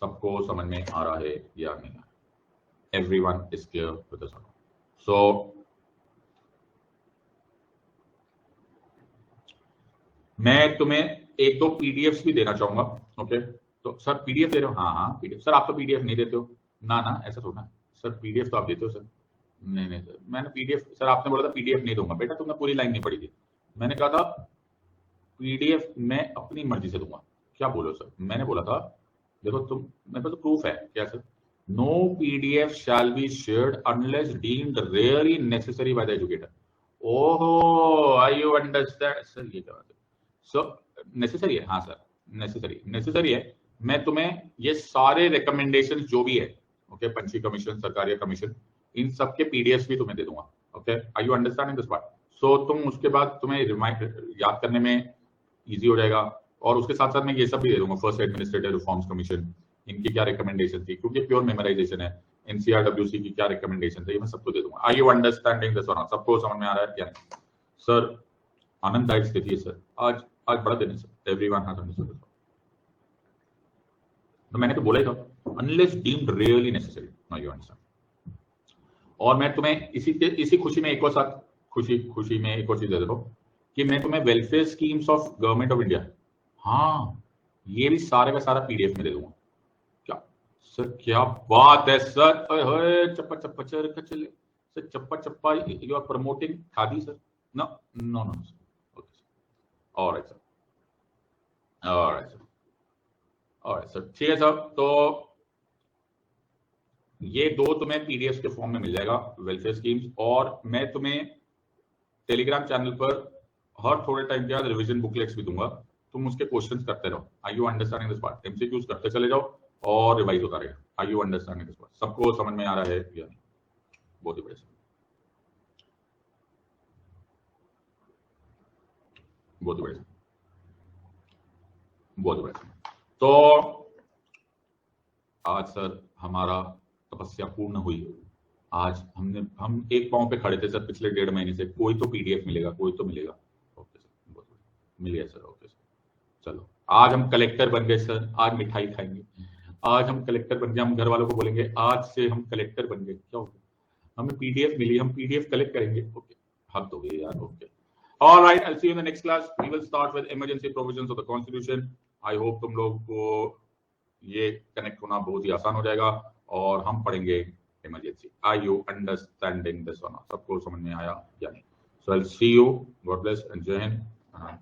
सबको समझ में आ रहा है या नहीं? Everyone is clear with this? So मैं तुम्हें एक दो पीडीएफ्स भी देना चाहूंगा। ओके, तो सर पीडीएफ दे रहे हो? हाँ पीडीएफ। सर आप तो पीडीएफ नहीं देते हो। ना ऐसा थोड़ा, सर पीडीएफ तो आप देते हो सर। नहीं नहीं सर, मैंने पीडीएफ, सर आपने बोला था पीडीएफ नहीं दूंगा। बेटा तुमने पूरी लाइन नहीं पढ़ी थी। मैंने कहा था पीडीएफ मैं अपनी मर्जी से दूंगा। क्या बोलो सर? मैंने बोला था देखो तुम, मेरे पास तो प्रूफ है। क्या sir? No PDF shall be shared unless deemed really necessary by the educator. ओहो, आई यू अंडरस्टैंड सर? ये क्या बात है? सो नेसेसरी है? हाँ सर नेसेसरी है। मैं तुम्हें ये सारे रिकमेंडेशंस जो भी है, ओके, पंछी कमीशन, सरकारिया कमीशन, इन सब के पीडीएफ भी तुम्हें दे दूंगा। Okay, I you understanding this part? So तुम उसके बाद तुम्हें रिमाइंड याद करने में इजी हो जाएगा। और उसके साथ साथ मैं ये सब भी दे दूंगा, फर्स्ट एडमिनिस्ट्रेटिव रिफॉर्म्स कमीशन, इनकी क्या रिकमेंडेशन थी, क्योंकि प्योर मेमोराइजेशन है। एनसीआरडब्ल्यूसी की क्या रिकमेंडेशन थी, ये मैं सबको दे दूंगा। आर यू अंडरस्टैंडिंग दिस और नॉट? सबको समझ में आ रहा है क्या नहीं? सर आनंददायक स्थिति है सर, आज बड़ा दिन है सर। Everyone has understood. तो मैंने तो बोला ही था unless deemed really necessary. Now you understand. और मैं तुम्हें इसी खुशी में एक और साथ खुशी में एक और चीज दे देता हूं कि मैं तुम्हें welfare schemes of government of India, हाँ, ये भी सारे का सारा पीडीएफ में दे दूंगा। क्या सर? क्या बात है सर? चप्पा चप्पा चले सर, चप्पा चप्पा you are promoting khadi sir? No no no sir. Okay sir, alright sir, alright sir, alright sir, ठीक है सर। तो ये दो तुम्हें पीडीएफ के फॉर्म में मिल जाएगा, वेलफेयर स्कीम्स। और मैं तुम्हें टेलीग्राम चैनल पर हर थोड़े टाइम के बाद रिवीजन बुकलेट्स भी दूंगा, तुम उसके क्वेश्चंस करते रहो। Are you understanding this part? MCQs करते चले जाओ और रिवाइज होता रहेगा। Are you understanding this part? सबको समझ में आ रहा है या नहीं? बहुत ही बढ़िया, बहुत ही बढ़िया, बहुत ही बढ़िया। तो आज सर हमारा तपस्या पूर्ण हुई। आज हम एक पांव पे खड़े थे सर पिछले 1.5 महीने से, कोई तो पीडीएफ मिलेगा, कोई तो मिलेगा। ओके सर, बहुत मिल गया सर। ओके सर, चलो आज हम कलेक्टर बन गए सर, आज मिठाई खाएंगे। आज हम कलेक्टर बन गए, हम घर वालों को बोलेंगे आज से हम कलेक्टर बन गए। क्या होगा? हमें पीडीएफ मिली, हम पीडीएफ कलेक्ट करेंगे। ओके, हद हो गई यार। Okay, all right, I see you in the next class. We will start with emergency provisions of the constitution. I hope तुम लोग को ये कनेक्ट होना बहुत ही आसान हो जाएगा और हम पढ़ेंगे emergency. Are you understanding this और नॉट? सबको समझ में आया या नहीं? So I will see you. God bless and जय हिंद।